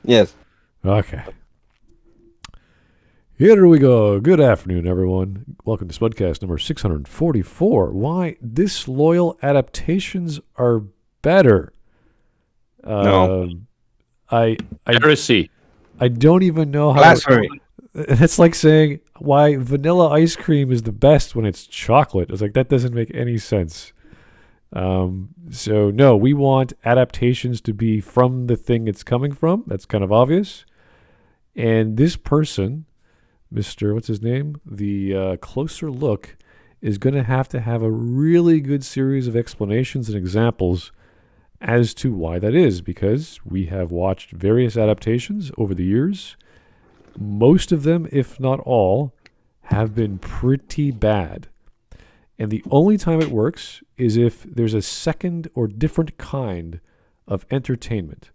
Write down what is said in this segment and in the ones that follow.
Yes. Okay. Here we go. Good afternoon, everyone. Welcome to Smudcast number 644. Why Disloyal Adaptations are better. No. I Heresy. I don't even know how. Blasphemy. It's like saying why vanilla ice cream is the best when it's chocolate. It's like that doesn't make any sense. So no, we want adaptations to be from the thing it's coming from. That's kind of obvious. And this person, Mr. What's his name? The closer look is going to have a really good series of explanations and examples as to why that is, because we have watched various adaptations over the years. Most of them, if not all, have been pretty bad. And the only time it works is if there's a second or different kind of entertainment.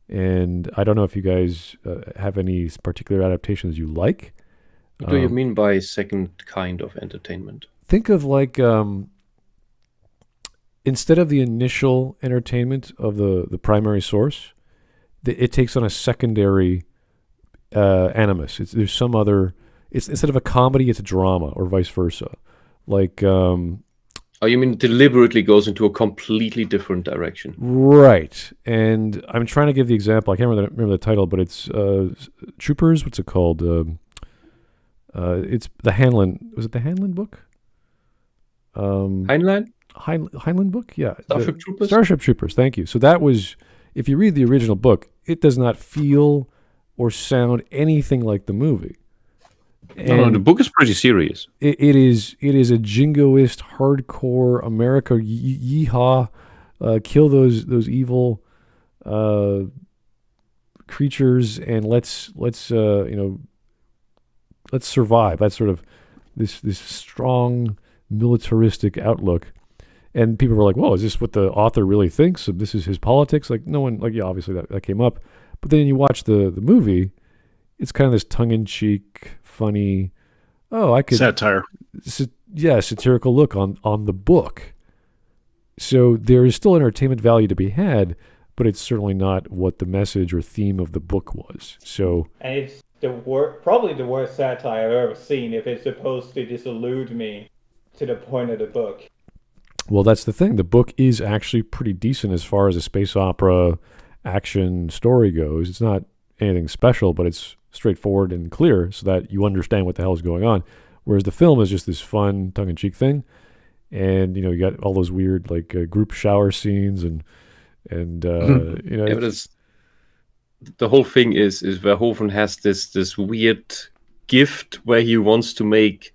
And I don't know if you guys have any particular adaptations you like. What do you mean by second kind of entertainment? Think of like instead of the initial entertainment of the primary source, it takes on a secondary animus. There's some other. It's instead of a comedy, it's a drama, or vice versa. Like, oh, you mean deliberately goes into a completely different direction? Right. And I'm trying to give the example. I can't remember the title, but it's Troopers. What's it called? It's the Hanlon. Was it the Hanlon book? Heinlein? Heinlein book? Yeah. Starship Troopers? Starship Troopers. Thank you. So that was, if you read the original book, it does not feel or sound anything like the movie. No, the book is pretty serious. It is a jingoist, hardcore America yeehaw, kill those evil creatures and let's survive. That's sort of this strong militaristic outlook. And people were like, "Whoa, is this what the author really thinks? So this is his politics?" Like no one, like yeah, obviously that came up. But then you watch the movie, it's kind of this tongue-in-cheek, funny, satire. Satirical look on the book. So there is still entertainment value to be had, but it's certainly not what the message or theme of the book was. So, and it's probably the worst satire I've ever seen if it's supposed to disillude me to the point of the book. Well, that's the thing. The book is actually pretty decent as far as a space opera action story goes. It's not anything special, but it's straightforward and clear so that you understand what the hell is going on. Whereas the film is just this fun, tongue-in-cheek thing. And, you got all those weird, like, group shower scenes and Yeah, but the whole thing is Verhoeven has this weird gift where he wants to make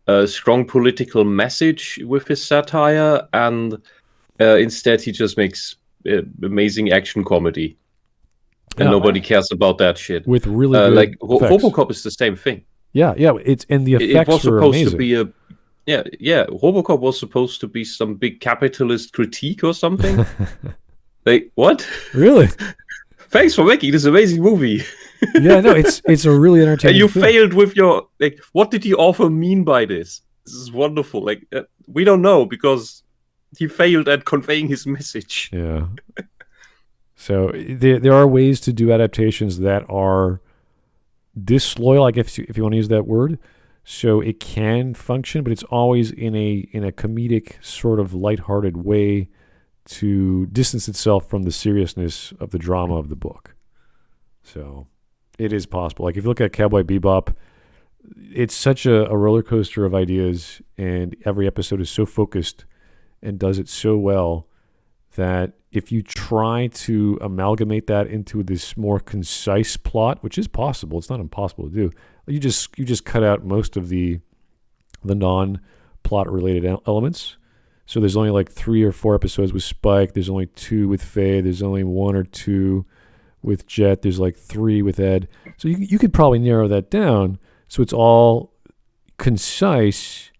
a strong political message with his satire, and instead he just makes amazing action comedy. And nobody cares about that shit. With really good like effects. RoboCop is the same thing. Yeah, it's and the effects it was were supposed amazing. to be RoboCop was supposed to be some big capitalist critique or something. Like what? Really? Thanks for making this amazing movie. Yeah, no, it's a really entertaining. And you film. failed with your what did the author mean by this? This is wonderful. We don't know because he failed at conveying his message. Yeah. So there are ways to do adaptations that are disloyal, I guess if you want to use that word. So it can function, but it's always in a comedic sort of lighthearted way to distance itself from the seriousness of the drama of the book. So it is possible. Like if you look at Cowboy Bebop, it's such a roller coaster of ideas, and every episode is so focused and does it so well that if you try to amalgamate that into this more concise plot, which is possible, it's not impossible to do. You just cut out most of the non-plot related elements. So there's only like 3 or 4 episodes with Spike. There's only 2 with Faye. There's only 1 or 2 with Jet. There's like 3 with Ed. So you could probably narrow that down so it's all concise,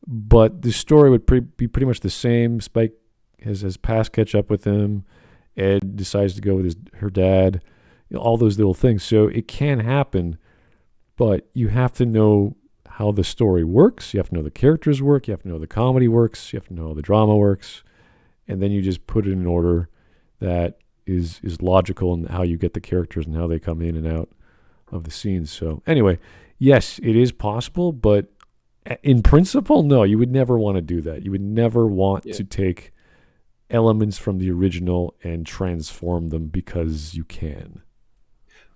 but the story would be pretty much the same. Spike has past catch up with him. Ed decides to go with her dad. All those little things. So it can happen, but you have to know how the story works. You have to know the characters work. You have to know the comedy works. You have to know how the drama works. And then you just put it in order that is logical in how you get the characters and how they come in and out of the scenes. So anyway, yes, it is possible, but in principle, no, you would never want to do that. You would never want to take elements from the original and transform them because you can.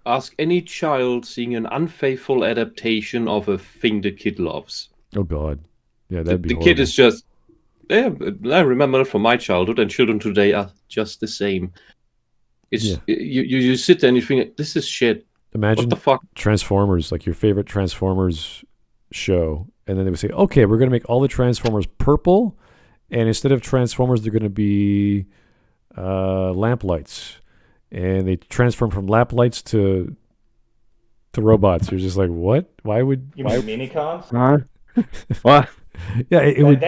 Ask any child seeing an unfaithful adaptation of a thing the kid loves. Oh God, yeah, that'd be the horrible. kid is just. Yeah, I remember it from my childhood, and children today are just the same. It's you sit there and you think, this is shit. Imagine what the fuck? Transformers, like your favorite Transformers show, and then they would say, okay, we're going to make all the Transformers purple, and instead of Transformers, they're going to be lamplights, and they transform from lamplights to robots. You're just like, what? Why would you mean minicons? What? Yeah, it would.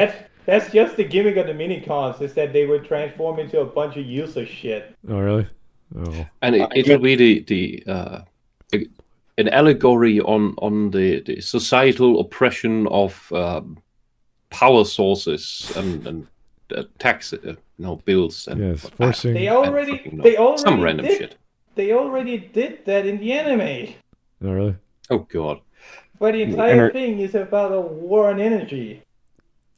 That's just the gimmick of the minicons, is that they would transform into a bunch of useless shit. Oh, really? Oh. And it'll be an allegory on the societal oppression of power sources and tax bills and yes, forcing. They already some random shit. They already did that in the anime. Oh, really? Oh God. But the entire thing is about a war on energy.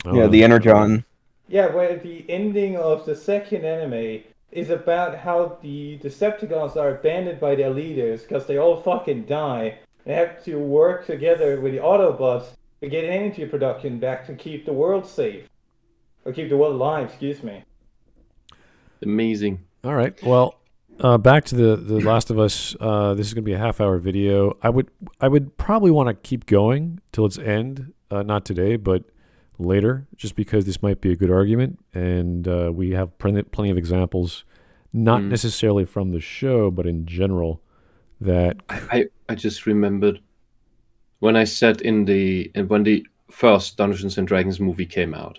Oh, yeah, the Energon. Yeah, where the ending of the second anime is about how the Decepticons are abandoned by their leaders because they all fucking die. They have to work together with the Autobots to get energy production back to keep the world safe. Or keep the world alive, excuse me. Amazing. All right. Well, back to the Last of Us. This is going to be a half-hour video. I would probably want to keep going till its end. Not today, but later, just because this might be a good argument, and we have plenty of examples, not necessarily from the show, but in general, that I just remembered when I sat when the first Dungeons and Dragons movie came out.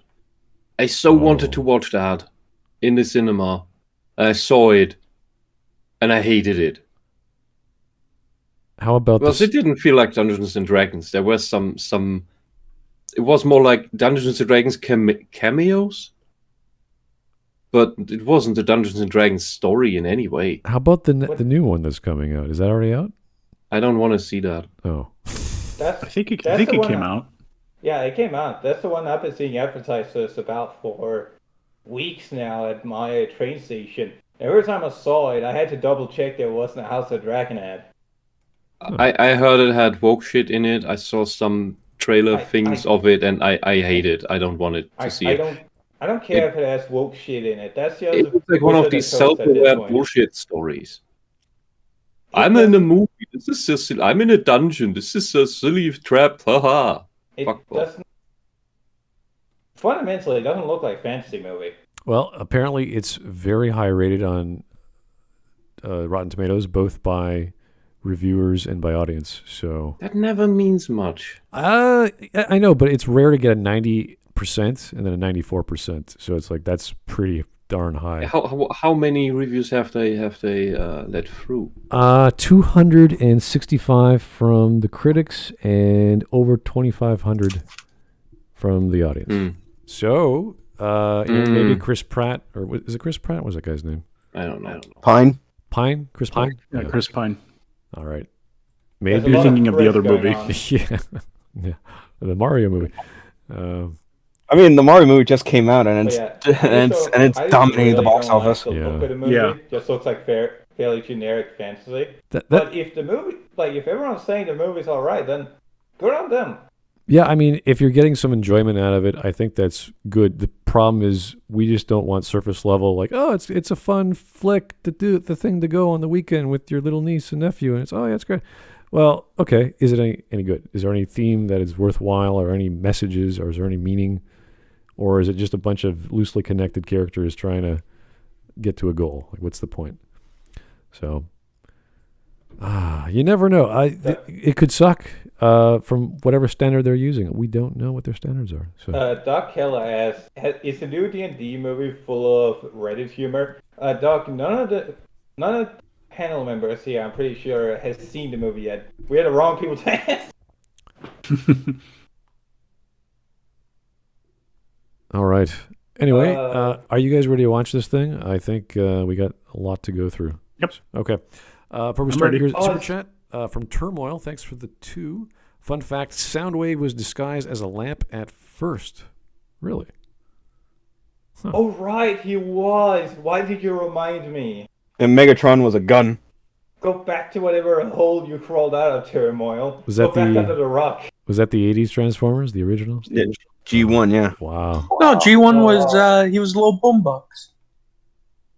I so wanted to watch that in the cinema. I saw it, and I hated it. How about this? It didn't feel like Dungeons and Dragons. There were some. It was more like Dungeons and Dragons cameos, but it wasn't a Dungeons and Dragons story in any way. How about the new one that's coming out? Is that already out? I don't want to see that. Oh, I think it came out. Yeah, it came out. That's the one I've been seeing advertisements about for weeks now at my train station. Every time I saw it, I had to double check there wasn't a House of Dragon ad. I heard it had woke shit in it. I saw some trailer things of it, and I hate it. I don't want it to see it. I don't care if it has woke shit in it. That's just it's like one of these self-aware bullshit stories. I'm in a movie. This is so silly. I'm in a dungeon. This is a silly trap. Haha. Fundamentally, it doesn't look like a fantasy movie. Well, apparently it's very high rated on Rotten Tomatoes, both by reviewers and by audience. So that never means much. I know, but it's rare to get a 90% and then a 94%. So it's like that's pretty darn high. How many reviews have they let through? 265 from the critics and over 2,500 from the audience. So maybe Chris Pratt, or is it Chris Pratt? What was that guy's name? I don't know. Pine? Chris Pine? Yeah, Chris Pine. All right. Maybe you're thinking of the other movie. Yeah, the Mario movie. I mean, the Mario movie just came out, and it's dominated the box office. Look at the movie. Just looks like fairly generic fantasy. But if the movie, if everyone's saying the movie's all right, then good on them. Yeah, I mean, if you're getting some enjoyment out of it, I think that's good. The problem is we just don't want surface level, like, oh, it's a fun flick to do, the thing to go on the weekend with your little niece and nephew, and it's, oh, yeah, it's great. Well, okay, is it any good? Is there any theme that is worthwhile, or any messages, or is there any meaning? Or is it just a bunch of loosely connected characters trying to get to a goal? Like, what's the point? So, you never know. It could suck from whatever standard they're using. We don't know what their standards are. So. Doc Keller asks, is the new D&D movie full of Reddit humor? Doc, none of the panel members here, I'm pretty sure, has seen the movie yet. We're the wrong people to ask. All right. Anyway, are you guys ready to watch this thing? I think we got a lot to go through. Yep. Okay. Before we start, ready. here's a super chat from Turmoil. Thanks for the 2. Fun fact, Soundwave was disguised as a lamp at first. Really? Huh. Oh, right, he was. Why did you remind me? And Megatron was a gun. Go back to whatever hole you crawled out of, Turmoil. Was that Go back under the rock. Was that the 80s Transformers, the originals? Yeah, G1, yeah. Wow. No, G1 was, he was a little boombox.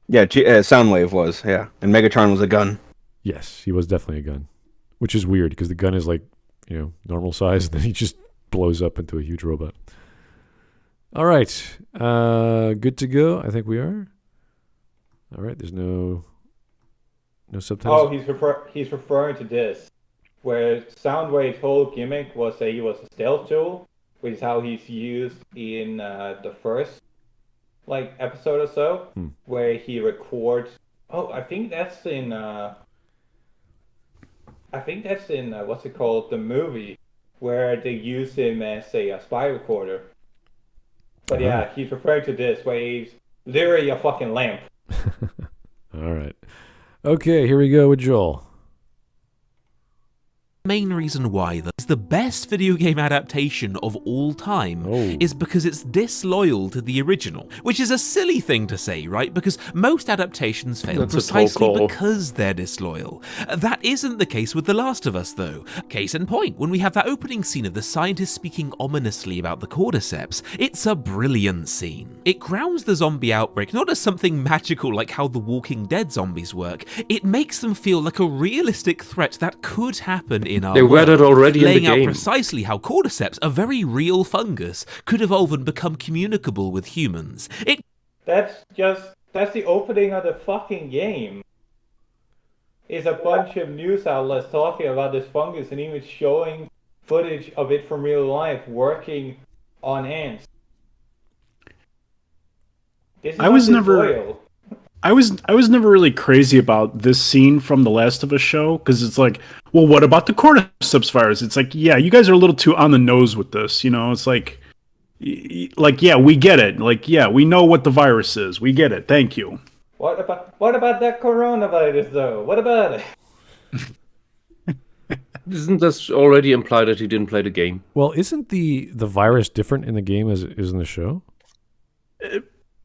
Yeah, Soundwave was, yeah. And Megatron was a gun. Yes, he was definitely a gun. Which is weird, because the gun is like, normal size, and then he just blows up into a huge robot. All right. Good to go? I think we are. All right, there's no subtitles. Oh, he's referring to this, where Soundwave's whole gimmick was that he was a stealth tool, which is how he's used in the first episode or so, where he records. Oh, I think that's in what's it called, the movie, where they use him as a spy recorder. But yeah, he's referring to this, where he's literally a fucking lamp. All right. Okay, here we go with Joel. Main reason why is the best video game adaptation of all time is because it's disloyal to the original, which is a silly thing to say, right? Because most adaptations fail precisely because they're disloyal. That isn't the case with The Last of Us, though. Case in point, when we have that opening scene of the scientist speaking ominously about the cordyceps, it's a brilliant scene. It grounds the zombie outbreak not as something magical like how the Walking Dead zombies work. It makes them feel like a realistic threat that could happen in our They were that already in the laying game. out precisely how cordyceps, a very real fungus, could evolve and become communicable with humans. That's the opening of the fucking game. It's a bunch of news outlets talking about this fungus and even showing footage of it from real life working on ants. I was never really crazy about this scene from the Last of Us show, because it's like, well, what about the cordyceps virus? It's like, yeah, you guys are a little too on the nose with this, It's like, yeah, we get it. Like, yeah, we know what the virus is. We get it. Thank you. What about that coronavirus, though? What about it? Isn't this already implied that he didn't play the game? Well, isn't the virus different in the game as it is in the show?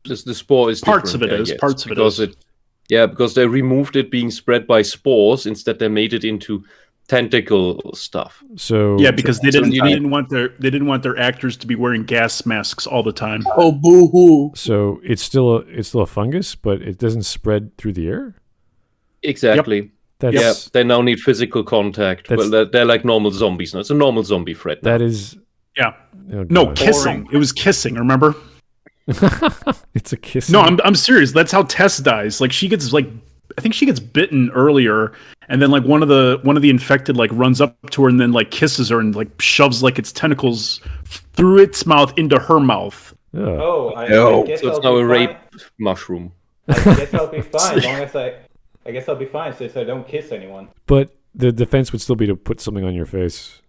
The spore is parts of it different, is. yes, Parts of because it is. Because they removed it being spread by spores. Instead, they made it into tentacle stuff. So yeah, because they didn't want their actors to be wearing gas masks all the time. Oh, boo-hoo! So it's still a fungus, but it doesn't spread through the air. Exactly. Yep. They now need physical contact. Well, they're like normal zombies now. It's a normal zombie threat. That is. Yeah. Oh, no, kissing. It was kissing. Remember? It's a kiss. No, I'm serious. That's how Tess dies. Like, she gets I think she gets bitten earlier, and then one of the infected runs up to her and then kisses her and shoves its tentacles through its mouth into her mouth. Yeah. Oh, I guess so it's now a rape mushroom. I guess I'll be fine. I guess I'll be fine since I don't kiss anyone. But the defense would still be to put something on your face.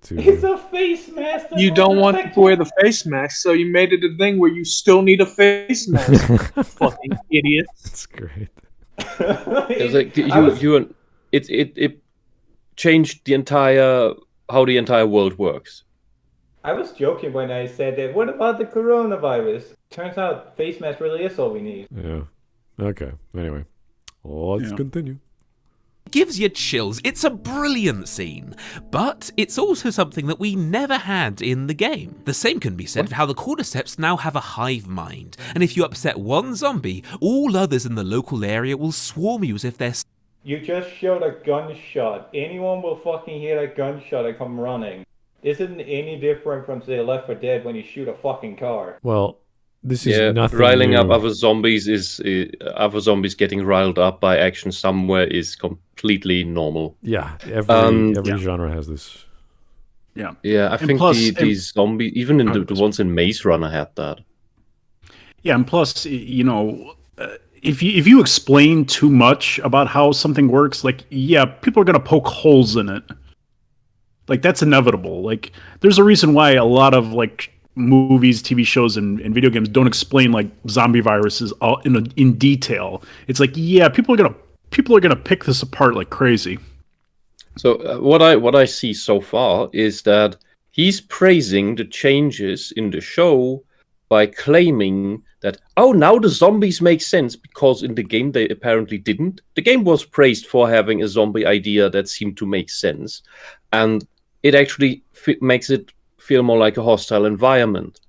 It's a face mask. You don't want to wear the face mask, so you made it a thing where you still need a face mask. Fucking idiot. That's great. It changed how the entire world works. I was joking when I said that. What about the coronavirus? Turns out face mask really is all we need. Yeah. Okay. Anyway, let's continue. Gives you chills. It's a brilliant scene, but it's also something that we never had in the game. The same can be said for how the cordyceps now have a hive mind, and if you upset one zombie, all others in the local area will swarm you as if they're... You just showed a gunshot. Anyone will fucking hear a gunshot and come running. This isn't any different from, say, Left 4 Dead when you shoot a fucking car. Well, this is nothing riling new. up other zombies other zombies getting riled up by action somewhere is completely normal. Yeah, every genre has this. Yeah, I think these zombies, even in the ones in Maze Runner, had that. Yeah, and plus, if you explain too much about how something works, people are gonna poke holes in it. That's inevitable. There's a reason why a lot of movies, TV shows, and video games don't explain like zombie viruses all in detail. It's like, yeah, people are gonna pick this apart like crazy. So what I see so far is that he's praising the changes in the show by claiming that, oh, now the zombies make sense, because in the game they apparently didn't. The game was praised for having a zombie idea that seemed to make sense, and it actually makes it feel more like a hostile environment.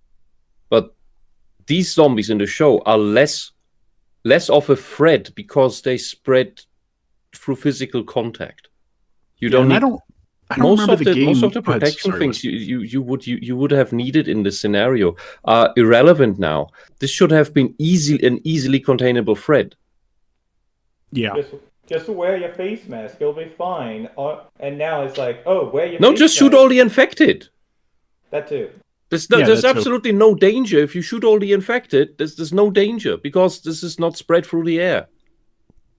But these zombies in the show are less of a threat because they spread through physical contact. You don't need... I don't remember the game. Most of the protection things you would have needed in this scenario are irrelevant now. This should have been an easily containable threat. Yeah. Just wear your face mask, you'll be fine. And now it's like, oh, wear your face No, just shoot all the infected. That too. There's absolutely no danger. If you shoot all the infected, there's no danger, because this is not spread through the air.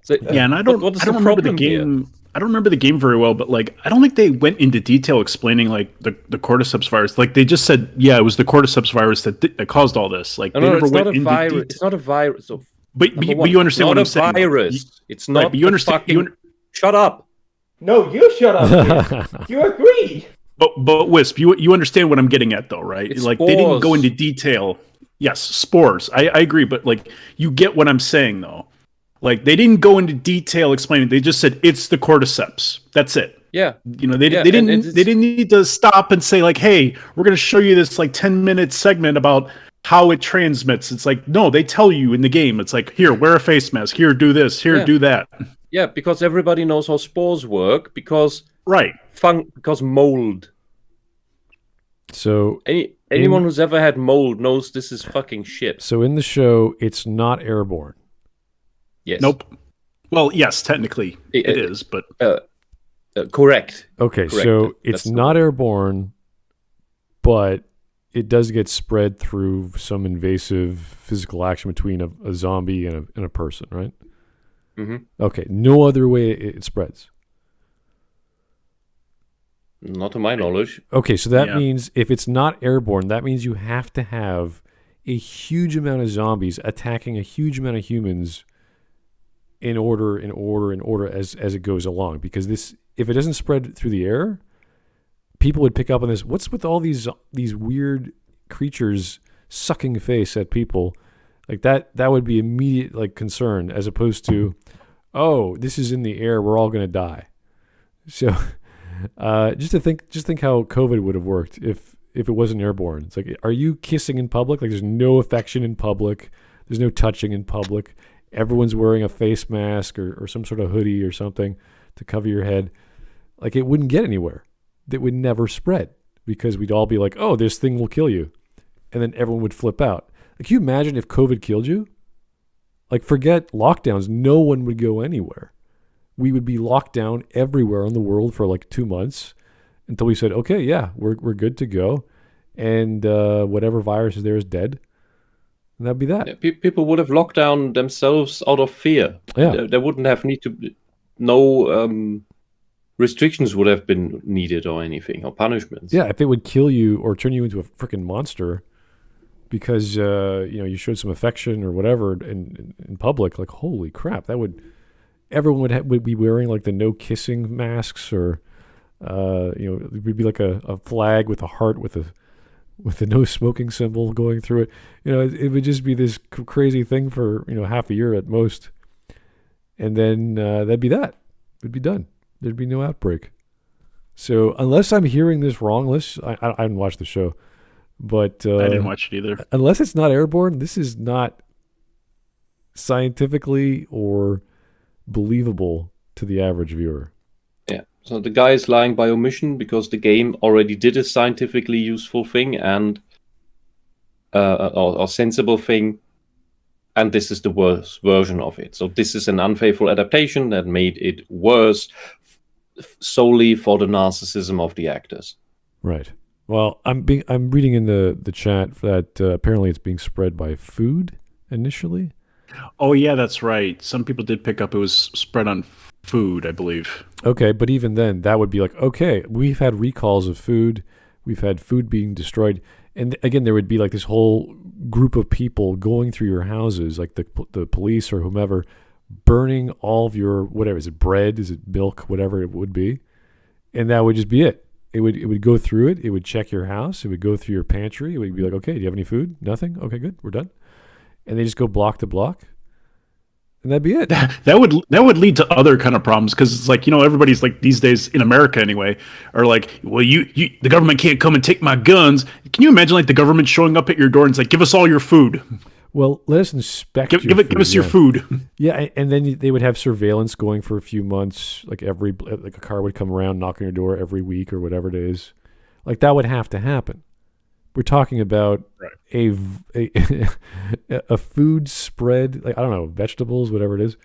So, and I don't remember the game. Here? I don't remember the game very well, but like I don't think they went into detail explaining like the cordyceps virus. Like they just said, yeah, it was the cordyceps virus that caused all this. Like they never went into detail. It's not a virus. But you understand what I'm saying? Virus. It's not. Right, but you understand? Shut up. No, you shut up. You agree. But Wisp, you understand what I'm getting at, though, right? It's like spores. They didn't go into detail. Yes, spores. I agree, but like you get what I'm saying, though. Like they didn't go into detail explaining. They just said it's the cordyceps. That's it. Yeah. You know, they didn't need to stop and say like, hey, we're going to show you this like 10-minute segment about how it transmits. It's like, no, they tell you in the game. It's like, here, wear a face mask. Here, do this. Here, do that. Yeah, because everybody knows how spores work. Because because mold. So anyone who's ever had mold knows this is fucking shit. So in the show, it's not airborne. Yes. Nope. Well, yes, technically it is, but correct. Okay, so it's not airborne, but it does get spread through some invasive physical action between a zombie and a person, right? Mm-hmm. Okay, no other way it spreads. Not to my knowledge. Okay, so that means if it's not airborne, that means you have to have a huge amount of zombies attacking a huge amount of humans in order as it goes along. Because if it doesn't spread through the air, people would pick up on this. What's with all these weird creatures sucking face at people? Like that would be immediate like concern, as opposed to, oh, this is in the air, we're all gonna die. So just think how COVID would have worked if it wasn't airborne. It's like, are you kissing in public? Like there's no affection in public, there's no touching in public. Everyone's wearing a face mask or some sort of hoodie or something to cover your head. Like it wouldn't get anywhere. That would never spread, because we'd all be like, oh, this thing will kill you. And then everyone would flip out. Like, can you imagine if COVID killed you? Like, forget lockdowns. No one would go anywhere. We would be locked down everywhere in the world for like 2 months until we said, okay, yeah, we're good to go. And whatever virus is there is dead. And that'd be that. Yeah, people would have locked down themselves out of fear. Yeah. There wouldn't have no restrictions would have been needed or anything, or punishments. Yeah, if it would kill you or turn you into a freaking monster because you showed some affection or whatever in public, like holy crap, everyone would be wearing like the no kissing masks, or it would be like a flag with a heart with the no smoking symbol going through it. It would just be this crazy thing for half a year at most, and then that'd be that. It'd be done. There'd be no outbreak. So unless I'm hearing this wrong, I didn't watch the show, but I didn't watch it either. Unless it's not airborne, this is not scientifically or believable to the average viewer. Yeah. So the guy is lying by omission because the game already did a scientifically useful thing and or sensible thing, and this is the worst version of it. So this is an unfaithful adaptation that made it worse solely for the narcissism of the actors. Right. Well, I'm reading in the chat that apparently it's being spread by food initially. Oh yeah, that's right. Some people did pick up it was spread on food, I believe. Okay, but even then, that would be like, okay, we've had recalls of food, we've had food being destroyed. And again, there would be like this whole group of people going through your houses, like the police or whomever, burning all of your, whatever, is it bread, is it milk, whatever it would be. And that would just be it. It would go through it. It would check your house. It would go through your pantry. It would be like, okay, do you have any food? Nothing? Okay, good. We're done. And they just go block to block. And that'd be it. That would lead to other kind of problems, because it's like, everybody's like these days in America anyway are like, well, you the government can't come and take my guns. Can you imagine like the government showing up at your door and it's like, give us all your food? Well, let us inspect. Give us your food. Yeah, and then they would have surveillance going for a few months. Like a car would come around, knock on your door every week or whatever it is. Like that would have to happen. We're talking about a food spread, like I don't know, vegetables, whatever it is,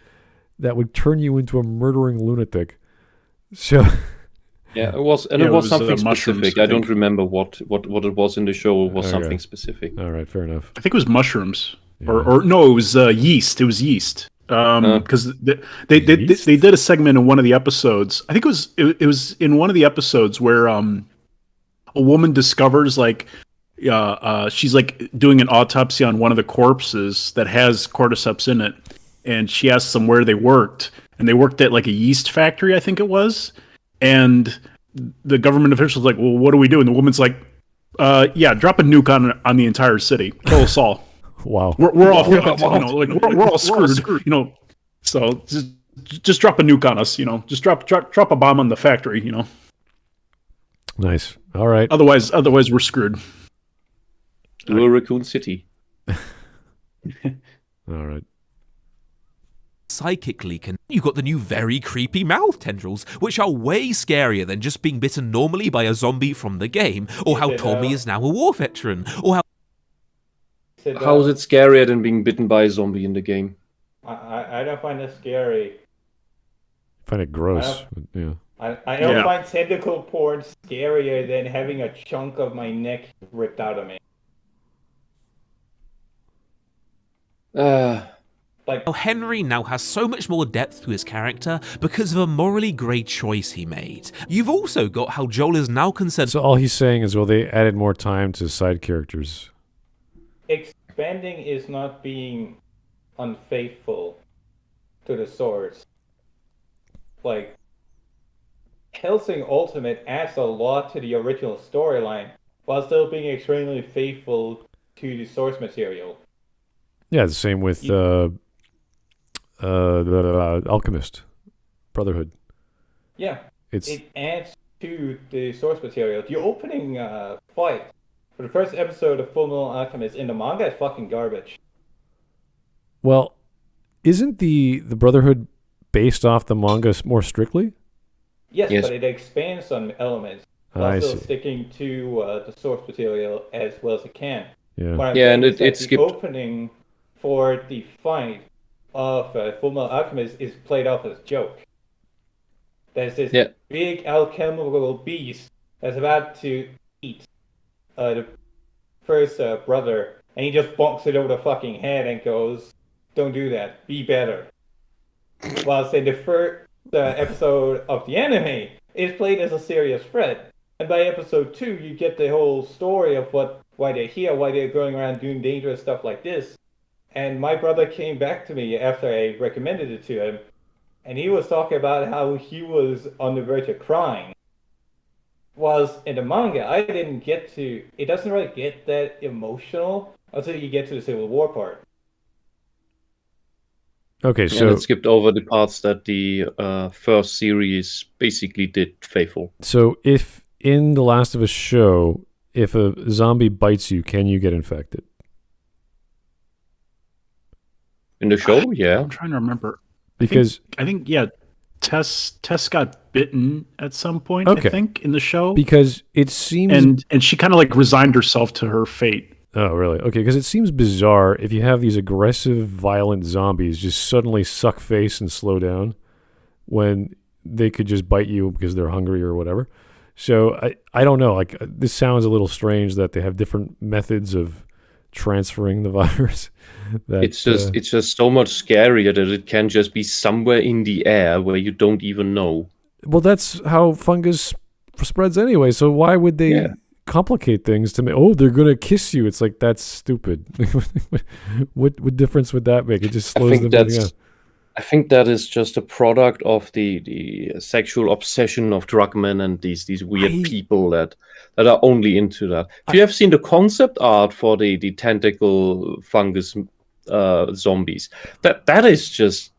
that would turn you into a murdering lunatic. So yeah, it was something specific. I don't remember what it was in the show. It was something specific. All right, fair enough. I think it was mushrooms, or no, it was yeast. It was yeast. Because they did a segment in one of the episodes. I think it was in one of the episodes where a woman discovers like. She's like doing an autopsy on one of the corpses that has cordyceps in it, and she asks them where they worked, and they worked at like a yeast factory, I think it was, and the government official's like, well, what do we do? And the woman's like, drop a nuke on the entire city, kill us all. Wow, we're all fucked, we're all screwed, so just drop a nuke on us, just drop a bomb on the factory, Nice. All right. Otherwise we're screwed. Little Raccoon City. All right. Psychically you got the new very creepy mouth tendrils, which are way scarier than just being bitten normally by a zombie from the game, or how Tommy is now a war veteran, or how is it scarier than being bitten by a zombie in the game? I don't find it scary. I find it gross. I don't find tentacle porn scarier than having a chunk of my neck ripped out of me. Henry now has so much more depth to his character because of a morally grey choice he made. You've also got how Joel is now concerned. So all he's saying is, well, they added more time to side characters. Expanding is not being unfaithful to the source. Like, Hellsing Ultimate adds a lot to the original storyline while still being extremely faithful to the source material. Yeah, the same with Alchemist Brotherhood. Yeah, it adds to the source material. The opening fight for the first episode of Full Metal Alchemist in the manga is fucking garbage. Well, isn't the Brotherhood based off the manga more strictly? Yes, but it expands on elements while still sticking to the source material as well as it can. Yeah, and it skipped. The opening for the fight of Full Metal Alchemist is played off as a joke. There's this big alchemical beast that's about to eat the first brother, and he just bonks it over the fucking head and goes, "Don't do that. Be better." Whilst in the first episode of the anime, it's played as a serious threat. And by episode 2, you get the whole story of why they're here, why they're going around doing dangerous stuff like this. And my brother came back to me after I recommended it to him, and he was talking about how he was on the verge of crying. Whilst in the manga, it doesn't really get that emotional until you get to the Civil War part. Okay, so it skipped over the parts that the first series basically did faithful. So if in The Last of Us show, if a zombie bites you, can you get infected? In the show, yeah. I'm trying to remember. Because I think Tess got bitten at some point, okay. I think, in the show. Because it seems... And she kind of like resigned herself to her fate. Oh, really? Okay, because it seems bizarre if you have these aggressive, violent zombies just suddenly suck face and slow down when they could just bite you because they're hungry or whatever. So I don't know. Like, this sounds a little strange that they have different methods of transferring the virus. It's just so much scarier that it can just be somewhere in the air where you don't even know. Well, that's how fungus spreads anyway. So why would they complicate things to make. Oh, they're gonna kiss you. It's like that's stupid. what difference would that make? It just slows them down. I think that is just a product of the sexual obsession of drugmen and these weird people that are only into that. If you have seen the concept art for the tentacle fungus zombies, that is just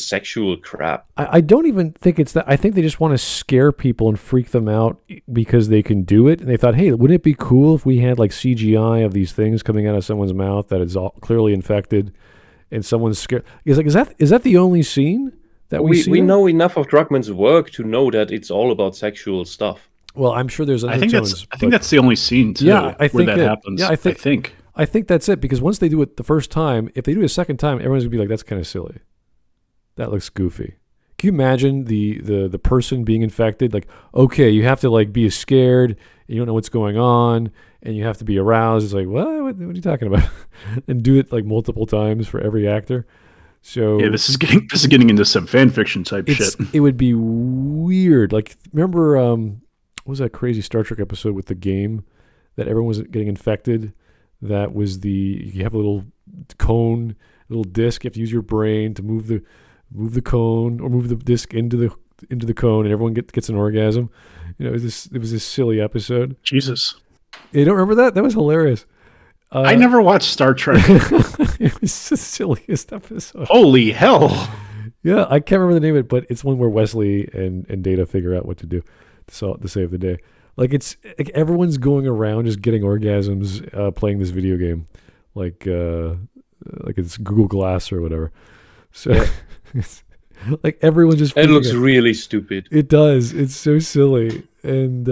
sexual crap. I don't even think it's that. I think they just want to scare people and freak them out because they can do it. And they thought, hey, wouldn't it be cool if we had like CGI of these things coming out of someone's mouth that is all clearly infected, and someone's scared? Is that the only scene that we see? We know enough of Druckmann's work to know that it's all about sexual stuff. Well, I'm sure there's undertones. I think that's the only scene too. Yeah, I think where that happens. Yeah, I think that's it, because once they do it the first time, if they do it a second time, everyone's gonna be like, that's kind of silly. That looks goofy. Can you imagine the person being infected? Like, okay, you have to like be scared, and you don't know what's going on, and you have to be aroused. It's like, what are you talking about? And do it like multiple times for every actor. So yeah, this is getting into some fan fiction type shit. It would be weird. Like, remember what was that crazy Star Trek episode with the game that everyone was getting infected? That was you have a little cone, a little disc. You have to use your brain to move the cone or move the disc into the cone, and everyone gets an orgasm. You know, it was this silly episode. Jesus, you don't remember that? That was hilarious. I never watched Star Trek. It was the silliest episode. Holy hell! Yeah, I can't remember the name of it, but it's one where Wesley and Data figure out what to do to save the day. Like, it's like everyone's going around just getting orgasms playing this video game, like it's Google Glass or whatever. So. Yeah. Like everyone just. It looks really stupid. It does. It's so silly, and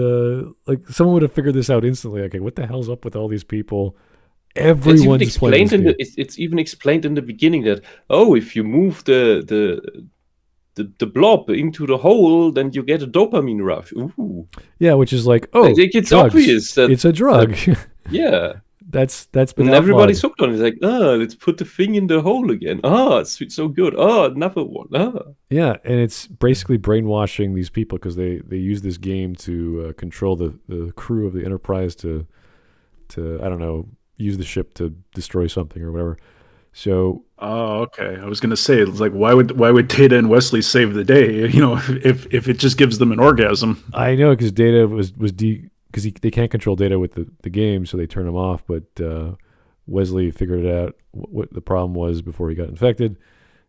like someone would have figured this out instantly. Okay, what the hell's up with all these people? Everyone's playing this game. It's even explained in the beginning that if you move the blob into the hole, then you get a dopamine rush. Ooh. Yeah, which is like I think it's drugs. Obvious that it's a drug. Yeah. That's been and everybody's hooked on it. It's like, let's put the thing in the hole again. It's so good. Another one. Yeah, and it's basically brainwashing these people because they use this game to control the crew of the Enterprise to I don't know, use the ship to destroy something or whatever. So okay. I was gonna say, it's like, why would Data and Wesley save the day? You know, if it just gives them an orgasm. I know, because Data was because they can't control Data with the game, so they turn him off. But Wesley figured out what the problem was before he got infected,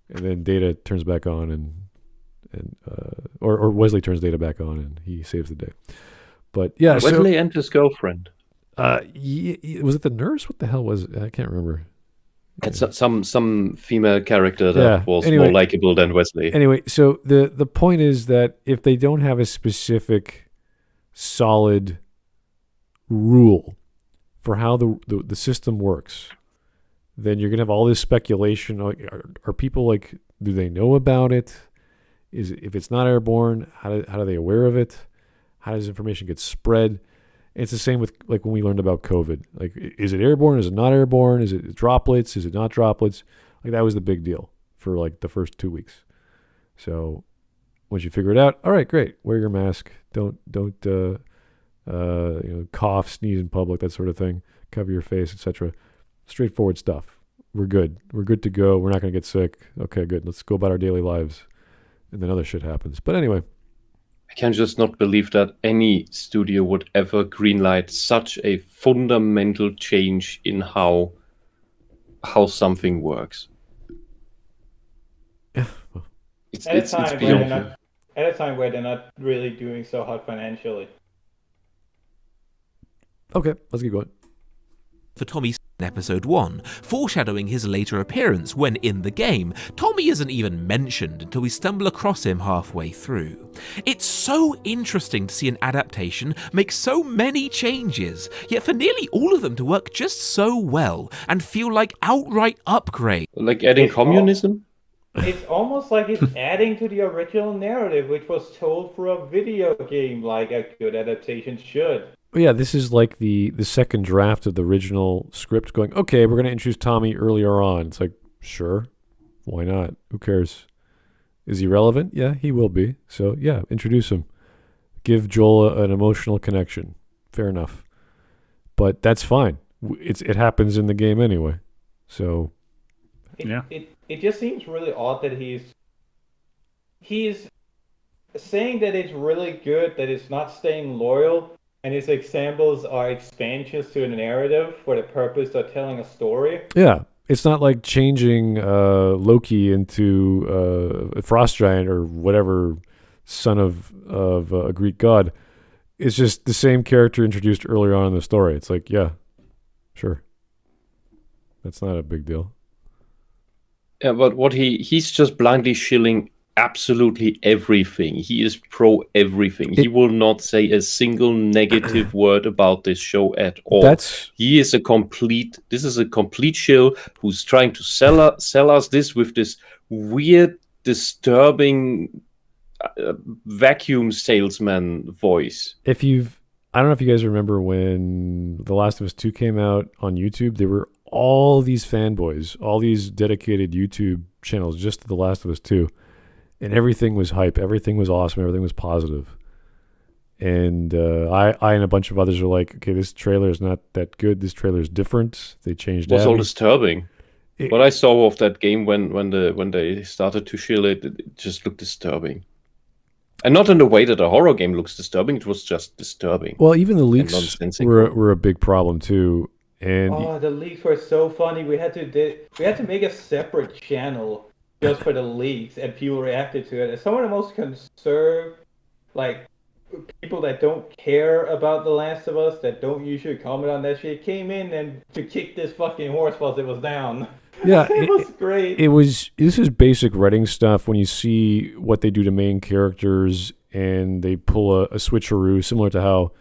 and then Data turns back on, or Wesley turns Data back on, and he saves the day. But yeah, Wesley and his girlfriend. Was it the nurse? What the hell was it? I can't remember. It's some female character that was more likable than Wesley. Anyway, so the point is that if they don't have a specific, solid rule for how the system works, then you're gonna have all this speculation. Like, are people like, do they know about it? If it's not airborne, how are they aware of it? How does information get spread? It's the same with like when we learned about COVID. Like, is it airborne? Is it not airborne? Is it droplets? Is it not droplets? Like, that was the big deal for like the first 2 weeks. So once you figure it out, all right, great. Wear your mask. Don't cough, sneeze in public, that sort of thing. Cover your face, etc. Straightforward stuff. We're good. We're good to go. We're not going to get sick. Okay, good. Let's go about our daily lives. And then other shit happens. But anyway. I can just not believe that any studio would ever greenlight such a fundamental change in how something works. Yeah. It's beyond. At a time where they're not really doing so hot financially. Okay, let's keep going. For Tommy's episode 1, foreshadowing his later appearance when in the game. Tommy isn't even mentioned until we stumble across him halfway through. It's so interesting to see an adaptation make so many changes, yet for nearly all of them to work just so well and feel like outright upgrade. Like adding communism? It's almost like it's adding to the original narrative, which was told for a video game, like a good adaptation should. Yeah, this is like the second draft of the original script going, okay, we're going to introduce Tommy earlier on. It's like, sure, why not? Who cares? Is he relevant? Yeah, he will be. So, yeah, introduce him. Give Joel an emotional connection. fair enough. But that's fine. It happens in the game anyway. So, It just seems really odd that he's saying that it's really good, that it's not staying loyal, and his examples are expansions to a narrative for the purpose of telling a story. Yeah, it's not like changing Loki into a frost giant or whatever son of a Greek god. It's just the same character introduced earlier on in the story. It's like, yeah, sure. That's not a big deal. Yeah, but what he's just blindly shilling absolutely everything. He is pro everything. He will not say a single negative word about this show at all. This is a complete shill who's trying to sell us this with this weird, disturbing vacuum salesman voice. I don't know if you guys remember when The Last of Us 2 came out on YouTube, there were all these fanboys, all these dedicated YouTube channels just to The Last of Us 2. And everything was hype. Everything was awesome. Everything was positive. And I and a bunch of others were like, okay, this trailer is not that good. This trailer is different. They changed it. It was all disturbing. What I saw of that game when they started to shill it, it just looked disturbing. And not in the way that a horror game looks disturbing. It was just disturbing. Well, even the leaks were a big problem too. And the leaks were so funny. We had to make a separate channel just for the leaks, and people reacted to it. And some of the most conservative, like people that don't care about The Last of Us, that don't usually comment on that shit, came in and to kick this fucking horse while it was down. Yeah, it was great. This is basic Redding stuff. When you see what they do to main characters and they pull a switcheroo, similar to how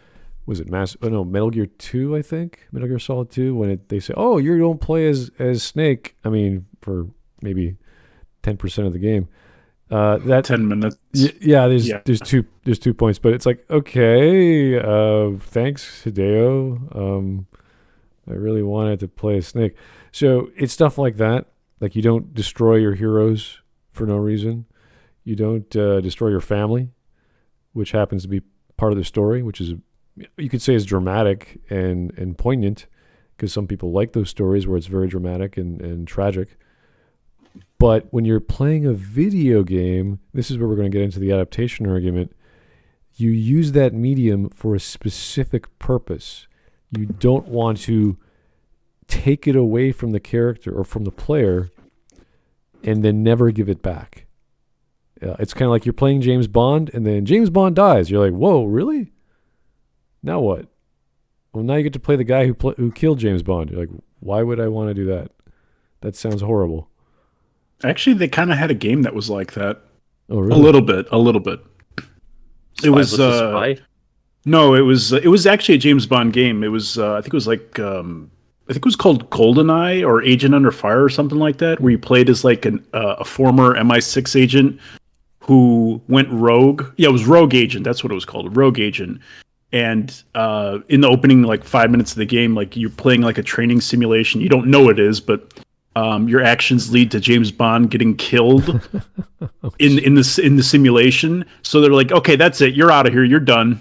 Metal Gear 2, I think, Metal Gear Solid 2, when they say, "Oh, you don't play as Snake." I mean, for maybe 10% of the game. That 10 minutes. There's 2 points, but it's like, okay, thanks, Hideo. I really wanted to play as Snake. So it's stuff like that. Like, you don't destroy your heroes for no reason. You don't destroy your family, which happens to be part of the story, which is, you could say, is dramatic and poignant, because some people like those stories where it's very dramatic and tragic. But when you're playing a video game, this is where we're going to get into the adaptation argument. You use that medium for a specific purpose. You don't want to take it away from the character or from the player and then never give it back. It's kind of like you're playing James Bond and then James Bond dies. You're like, whoa, really? Now what? Well, now you get to play the guy who killed James Bond. You're like, why would I want to do that? That sounds horrible. Actually, they kind of had a game that was like that. Oh, really? A little bit. It was Spy? No, it was actually a James Bond game. It was I think it was called GoldenEye or Agent Under Fire or something like that, where you played as like a former MI6 agent who went rogue. Yeah, it was Rogue Agent. That's what it was called, Rogue Agent. And in the opening, like 5 minutes of the game, like you're playing like a training simulation. You don't know it is, but your actions lead to James Bond getting killed in the simulation. So they're like, okay, that's it. You're out of here. You're done.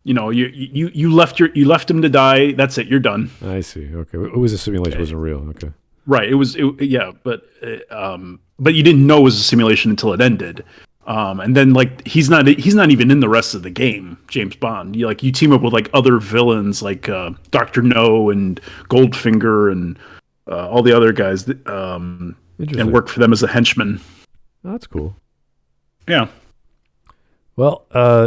You know, you left him to die. That's it. You're done. I see. Okay, it was a simulation. It wasn't real. Okay. Right. But you didn't know it was a simulation until it ended. And then like he's not even in the rest of the game, James Bond. You team up with like other villains like Dr. No and Goldfinger and all the other guys and work for them as a henchman. Oh, that's cool. Yeah. Well,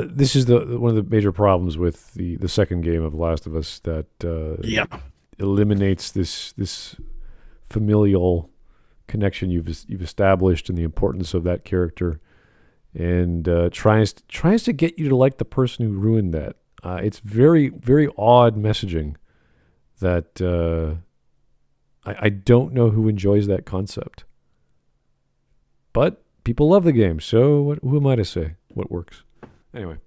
this is one of the major problems with the second game of Last of Us, that eliminates this familial connection you've established and the importance of that character, and tries to get you to like the person who ruined that. It's very, very odd messaging that I don't know who enjoys that concept. But people love the game, so who am I to say what works? Anyway.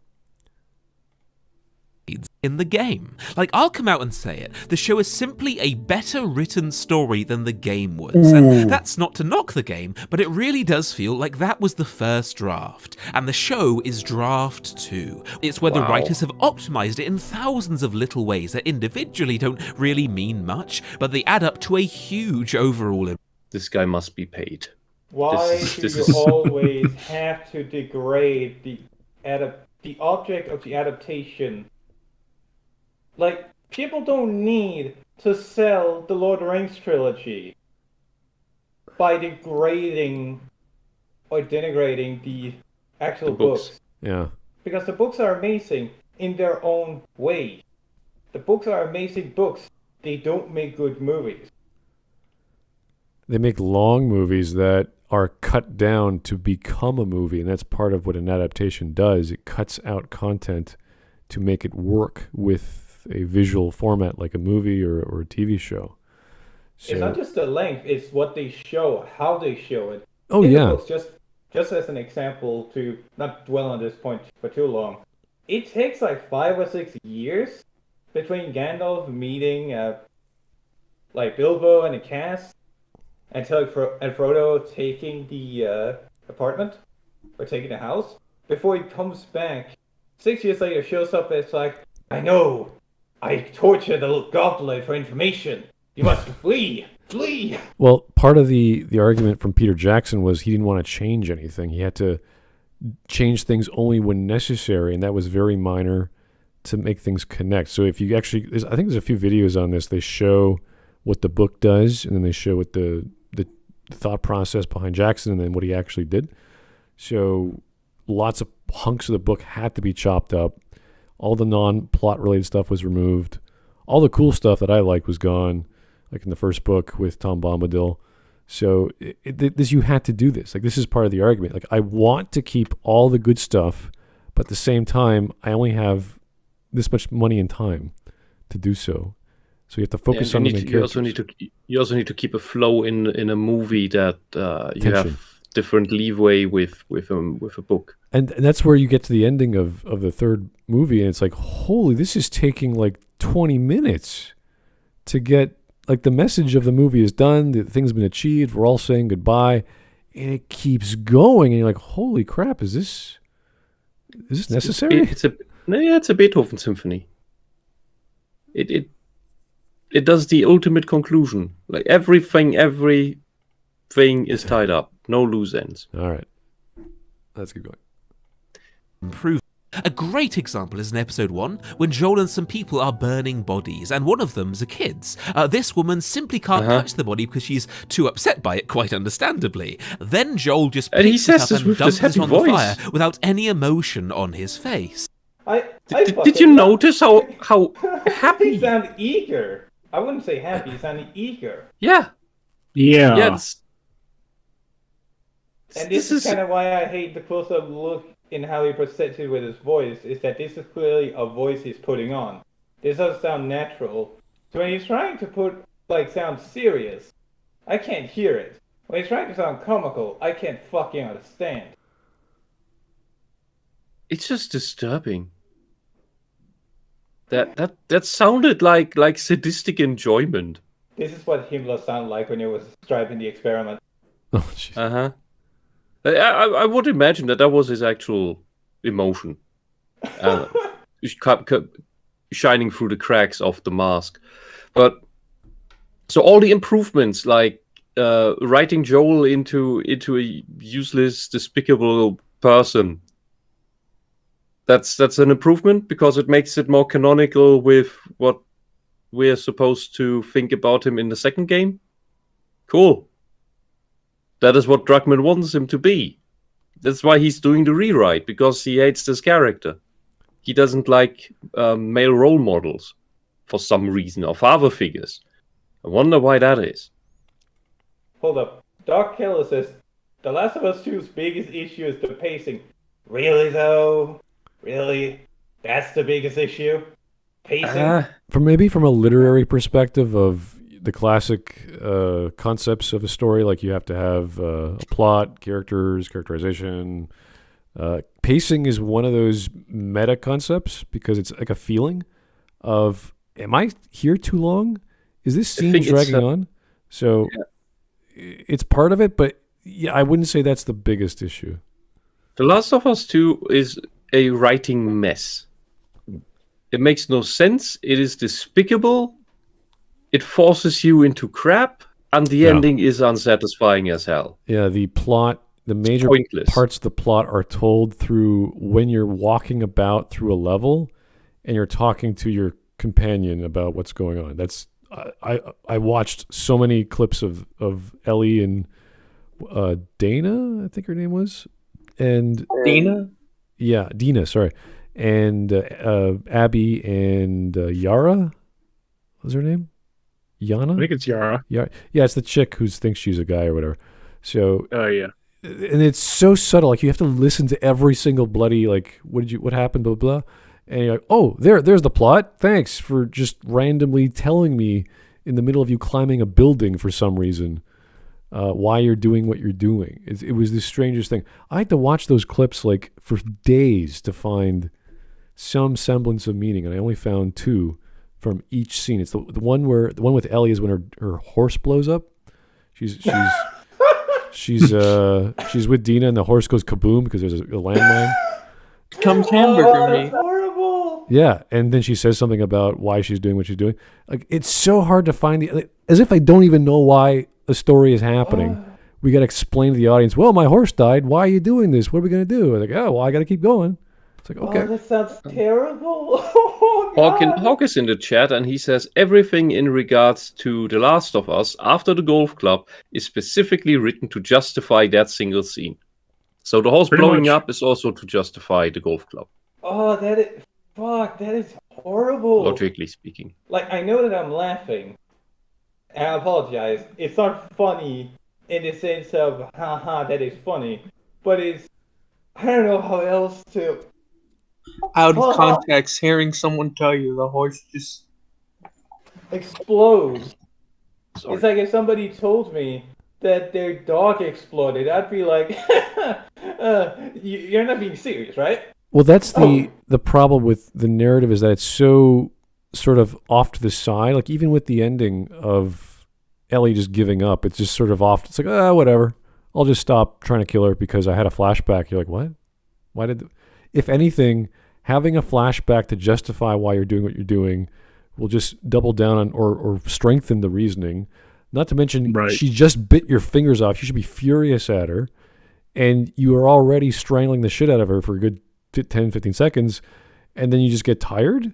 in the game. Like, I'll come out and say it. The show is simply a better written story than the game was. And that's not to knock the game, but it really does feel like that was the first draft. And the show is draft 2. It's where the writers have optimized it in thousands of little ways that individually don't really mean much, but they add up to a huge overall. This guy must be paid. Why do you always have to degrade the object of the adaptation? Like, people don't need to sell the Lord of the Rings trilogy by degrading or denigrating the actual books. Yeah. Because the books are amazing in their own way. The books are amazing books. They don't make good movies. They make long movies that are cut down to become a movie, and that's part of what an adaptation does. It cuts out content to make it work with a visual format like a movie or a TV show. So, it's not just the length, it's what they show, how they show it. Oh, in yeah. The books, just as an example, to not dwell on this point for too long, it takes like 5 or 6 years between Gandalf meeting like Bilbo and the cast until Frodo taking the apartment or taking the house before he comes back. 6 years later, shows up. It's like, I know, I tortured the little goblet for information. You must flee. Well, part of the argument from Peter Jackson was he didn't want to change anything. He had to change things only when necessary, and that was very minor to make things connect. So if you actually, I think there's a few videos on this. They show what the book does, and then they show what the thought process behind Jackson, and then what he actually did. So lots of hunks of the book had to be chopped up. All the non-plot related stuff was removed. All the cool stuff that I liked was gone, like in the first book with Tom Bombadil. So this, you had to do this. Like, this is part of the argument. Like, I want to keep all the good stuff, but at the same time, I only have this much money and time to do so. So you have to focus on the main characters. You also need to keep a flow in a movie that you have different leeway with a book. And that's where you get to the ending of the third movie, and it's like, holy, this is taking like 20 minutes to get, like, the message of the movie is done, the thing's been achieved, we're all saying goodbye, and it keeps going, and you're like, holy crap, is this necessary? It's a Beethoven symphony. It does the ultimate conclusion. Like, everything is tied up. No loose ends. All right. Let's keep going. Improve. A great example is in episode 1, when Joel and some people are burning bodies, and one of them's a kid's. This woman simply can't touch the body because she's too upset by it, quite understandably. Then Joel just picks it up and dumps it on the fire without any emotion on his face. Did you notice how happy he sounded eager? I wouldn't say happy, he sounded eager. Yeah. And this is kind of why I hate the close-up look in how he presents it with his voice, is that this is clearly a voice he's putting on. This doesn't sound natural. So when he's trying to sound serious, I can't hear it. When he's trying to sound comical, I can't fucking understand. It's just disturbing. That sounded like sadistic enjoyment. This is what Himmler sounded like when he was driving the experiment. Oh, jeez. I would imagine that was his actual emotion, shining through the cracks of the mask. But so all the improvements, like writing Joel into a useless, despicable person, that's an improvement because it makes it more canonical with what we're supposed to think about him in the second game. Cool. That is what Druckmann wants him to be. That's why he's doing the rewrite, because he hates this character. He doesn't like male role models for some reason, or father figures. I wonder why that is. Hold up. Doc Keller says, The Last of Us 2's biggest issue is the pacing. Really, though? Really? That's the biggest issue? Pacing? From a literary perspective of the classic concepts of a story, like you have to have a plot, characters, characterization. Pacing is one of those meta concepts because it's like a feeling. of, am I here too long? Is this scene dragging on? So it's part of it, but yeah, I wouldn't say that's the biggest issue. The Last of Us 2 is a writing mess. It makes no sense. It is despicable. It forces you into crap, and the ending is unsatisfying as hell. Yeah, the plot, the major parts of the plot are told through when you're walking about through a level and you're talking to your companion about what's going on. That's I watched so many clips of Ellie and Dana, I think her name was, and Dina. Yeah, Dina. Sorry, and Abby and Yara. What's her name? Yana. I think it's Yara. Yeah, it's the chick who thinks she's a guy or whatever. So. Yeah. And it's so subtle. Like you have to listen to every single bloody like what happened, blah blah. And you're like, oh, there's the plot. Thanks for just randomly telling me in the middle of you climbing a building for some reason why you're doing what you're doing. It was the strangest thing. I had to watch those clips like for days to find some semblance of meaning, and I only found 2 from each scene. It's the one with Ellie is when her horse blows up. She's with Dina and the horse goes kaboom because there's a landmine. Comes hamburger meat. Horrible. Yeah, and then she says something about why she's doing what she's doing. Like it's so hard to find as if I don't even know why a story is happening. We got to explain to the audience. Well, my horse died. Why are you doing this? What are we gonna do? Like, oh, well, I got to keep going. It's like, okay. Oh, that sounds terrible. Hawk is in the chat, and he says everything in regards to The Last of Us after the golf club is specifically written to justify that single scene. So the horse blowing up is also to justify the golf club. Oh, that is horrible. Logically speaking. Like, I know that I'm laughing, and I apologize. It's not funny in the sense of, haha, that is funny, but it's, I don't know how else to... Out of context, hearing someone tell you the horse just... explodes. It's like if somebody told me that their dog exploded, I'd be like, you're not being serious, right? Well, that's the problem with the narrative is that it's so sort of off to the side. Like even with the ending of Ellie just giving up, it's just sort of off. It's like, whatever. I'll just stop trying to kill her because I had a flashback. You're like, what? Why did... If anything, having a flashback to justify why you're doing what you're doing will just double down on or strengthen the reasoning. Not to mention, she just bit your fingers off. You should be furious at her. And you are already strangling the shit out of her for a good 10, 15 seconds. And then you just get tired?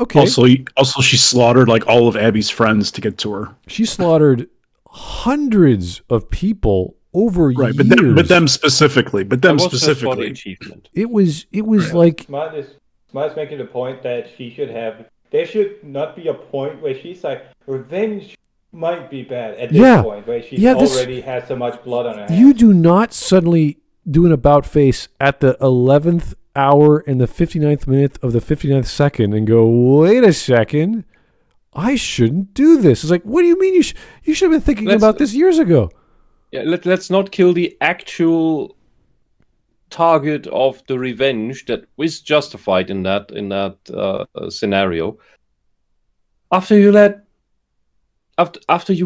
Okay. Also, she slaughtered like all of Abby's friends to get to her. She slaughtered hundreds of people over years. But them specifically. Achievement. It was like... Smart is making the point that there should not be a point where she's like, revenge might be bad at this point, where she's already had so much blood on her hands. You do not suddenly do an about face at the 11th hour and the 59th minute of the 59th second and go, wait a second, I shouldn't do this. It's like, what do you mean? You should have been thinking about this years ago. Yeah, let's not kill the actual target of the revenge that was justified in that scenario. After you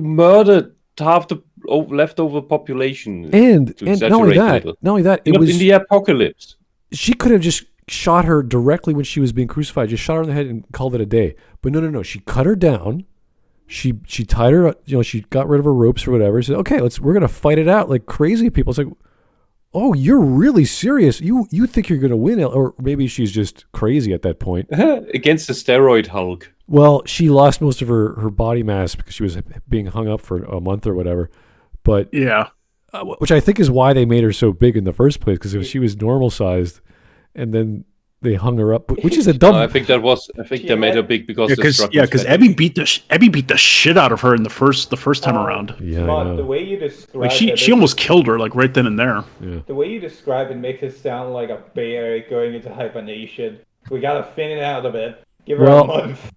murdered half the leftover population, and not only that, it was in the apocalypse. She could have just shot her directly when she was being crucified. Just shot her in the head and called it a day. But no. She cut her down. She tied her. She got rid of her ropes or whatever. She said, "Okay, we're gonna fight it out like crazy people." It's like, oh, you're really serious. You think you're gonna win, or maybe she's just crazy at that point. Against the steroid Hulk. Well, she lost most of her body mass because she was being hung up for a month or whatever. But yeah, which I think is why they made her so big in the first place. Because if she was normal sized, and then they hung her up, which is a dumb. I think they made her big because Abby beat the shit out of her in the first time around. Yeah, the way you describe she almost killed her like right then and there. Yeah. The way you describe it makes it sound like a bear going into hibernation. We gotta thin it out a bit. Give her a month.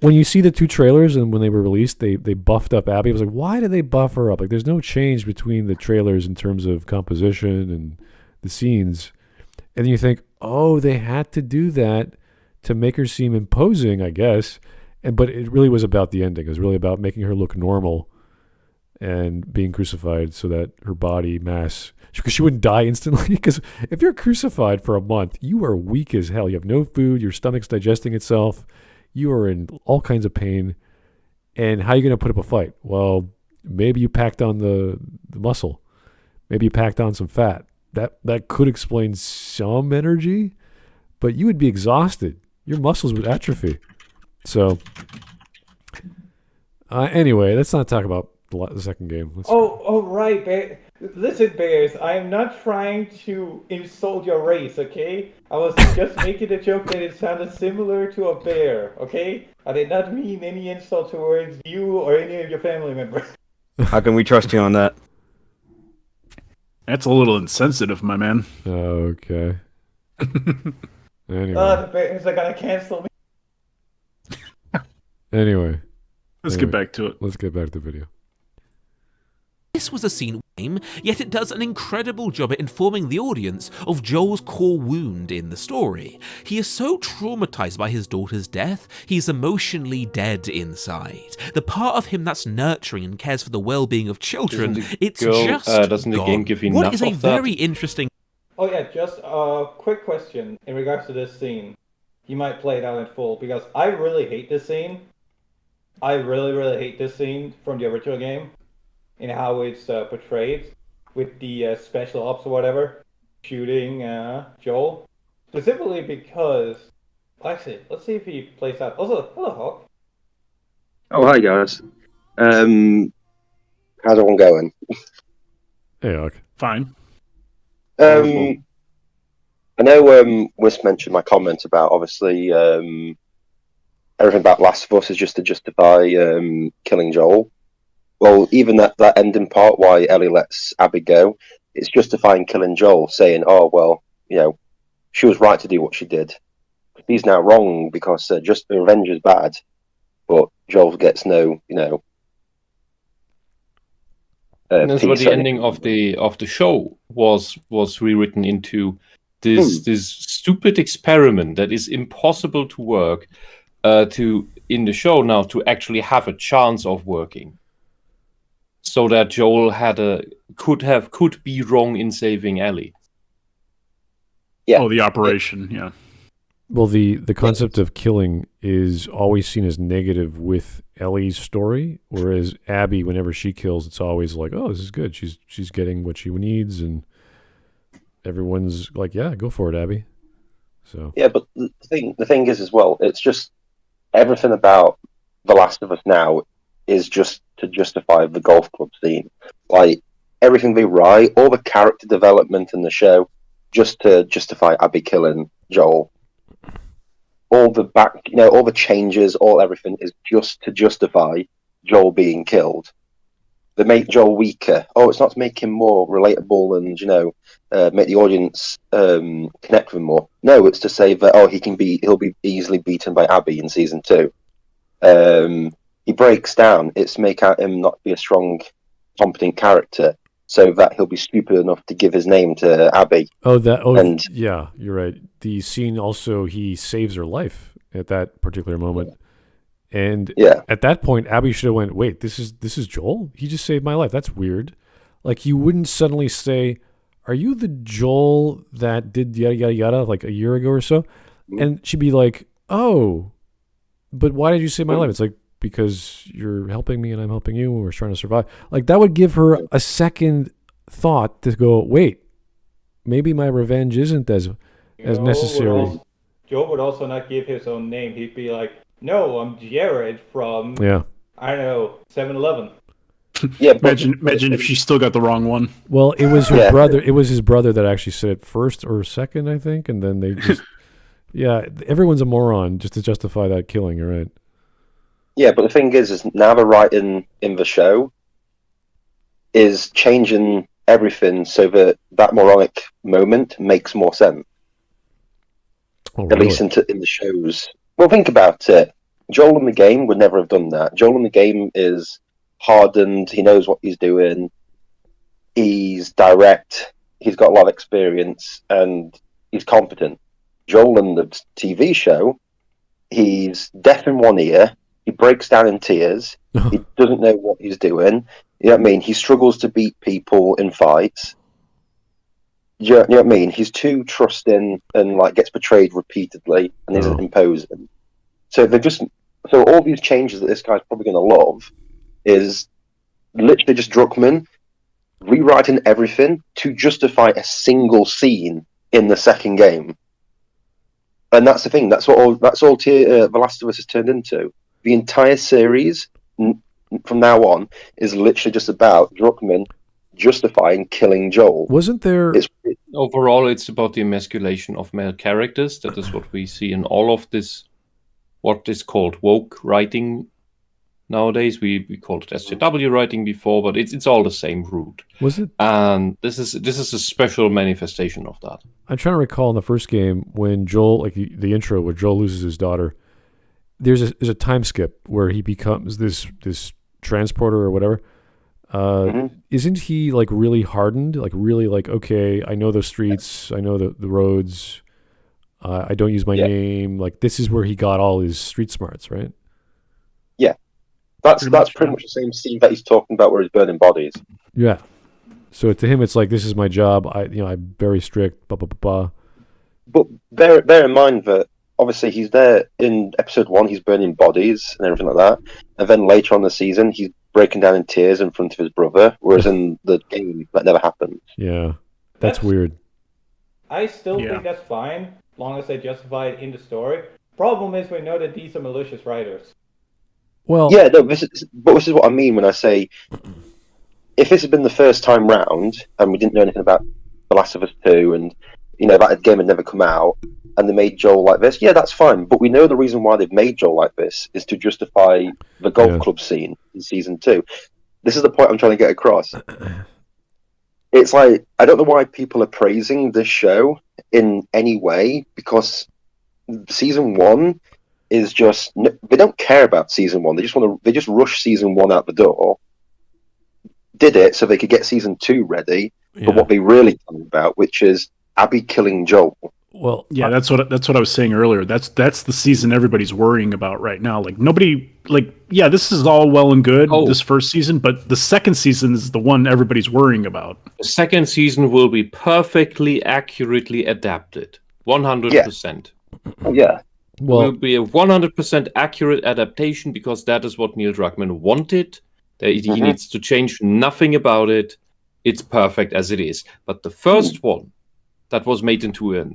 When you see the 2 trailers and when they were released, they buffed up Abby. I was like, why did they buff her up? Like, there's no change between the trailers in terms of composition and the scenes. And then you think, oh, they had to do that to make her seem imposing, I guess. But it really was about the ending. It was really about making her look normal and being crucified so that her body mass, because she wouldn't die instantly. Because if you're crucified for a month, you are weak as hell. You have no food. Your stomach's digesting itself. You are in all kinds of pain. And how are you going to put up a fight? Well, maybe you packed on the muscle. Maybe you packed on some fat. That could explain some energy, but you would be exhausted. Your muscles would atrophy. So, anyway, let's not talk about the second game. Right, Bear. Listen, Bears, I am not trying to insult your race, okay? I was just making a joke that it sounded similar to a bear, okay? I did not mean any insult towards you or any of your family members. How can we trust you on that? That's a little insensitive, my man. Okay. Anyway. The Bears are gonna cancel me. Anyway. Let's get back to it. Let's get back to the video. This was a scene game, yet it does an incredible job at informing the audience of Joel's core wound in the story. He is so traumatized by his daughter's death, he's emotionally dead inside. The part of him that's nurturing and cares for the well-being of children, doesn't the game give you enough What is a of that? very interesting... Oh yeah, just a quick question in regards to this scene. You might play it out in full, because I really hate this scene. I really, really hate this scene from the original game, in how it's portrayed, with the special ops or whatever, shooting Joel. Specifically because, actually, let's see if he plays out. Also, hello, Hawk. Oh, hi, guys. How's everyone going? Hey, Hawk. Fine. I know Whisp mentioned my comment about, obviously, everything about Last of Us is just to justify killing Joel. Well, even that ending part, why Ellie lets Abby go, it's justifying killing Joel, saying, oh, well, she was right to do what she did. He's now wrong because just revenge is bad, but Joel gets no, and that's what the ending of the show was rewritten into this stupid experiment that is impossible to work in the show now to actually have a chance of working. So that Joel could be wrong in saving Ellie. Yeah. Oh, the operation, yeah. Well, the concept of killing is always seen as negative with Ellie's story, whereas Abby, whenever she kills, it's always like, oh, this is good. She's getting what she needs, and everyone's like, yeah, go for it, Abby. So yeah, but the thing is as well, it's just everything about The Last of Us now is just to justify the golf club scene. Like, everything they write, all the character development in the show, just to justify Abby killing Joel. All the all the changes, everything is just to justify Joel being killed. They make Joel weaker. Oh, it's not to make him more relatable and, make the audience connect with him more. No, it's to say that, he'll be easily beaten by Abby in season 2. He breaks down. It's to make out him not be a strong, competent character, so that he'll be stupid enough to give his name to Abby. Yeah, you're right. The scene also, he saves her life at that particular moment, and at that point, Abby should have went, "Wait, this is Joel? He just saved my life. That's weird." Like, you wouldn't suddenly say, "Are you the Joel that did yada yada yada like a year ago or so?" And she'd be like, "Oh, but why did you save my life?" It's like, because you're helping me and I'm helping you and we're trying to survive. Like, that would give her a second thought to go, wait, maybe my revenge isn't as necessary. Joel would also not give his own name. He'd be like, no, I'm Jared from, I don't know, 7-Eleven. Yeah, imagine if she still got the wrong one. Well, it was her brother. It was his brother that actually said it first or second, I think. And then they just, everyone's a moron just to justify that killing. You're right. Yeah, but the thing is now the writing in the show is changing everything so that moronic moment makes more sense. At least in the shows. Well, think about it. Joel in the game would never have done that. Joel in the game is hardened. He knows what he's doing. He's direct. He's got a lot of experience, and he's competent. Joel in the TV show He's deaf in one ear. He breaks down in tears. He doesn't know what he's doing. You know what I mean? He struggles to beat people in fights. You know what I mean? He's too trusting and like gets betrayed repeatedly and isn't imposing. So all these changes that this guy's probably going to love is literally just Druckmann rewriting everything to justify a single scene in the second game. And that's the thing. That's all The Last of Us has turned into. The entire series from now on is literally just about Druckmann justifying killing Joel. Wasn't there? Overall, it's about the emasculation of male characters. That is what we see in all of this. What is called woke writing nowadays. We called it SJW writing before, but it's all the same root. Was it? And this is a special manifestation of that. I'm trying to recall in the first game when Joel, like the intro where Joel loses his daughter. There's a time skip where he becomes this transporter or whatever. Isn't he like really hardened? Like really like, okay, I know the streets, I know the roads. I don't use my name. Like this is where he got all his street smarts, right? Yeah, that's pretty much the same scene that he's talking about where he's burning bodies. Yeah. So to him, it's like this is my job. I'm very strict. Blah blah blah. But bear in mind that obviously he's there in episode 1. He's burning bodies and everything like that, and then later on the season, he's breaking down in tears in front of his brother. Whereas in the game, that never happened. Yeah, that's weird. I still think that's fine, as long as they justify it in the story. Problem is, we know that these are malicious writers. Well, yeah, no, this is what I mean when I say if this had been the first time round and we didn't know anything about The Last of Us 2 and that game had never come out and they made Joel like this, yeah, that's fine. But we know the reason why they've made Joel like this is to justify the golf club scene in season 2. This is the point I'm trying to get across. It's like, I don't know why people are praising this show in any way, because season 1 is just, they don't care about season 1. They just rush season 1 out the door. Did it so they could get season 2 ready for what they really care about, which is Abby killing Joel. Well, yeah, that's what I was saying earlier. That's the season everybody's worrying about right now. Like nobody, this is all well and good this first season, but the second season is the one everybody's worrying about. The second season will be perfectly accurately adapted, 100%. Yeah. Well, it will be a 100% accurate adaptation because that is what Neil Druckmann wanted. He needs to change nothing about it. It's perfect as it is. But the first one that was made into a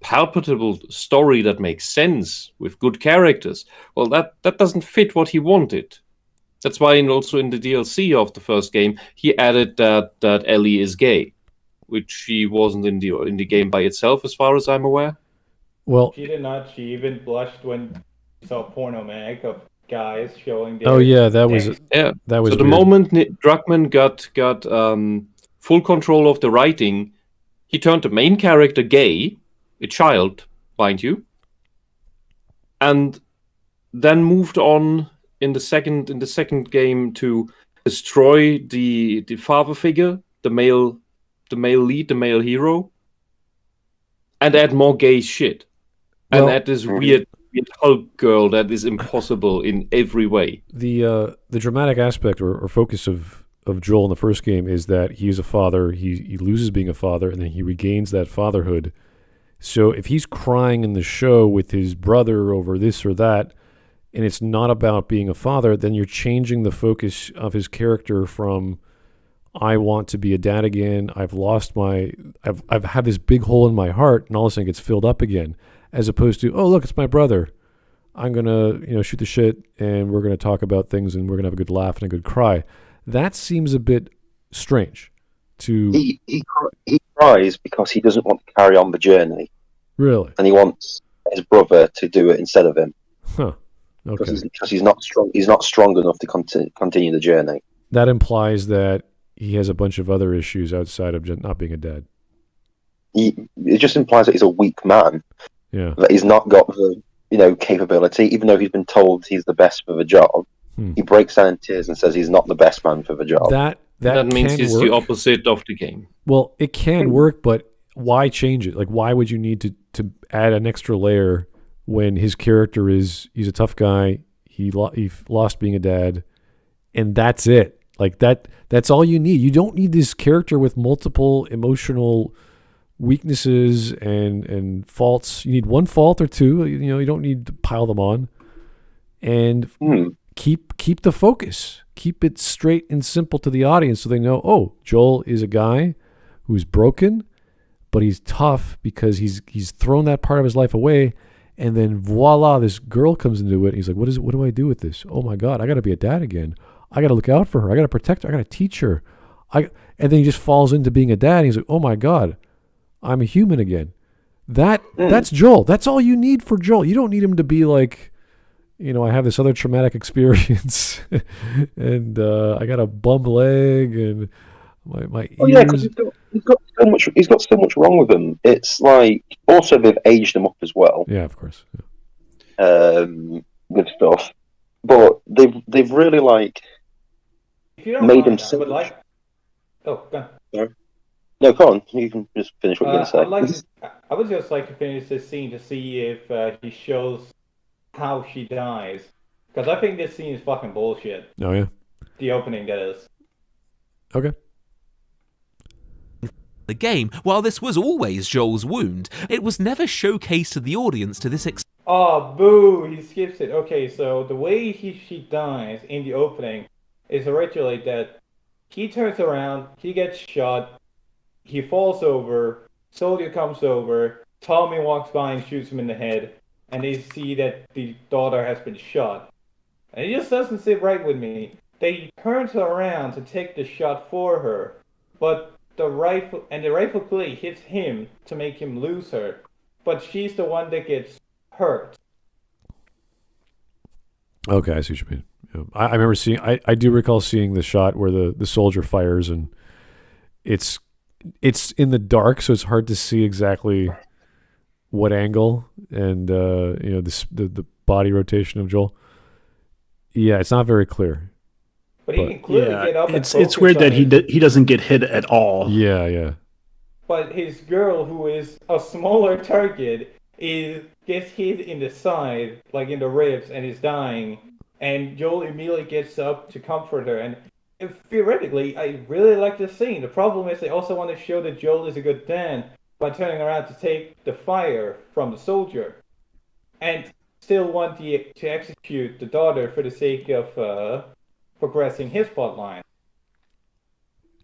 palpable story that makes sense with good characters, well, that doesn't fit what he wanted. That's why also in the DLC of the first game, he added that Ellie is gay, which she wasn't in the game by itself, as far as I'm aware. Well, she did not. She even blushed when she saw a porno mag of guys showing their that was so weird. The moment Druckmann got full control of the writing, he turned the main character gay, a child, mind you, and then moved on in the second game to destroy the father figure, the male lead, the male hero, and add more gay shit. And add this weird Hulk girl that is impossible in every way. The dramatic aspect or focus of Joel in the first game is that he is a father. He loses being a father, and then he regains that fatherhood. So if he's crying in the show with his brother over this or that, and it's not about being a father, then you're changing the focus of his character from I want to be a dad again. I've had this big hole in my heart, and all of a sudden it gets filled up again. As opposed to, oh, look, it's my brother. I'm going to shoot the shit, and we're going to talk about things, and we're going to have a good laugh and a good cry. That seems a bit strange. He cries because he doesn't want to carry on the journey. Really? And he wants his brother to do it instead of him. Huh. Okay. Because he's not strong. He's not strong enough to continue the journey. That implies that he has a bunch of other issues outside of just not being a dad. It just implies that he's a weak man. Yeah. That he's not got the capability, even though he's been told he's the best for the job. He breaks down in tears and says he's not the best man for the job. That means can it's work. the opposite of the game. Well, it can work, but why change it? Like, why would you need to add an extra layer when his character he's a tough guy. He lost being a dad, and that's it. Like that's all you need. You don't need this character with multiple emotional weaknesses and faults. You need one fault or two. You don't need to pile them on. And keep the focus. Keep it straight and simple to the audience so they know, oh, Joel is a guy who's broken, but he's tough because he's thrown that part of his life away. And then voila, this girl comes into it. And he's like, what do I do with this? Oh my God, I got to be a dad again. I got to look out for her. I got to protect her. I got to teach her. And then he just falls into being a dad. And he's like, oh my God, I'm a human again. That's Joel. That's all you need for Joel. You don't need him to be like, I have this other traumatic experience and I got a bum leg and my ears. Oh yeah, because he's got so much wrong with him. It's like, also they've aged him up as well. Yeah, of course. Yeah. With stuff. But they've really made him simple. Oh, go on. Sorry. No, go on. You can just finish what you're going to say. I would just like to finish this scene to see if he shows how she dies. Because I think this scene is fucking bullshit. Oh, yeah? The opening, that is. Okay. The game, while this was always Joel's wound, it was never showcased to the audience to this extent. Oh, boo! He skips it. Okay, so the way she dies in the opening is originally that he turns around, he gets shot, he falls over, Soldier comes over, Tommy walks by and shoots him in the head, and they see that the daughter has been shot. And it just doesn't sit right with me. They turns around to take the shot for her, but the rifle clearly hits him to make him lose her, but she's the one that gets hurt. Okay, I see what you mean. Yeah. I remember seeing. I do recall seeing the shot where the soldier fires, and it's in the dark, so it's hard to see exactly what angle and the body rotation of Joel. Yeah, it's not very clear. But he can clearly get up. It's weird that he doesn't get hit at all. Yeah. But his girl, who is a smaller target, gets hit in the side, like in the ribs, and is dying. And Joel immediately gets up to comfort her. And theoretically, I really like this scene. The problem is they also want to show that Joel is a good dad by turning around to take the fire from the soldier, and still want to execute the daughter for the sake of progressing his plotline.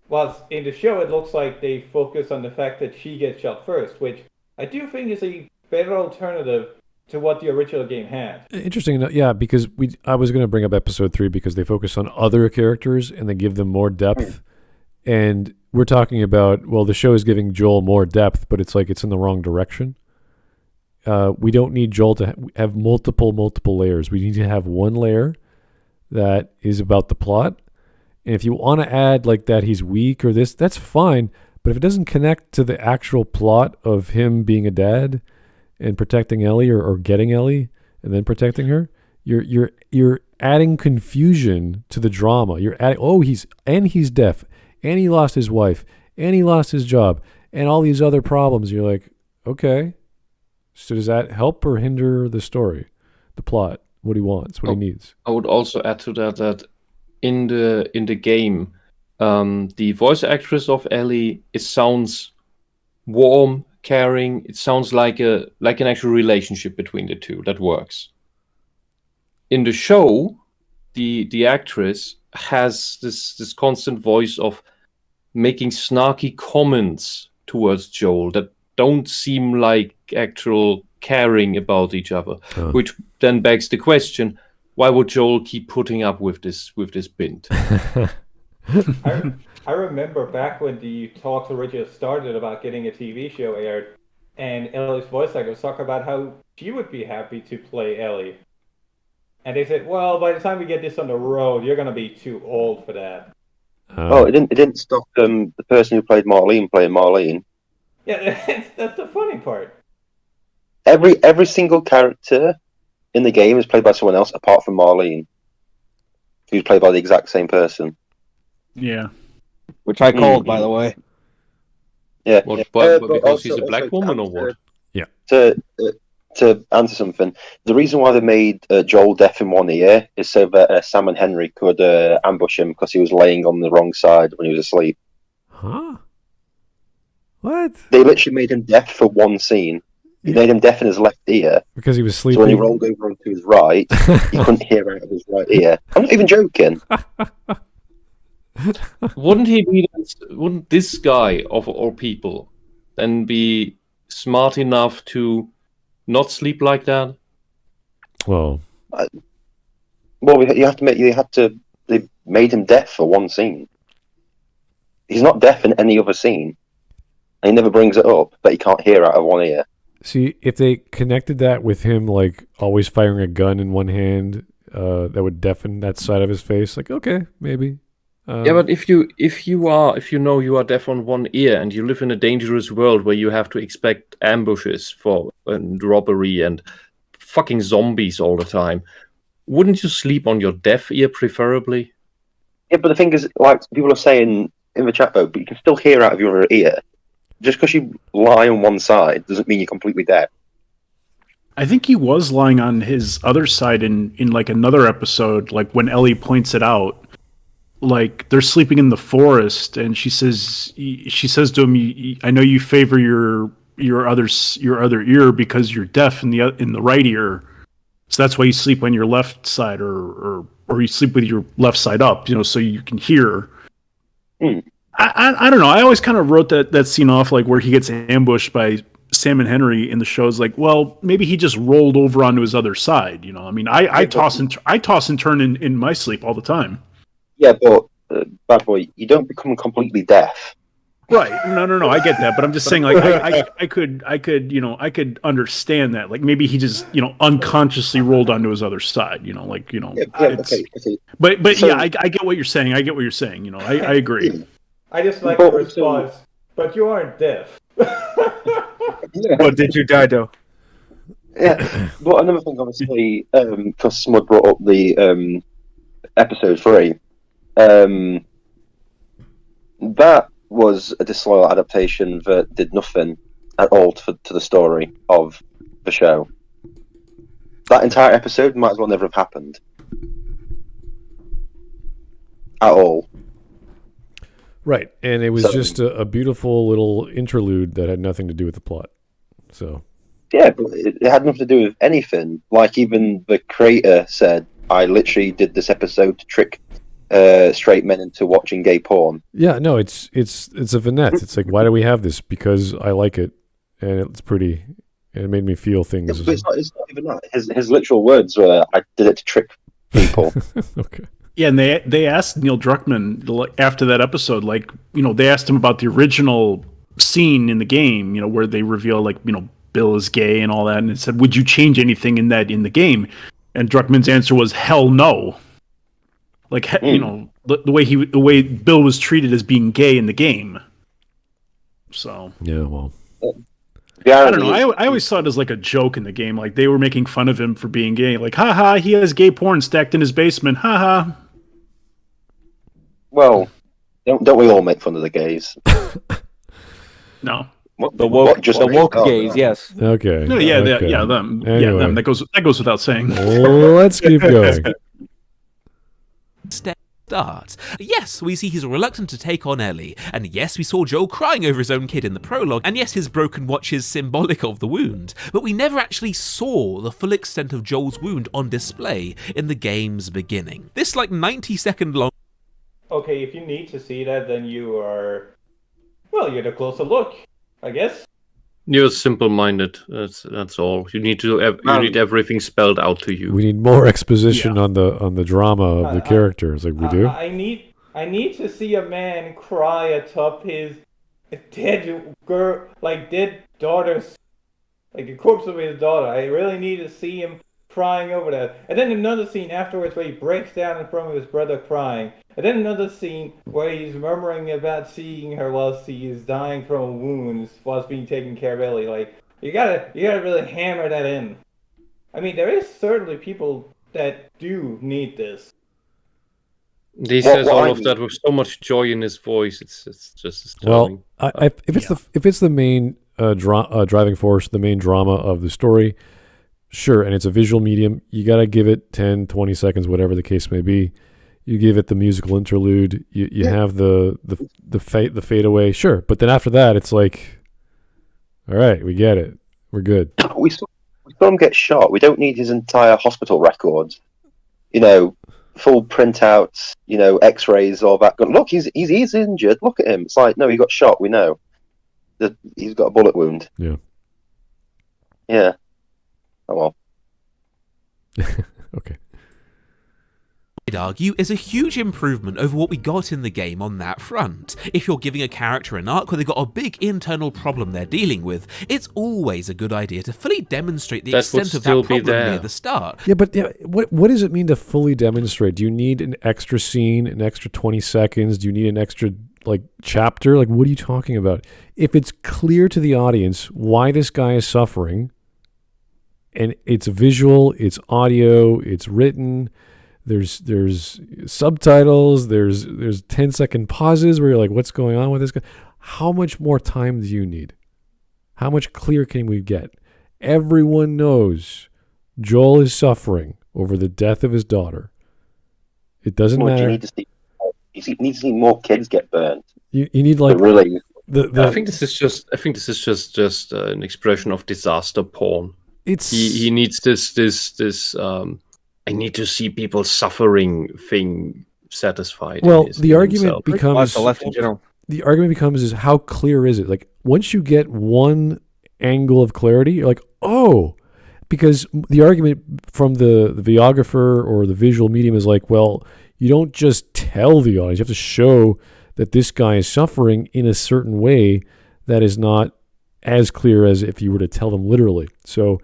Whilst in the show, it looks like they focus on the fact that she gets shot first, which I do think is a better alternative to what the original game had. Interesting enough, yeah, because I was going to bring up episode 3 because they focus on other characters and they give them more depth. And we're talking about, well, the show is giving Joel more depth, but it's like it's in the wrong direction. We don't need Joel to have multiple layers. We need to have one layer that is about the plot. And if you want to add like that he's weak or this, that's fine. But if it doesn't connect to the actual plot of him being a dad and protecting Ellie or getting Ellie and then protecting her, you're adding confusion to the drama. You're adding, he's deaf, and he lost his wife, and he lost his job, and all these other problems. You're like, okay, so does that help or hinder the story, the plot, what he wants, what he needs? I would also add to that in the game, the voice actress of Ellie, it sounds warm, caring. It sounds like an actual relationship between the two that works. In the show, the actress has this constant voice of making snarky comments towards Joel that don't seem like actual caring about each other, which then begs the question: why would Joel keep putting up with this bint? I remember back when the talks originally started about getting a TV show aired, and Ellie's voice actor was talking about how she would be happy to play Ellie. And they said, well, by the time we get this on the road, you're going to be too old for that. It didn't stop the person who played Marlene playing Marlene. Yeah, that's the funny part. Every single character in the game is played by someone else apart from Marlene, who's played by the exact same person. Yeah. Which I called, by the way. Yeah. But because she's a black woman or what? Yeah. To to answer something, the reason why they made Joel deaf in one ear is so that Sam and Henry could ambush him because he was laying on the wrong side when he was asleep. Huh? What? They literally made him deaf for one scene. He made him deaf in his left ear. Because he was sleeping. So when he rolled over onto his right, he couldn't hear out of his right ear. I'm not even joking. Wouldn't this guy of all people then be smart enough to not sleep like that? Well, they made him deaf for one scene. He's not deaf in any other scene. And he never brings it up, but he can't hear out of one ear. see, if they connected that with him, like, always firing a gun in one hand, that would deafen that side of his face. Like, okay, maybe. Yeah, but if you know you are deaf on one ear and you live in a dangerous world where you have to expect ambushes for and robbery and fucking zombies all the time, wouldn't you sleep on your deaf ear preferably? Yeah, but the thing is, like people are saying in the chat though, but you can still hear out of your ear. Just because you lie on one side doesn't mean you're completely deaf. I think he was lying on his other side in like another episode, like when Ellie points it out. Like they're sleeping in the forest, and she says to him, "I know you favor your other ear because you're deaf in the right ear, so that's why you sleep on your left side, or you sleep with your left side up, so you can hear." I don't know. I always kind of wrote that scene off like where he gets ambushed by Sam and Henry in the show is like, well, maybe he just rolled over onto his other side. I mean, I toss and turn in my sleep all the time. Yeah, but bad boy, you don't become completely deaf. Right? No. I get that, but I'm just saying, like, I could understand that. Like, maybe he just, unconsciously rolled onto his other side. Okay. But so, yeah, I get what you're saying. I I agree. I just like the response. But you aren't deaf. But did you die though? Yeah, but another thing, obviously, because Smud brought up the episode 3. That was a disloyal adaptation that did nothing at all to the story of the show. That entire episode might as well never have happened. At all. Right, and it was just a beautiful little interlude that had nothing to do with the plot. So. Yeah, but it had nothing to do with anything. Like, even the creator said, I literally did this episode to trick straight men into watching gay porn. Yeah, no, it's a vignette. It's like, why do we have this? Because I like it, and it's pretty, and it made me feel things. Yeah, it's not even that. His literal words were, I did it to trick people. Okay. Yeah, and they asked Neil Druckmann after that episode, like, they asked him about the original scene in the game, where they reveal, like, Bill is gay and all that, and it said, would you change anything in the game? And Druckmann's answer was, hell no. Like, the way Bill was treated as being gay in the game. So yeah, well, I don't know. I always saw it as like a joke in the game. Like they were making fun of him for being gay. Like, haha, he has gay porn stacked in his basement. Haha. Well, don't we all make fun of the gays? No. The woke gays, yes. Okay. No, yeah, okay. Them. Anyway. Yeah, them. That goes without saying. Let's keep going. Starts. Yes, we see he's reluctant to take on Ellie, and yes, we saw Joel crying over his own kid in the prologue, and yes, his broken watch is symbolic of the wound, but we never actually saw the full extent of Joel's wound on display in the game's beginning. This 90-second long... Okay, if you need to see that, then you're a closer look, I guess. You're simple-minded. That's all. You need everything spelled out to you. We need more exposition on the drama of the characters, like we do. I need to see a man cry atop his dead daughter's, like the corpse of his daughter. I really need to see him crying over that. And then another scene afterwards where he breaks down in front of his brother crying. And then another scene where he's murmuring about seeing her while she is dying from wounds whilst being taken care of Ellie. Like, you gotta really hammer that in. I mean, there is certainly people that do need this. He says all of that with so much joy in his voice. It's just astounding. Well, if it's the main driving force, the main drama of the story, sure, and it's a visual medium, you got to give it 10, 20 seconds, whatever the case may be. You give it the musical interlude. You have the fade away, sure. But then after that, it's like, all right, we get it. We're good. We saw him get shot. We don't need his entire hospital records. Full printouts, X-rays, all that. Look, he's injured. Look at him. It's like, no, he got shot. We know that he's got a bullet wound. Yeah. Yeah. Oh well. Okay. I'd argue is a huge improvement over what we got in the game on that front. If you're giving a character an arc where they've got a big internal problem they're dealing with, it's always a good idea to fully demonstrate the extent of that problem near the start. Yeah, but what does it mean to fully demonstrate? Do you need an extra scene, an extra 20 seconds? Do you need an extra chapter? What are you talking about? If it's clear to the audience why this guy is suffering, and it's visual, it's audio, it's written, there's subtitles, there's 10-second pauses where you're like, what's going on with this guy? How much more time do you need? How much clearer can we get? Everyone knows Joel is suffering over the death of his daughter. It doesn't matter. You need to see more kids get burned. You need really. I think this is just an expression of disaster porn. He needs this I need to see people suffering thing satisfied. Well, the argument becomes is how clear is it? Once you get one angle of clarity, you're like, oh, because the argument from the videographer or the visual medium is like, well, you don't just tell the audience, you have to show that this guy is suffering in a certain way that is not as clear as if you were to tell them literally. So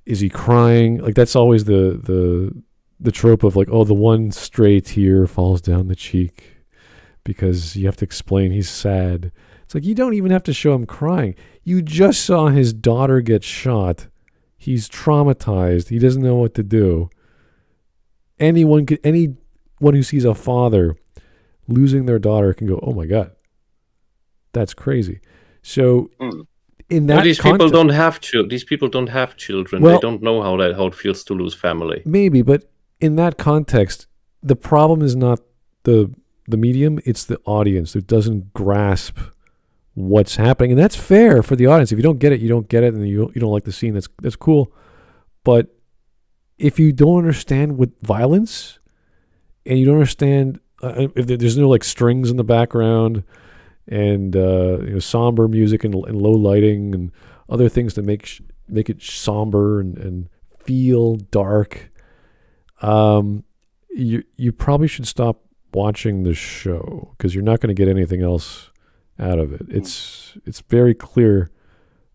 is he crying? That's always the trope of the one stray tear falls down the cheek because you have to explain he's sad. It's you don't even have to show him crying. You just saw his daughter get shot. He's traumatized. He doesn't know what to do. Anyone who sees a father losing their daughter can go, oh my God, that's crazy. So in that these people don't have children. Well, they don't know how it feels to lose family. Maybe, but in that context, the problem is not the medium, it's the audience that doesn't grasp what's happening. And that's fair for the audience. If you don't get it, you don't get it, and you don't like the scene, that's cool. But if you don't understand what violence, and you don't understand if there's no strings in the background, and somber music and low lighting and other things to make it somber and feel dark, you probably should stop watching the show because you're not going to get anything else out of it. It's very clear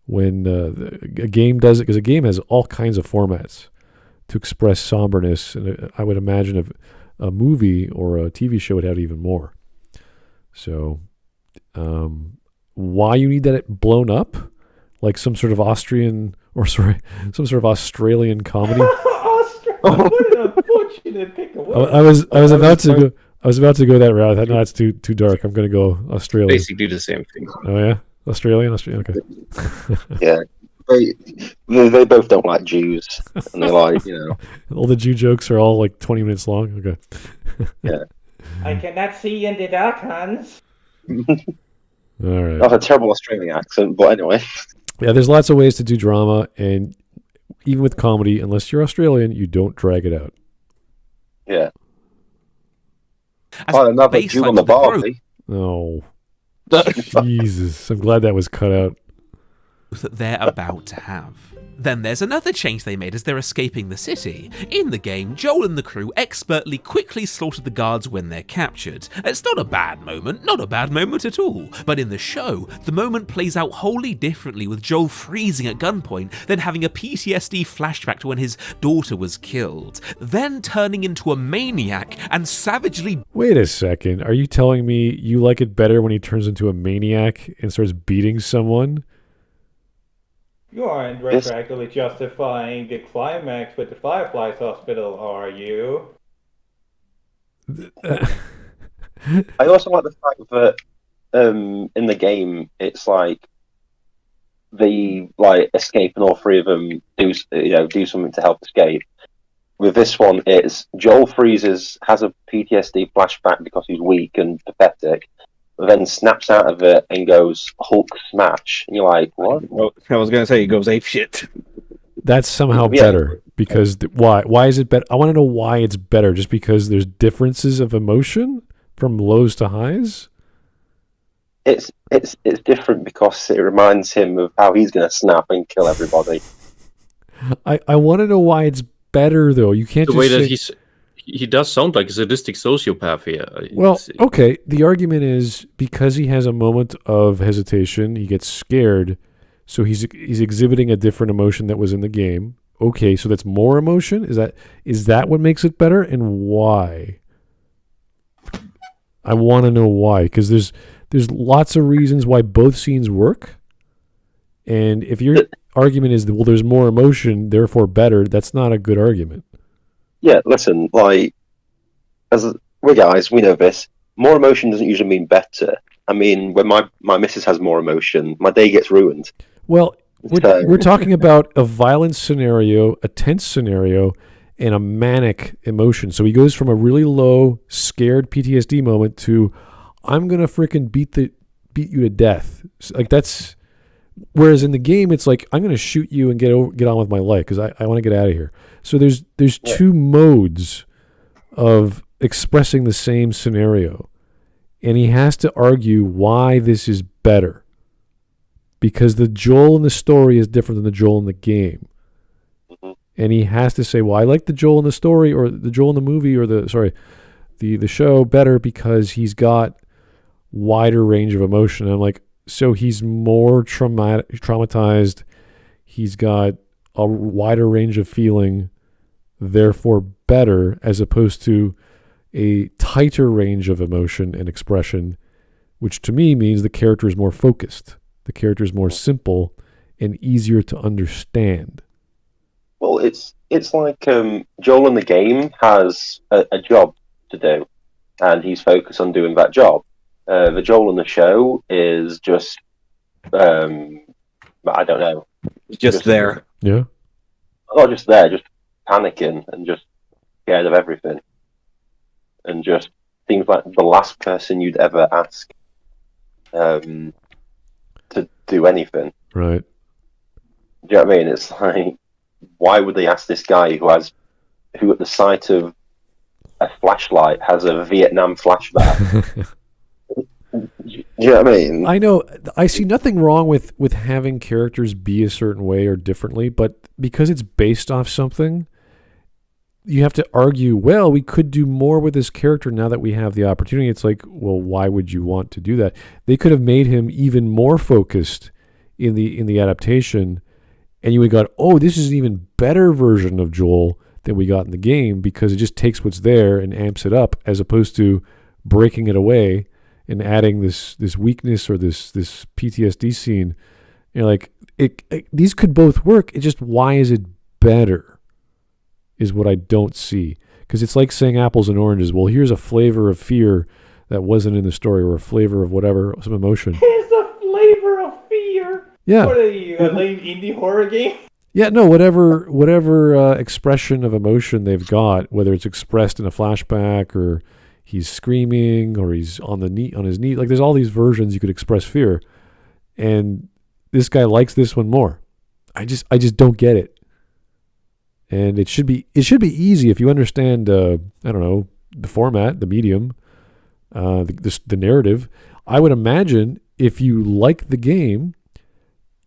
when a game does it, because a game has all kinds of formats to express somberness, and I would imagine if a movie or a TV show would have even more. So why you need that blown up like some sort of Australian comedy? What an unfortunate pick of words. I was about to go that route. I thought, no, it's too dark. I'm going to go Australian. Basically the same thing. Oh yeah, Australian. Okay. Yeah, they both don't like Jews, and they're all the Jew jokes are all 20 minutes long. Okay. Yeah. I cannot see in the dark, Hans. All right. That's a terrible Australian accent, but anyway. Yeah, there's lots of ways to do drama, and even with comedy, unless you're Australian, you don't drag it out. Yeah. Another Jew on the Barbie. Oh, Jesus! I'm glad that was cut out. That they're about to have. Then there's another change they made as they're escaping the city. In the game, Joel and the crew expertly quickly slaughter the guards when they're captured. It's not a bad moment at all. But in the show, the moment plays out wholly differently, with Joel freezing at gunpoint, then having a PTSD flashback to when his daughter was killed, then turning into a maniac and savagely... Wait a second, are you telling me you like it better when he turns into a maniac and starts beating someone? You aren't retroactively justifying the climax with the Fireflies Hospital, are you? I also like the fact that in the game, it's they like escape, and all three of them do something to help escape. With this one, it's Joel has a PTSD flashback because he's weak and pathetic, but then snaps out of it and goes Hulk smash. And you're like, what? Well, I was gonna say he goes ape shit. That's somehow better because why? Why is it better? I want to know why it's better. Just because there's differences of emotion from lows to highs. It's different because it reminds him of how he's gonna snap and kill everybody. I want to know why it's better though. You can't the way say... that he does sound like a sadistic sociopath here. Well, okay. The argument is because he has a moment of hesitation, he gets scared, so he's exhibiting a different emotion that was in the game. Okay, so that's more emotion. Is that what makes it better, and why? I want to know why, because there's lots of reasons why both scenes work, and if your argument is that, well, there's more emotion, therefore better, that's not a good argument. Yeah, listen, like, we're guys, we know this. More emotion doesn't usually mean better. I mean, when my missus has more emotion, my day gets ruined. Well, we're talking about a violent scenario, a tense scenario, and a manic emotion. So he goes from a really low, scared PTSD moment to, I'm going to freaking beat you to death. Like, that's... Whereas in the game, it's like, I'm going to shoot you and get on with my life because I want to get out of here. So there's two modes of expressing the same scenario. And he has to argue why this is better. Because the Joel in the story is different than the Joel in the game. And he has to say, well, I like the Joel in the story or the Joel in the movie or the show better because he's got wider range of emotion. And I'm like, so he's more traumatized. He's got a wider range of feeling, therefore better, as opposed to a tighter range of emotion and expression, which to me means the character is more focused. The character is more simple and easier to understand. Well, it's like Joel in the game has a job to do, and he's focused on doing that job. The Joel in the show is just, I don't know. Just there. Yeah. Not just there, just panicking and just scared of everything. And just seems like the last person you'd ever ask to do anything. Right. Do you know what I mean? It's like, why would they ask this guy who at the sight of a flashlight has a Vietnam flashback? Do you know what I mean? I know. I see nothing wrong with having characters be a certain way or differently, but because it's based off something, you have to argue, well, we could do more with this character now that we have the opportunity. It's like, well, why would you want to do that? They could have made him even more focused in the adaptation, and you would have got, oh, this is an even better version of Joel than we got in the game because it just takes what's there and amps it up as opposed to breaking it away and adding this weakness or this PTSD scene. You're like, these could both work. It's just, why is it better is what I don't see. Because it's like saying apples and oranges. Well, here's a flavor of fear that wasn't in the story, or a flavor of whatever, some emotion. Here's a flavor of fear. Yeah. What are you, a lame indie horror game? Yeah, no, whatever expression of emotion they've got, whether it's expressed in a flashback or he's screaming or he's on his knee. Like, there's all these versions you could express fear, and this guy likes this one more. I just don't get it. And it should be easy if you understand. I don't know, the format, the medium, the narrative. I would imagine if you like the game,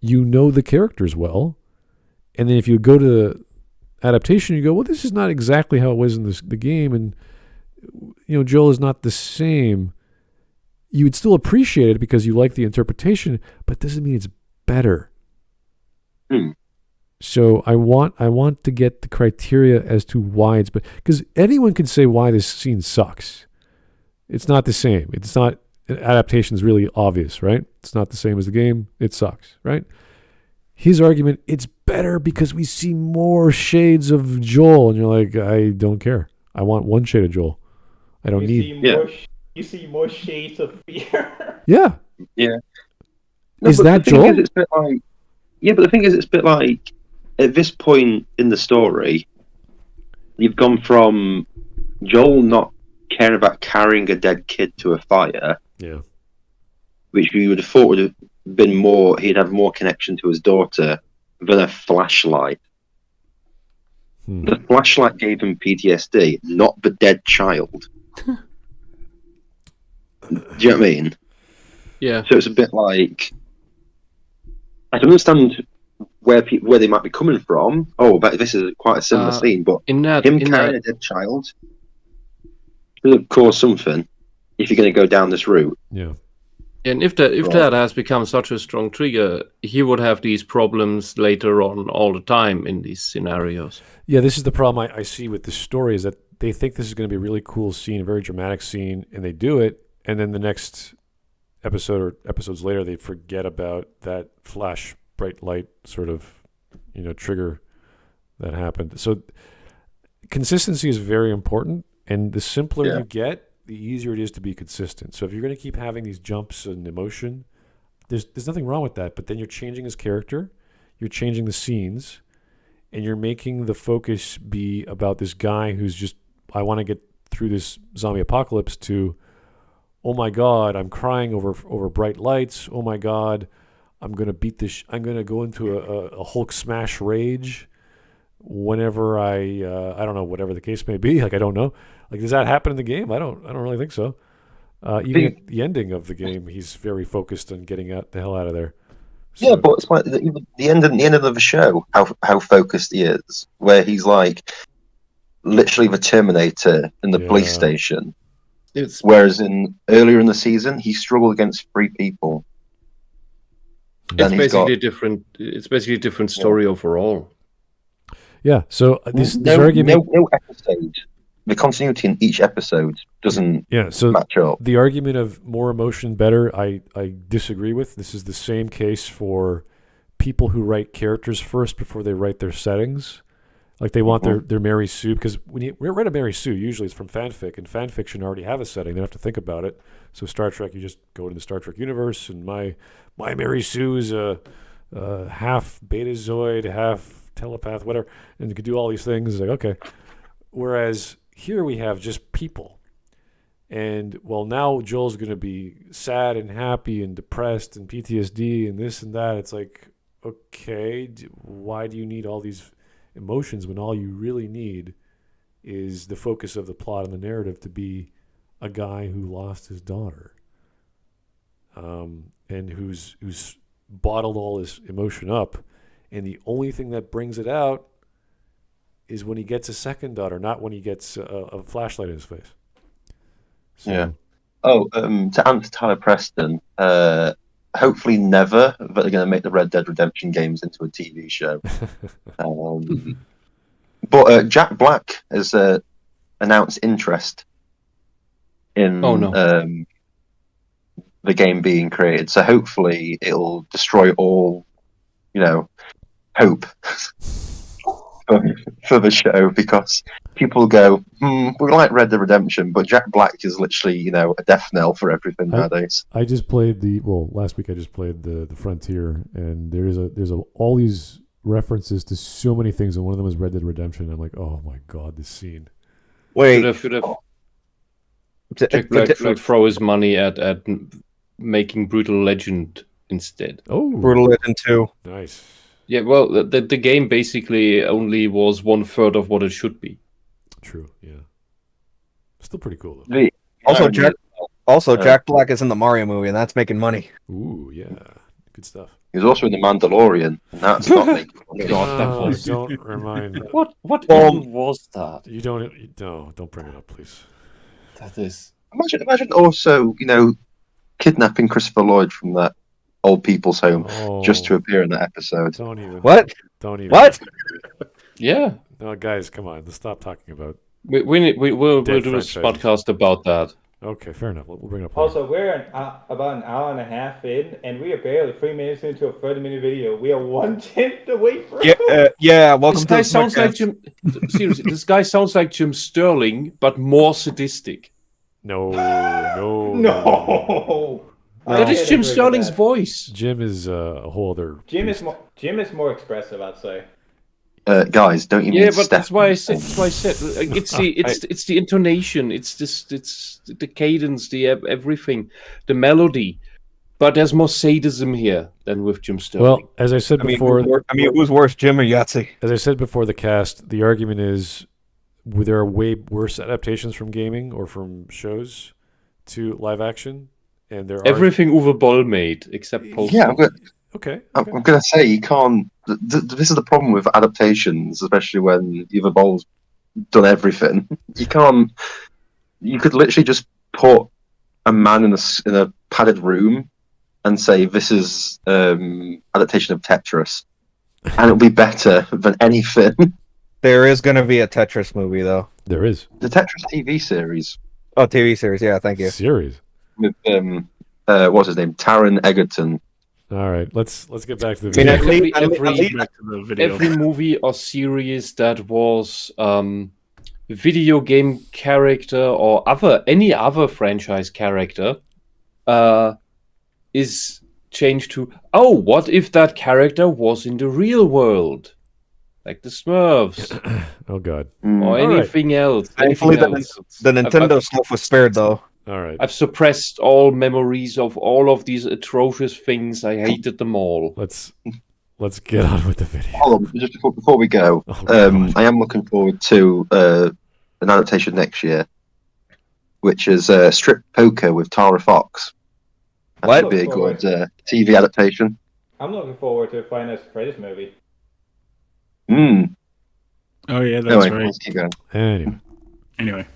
you know the characters well, and then if you go to the adaptation, you go, well, this is not exactly how it was in the game, and Joel is not the same. You would still appreciate it because you like the interpretation, but it doesn't mean it's better. So I want to get the criteria as to why it's better, because anyone can say why this scene sucks. It's not the same. It's not. Adaptation is really obvious, right? It's not the same as the game. It sucks, right? His argument, it's better because we see more shades of Joel, and you're like, I don't care. I want one shade of Joel. I don't need. You see more shades of fear. Yeah. Yeah. Is that Joel? Yeah, but the thing is, it's a bit like at this point in the story, you've gone from Joel not caring about carrying a dead kid to a fire, which you would have thought would have been more. He'd have more connection to his daughter than a flashlight. The flashlight gave him PTSD, not the dead child. Do you know what I mean? Yeah. So it's a bit like, I can understand where they might be coming from. Oh, but this is quite a similar scene, but him carrying a dead child will cause something if you're going to go down this route. Yeah. And if that has become such a strong trigger, he would have these problems later on all the time in these scenarios. Yeah, this is the problem I see with this story, is that they think this is going to be a really cool scene, a very dramatic scene, and they do it, and then the next episode or episodes later, they forget about that flash bright light sort of, trigger that happened. So consistency is very important, and the simpler you get, the easier it is to be consistent. So if you're going to keep having these jumps in emotion, there's nothing wrong with that, but then you're changing his character, you're changing the scenes, and you're making the focus be about this guy who's just, I want to get through this zombie apocalypse, to, oh my God, I'm crying over bright lights. Oh my God, I'm going to beat this. I'm going to go into a Hulk smash rage whenever I don't know, whatever the case may be. Like, I don't know. Like, does that happen in the game? I don't really think so. Even at the ending of the game, he's very focused on getting the hell out of there. So, yeah, but it's like the end of the show, how focused he is, where he's like literally the Terminator in the police station. Whereas earlier in the season, he struggled against 3 people. It's basically different. It's basically a different story overall. Yeah. So this argument, no episode, the continuity in each episode doesn't match up. The argument of more emotion better, I disagree with. This is the same case for people who write characters first before they write their settings. Like, they want their Mary Sue, because when you read a Mary Sue, usually it's from fanfic, and fanfiction already have a setting. They don't have to think about it. So Star Trek, you just go to the Star Trek universe, and my Mary Sue is a half Betazoid, half telepath, whatever, and you can do all these things. It's like, okay. Whereas here we have just people. And, well, now Joel's going to be sad and happy and depressed and PTSD and this and that. It's like, okay, why do you need all these emotions when all you really need is the focus of the plot and the narrative to be a guy who lost his daughter, and who's bottled all his emotion up, and the only thing that brings it out is when he gets a second daughter, not when he gets a flashlight in his face. So, yeah. Oh, to answer Tyler Preston, hopefully never, but they're going to make the Red Dead Redemption games into a TV show. But Jack Black has announced interest in the game being created. So hopefully it'll destroy all, hope for the show, because people go, we like Red Dead Redemption, but Jack Black is literally, a death knell for everything nowadays. I just played last week I just played the Frontier, and there's all these references to so many things, and one of them is Red Dead Redemption. And I'm like, oh my God, this scene. Wait, Jack Black should throw his money at making Brutal Legend instead. Oh, Brutal Legend 2. Nice. Yeah, well, the game basically only was 1/3 of what it should be. True. Yeah. Still pretty cool though. Jack Black is in the Mario movie, and that's making money. Ooh, yeah, good stuff. He's also in the Mandalorian, and that's not making money. Don't remind me. What was that? You don't bring it up, please. That is. Imagine also, kidnapping Christopher Lloyd from that old people's home just to appear in that episode. Don't even. What? Don't even. What? Yeah. No, guys, come on. Let's stop talking about. We'll do a podcast about that. Okay, fair enough. We'll bring it up. Also, we're about an hour and a half in, and we are barely 3 minutes into a 30-minute video. We are 1/10 away from. Yeah. Welcome This guy to sounds like Jim. Seriously, this guy sounds like Jim Sterling, but more sadistic. No. That is Jim Sterling's voice. Jim is a whole other. Jim is more expressive, I'd say. Guys, don't you mean Yeah, but Steph? that's why I said. It's the intonation. It's the cadence, the everything, the melody. But there's more sadism here than with Jim Sterling. Well, as I said before, who's worse, Jim or Yahtzee? As I said before the cast, the argument is there are way worse adaptations from gaming or from shows to live action, and there are everything Uwe Boll made except Post. Yeah, I'm going to say you can't. This is the problem with adaptations, especially when Uwe Boll's done everything. You can't. You could literally just put a man in a padded room and say this is adaptation of Tetris, and it'll be better than anything. There is going to be a Tetris movie, though. There is. The Tetris TV series. Oh, TV series, yeah, thank you. Series. With what's his name? Taron Egerton. All right, let's get back to the video. Every movie or series that was video game character or any other franchise character is changed to, oh, what if that character was in the real world? Like the Smurfs. Oh, God. Or anything else. Thankfully, the Nintendo stuff was spared, though. All right. I've suppressed all memories of all of these atrocious things. I hated them all. Let's get on with the video. Hold on, just before we go, I am looking forward to an adaptation next year, which is Strip Poker with Tara Fox. That should be a good TV adaptation. I'm looking forward to Five Nights at Freddy's movie. Oh yeah, that's anyway, right. Keep going. Anyway.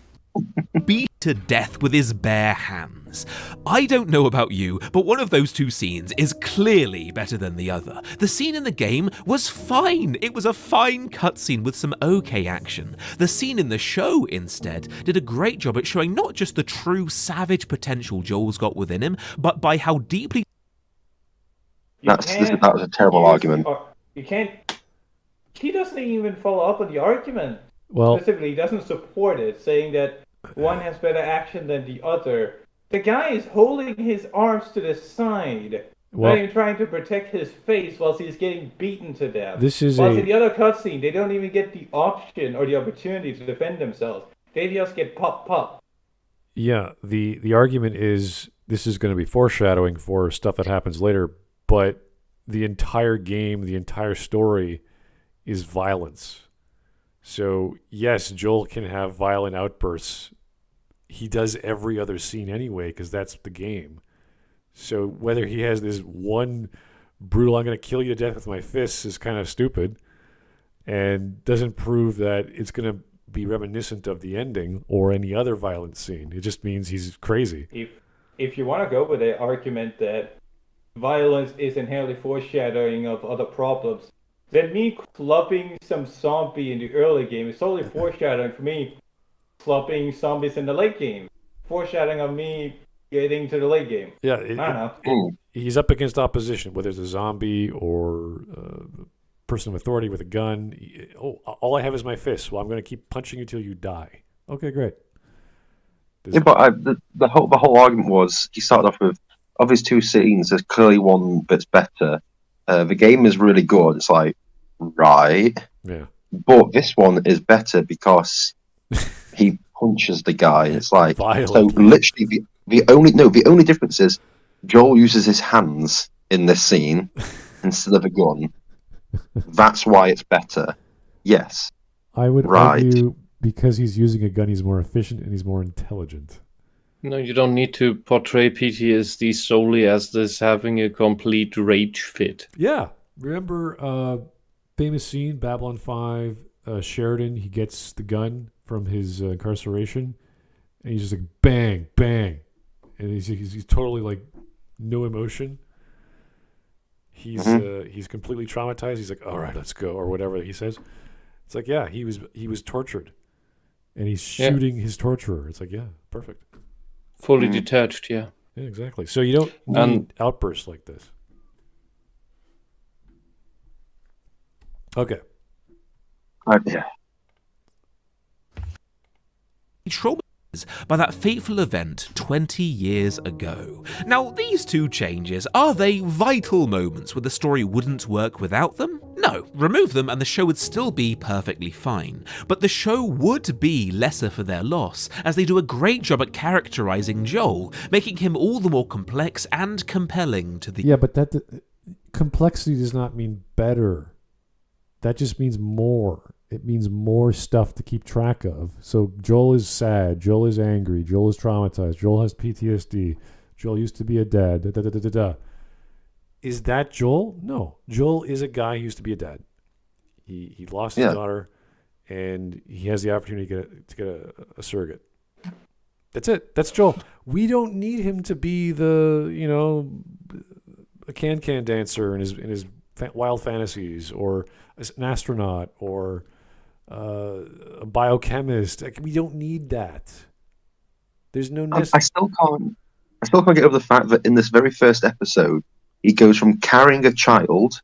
Beat to death with his bare hands. I don't know about you, but one of those two scenes is clearly better than the other. The scene in the game was fine. It was a fine cutscene with some okay action. The scene in the show, instead, did a great job at showing not just the true savage potential Joel's got within him, but by how deeply... That was a terrible argument. You can't... He doesn't even follow up on the argument. Well, specifically, he doesn't support it, saying that one has better action than the other. The guy is holding his arms to the side, not even trying to protect his face whilst he's getting beaten to death. Whilst in the other cutscene, they don't even get the option or the opportunity to defend themselves. They just get pop. Yeah, the argument is this is going to be foreshadowing for stuff that happens later, but the entire game, the entire story is violence. So, yes, Joel can have violent outbursts. He does every other scene anyway because that's the game. So whether he has this one brutal, I'm going to kill you to death with my fists is kind of stupid and doesn't prove that it's going to be reminiscent of the ending or any other violent scene. It just means he's crazy. If you want to go with the argument that violence is inherently foreshadowing of other problems, then me clubbing some zombie in the early game is totally foreshadowing for me clubbing zombies in the late game. Foreshadowing of me getting to the late game. Yeah, I don't know. He's up against opposition, whether it's a zombie or a person of authority with a gun. All I have is my fist. Well, I'm going to keep punching you till you die. Okay, great. But the whole argument was he started off with, of his two scenes, there's clearly one that's better. The game is really good. It's like, right. Yeah. But this one is better because he punches the guy. It's like, violent. So literally the only difference is Joel uses his hands in this scene instead of a gun. That's why it's better. Yes. I would argue because he's using a gun, he's more efficient and he's more intelligent. No, you don't need to portray PTSD solely as this having a complete rage fit. Yeah. Remember famous scene, Babylon 5, Sheridan, he gets the gun from his incarceration, and he's just like, bang, bang. And he's totally like no emotion. He's completely traumatized. He's like, all right, let's go, or whatever he says. It's like, yeah, he was tortured. And he's shooting his torturer. It's like, yeah, perfect. Fully detached, yeah. Yeah, exactly. So you don't need outbursts like this. Okay. Yeah. Trauma by that fateful event 20 years ago. Now, these two changes, are they vital moments where the story wouldn't work without them? No, remove them and the show would still be perfectly fine. But the show would be lesser for their loss, as they do a great job at characterizing Joel, making him all the more complex and compelling to the... Yeah, but that complexity does not mean better. That just means more. It means more stuff to keep track of. So Joel is sad. Joel is angry. Joel is traumatized. Joel has PTSD. Joel used to be a dad. Da, da, da, da, da, da. Is that Joel? No. Joel is a guy who used to be a dad. He lost his daughter, and he has the opportunity to get a surrogate. That's it. That's Joel. We don't need him to be a can dancer in his wild fantasies, or an astronaut, or a biochemist. Like, we don't need that. There's no I still can't get over the fact that in this very first episode, he goes from carrying a child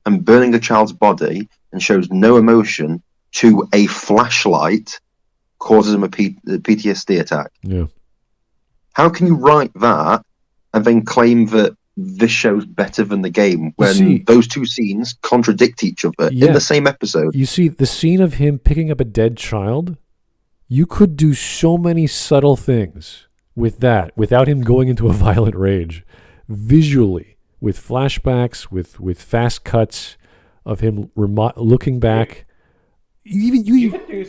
and burning a child's body and shows no emotion to a flashlight causes him a PTSD attack. Yeah. How can you write that and then claim that this show's better than the game when those two scenes contradict each other in the same episode? You see, the scene of him picking up a dead child, you could do so many subtle things with that without him going into a violent rage. Visually, with flashbacks, with fast cuts of him looking back. You could do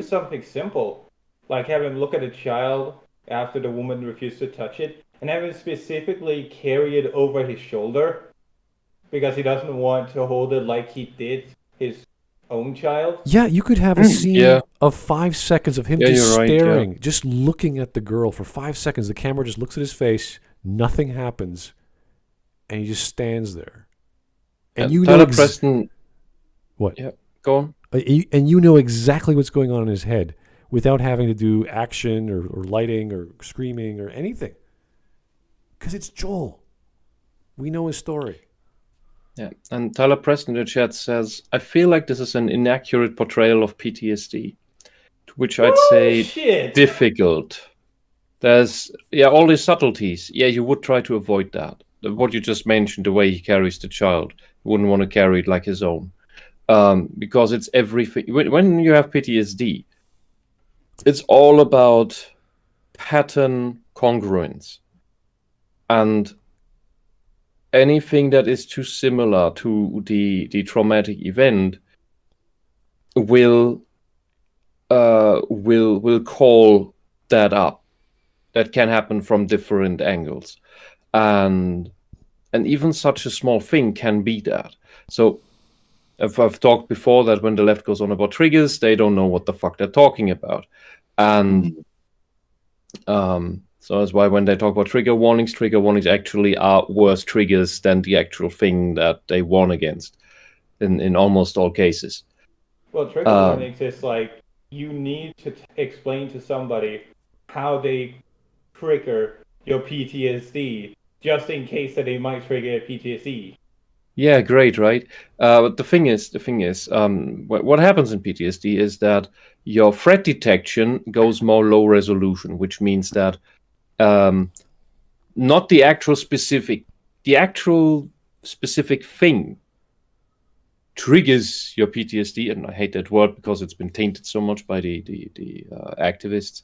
something simple, like have him look at a child after the woman refused to touch it, and have him specifically carry it over his shoulder because he doesn't want to hold it like he did his own child. Yeah, you could have a scene of 5 seconds of him just staring, just looking at the girl for 5 seconds. The camera just looks at his face, nothing happens, and he just stands there. And you know Preston. What? Yeah, go on. And you know exactly what's going on in his head without having to do action or lighting or screaming or anything. Because it's Joel. We know his story. Yeah, and Tyler Preston in the chat says, I feel like this is an inaccurate portrayal of PTSD, to which I'd say difficult. There's, all these subtleties. Yeah, you would try to avoid that. What you just mentioned, the way he carries the child, you wouldn't want to carry it like his own. Because it's everything. When you have PTSD, it's all about pattern congruence. And anything that is too similar to the traumatic event will call that up. That can happen from different angles. And even such a small thing can be that. So I've talked before that when the left goes on about triggers, they don't know what the fuck they're talking about. And so that's why when they talk about trigger warnings actually are worse triggers than the actual thing that they warn against in almost all cases. Well, trigger warnings is like you need to explain to somebody how they trigger your PTSD just in case that they might trigger PTSD. Yeah, great, right? But the thing is, what happens in PTSD is that your threat detection goes more low resolution, which means that not the actual specific thing triggers your PTSD, and I hate that word because it's been tainted so much by the activists.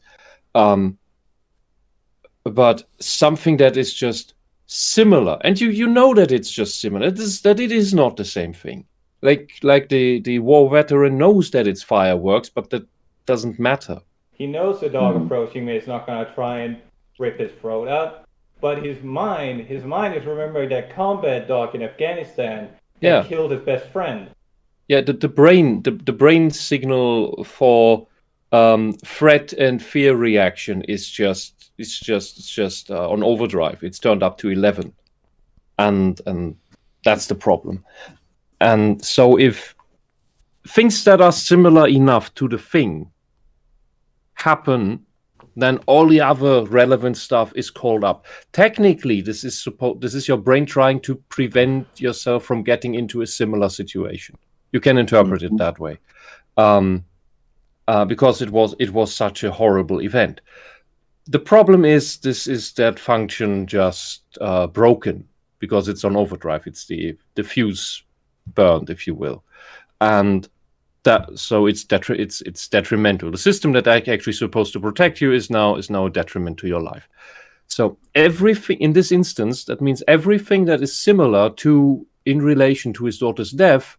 But something that is just similar, and you know that it's just similar. That it is not the same thing. Like the war veteran knows that it's fireworks, but that doesn't matter. He knows the dog approaching me is not going to try and rip his throat out, but his mind is remembering that combat dog in Afghanistan that killed his best friend. Yeah, the brain signal for threat and fear reaction is just on overdrive. It's turned up to 11, and that's the problem. And so if things that are similar enough to the thing happen, then all the other relevant stuff is called up. Technically, this is your brain trying to prevent yourself from getting into a similar situation. You can interpret it that way. because it was such a horrible event. The problem is that function just broken because it's on overdrive. It's the fuse burned, if you will, and so it's detrimental. The system that actually supposed to protect you is now a detriment to your life. So everything in this instance, that means everything that is similar to in relation to his daughter's death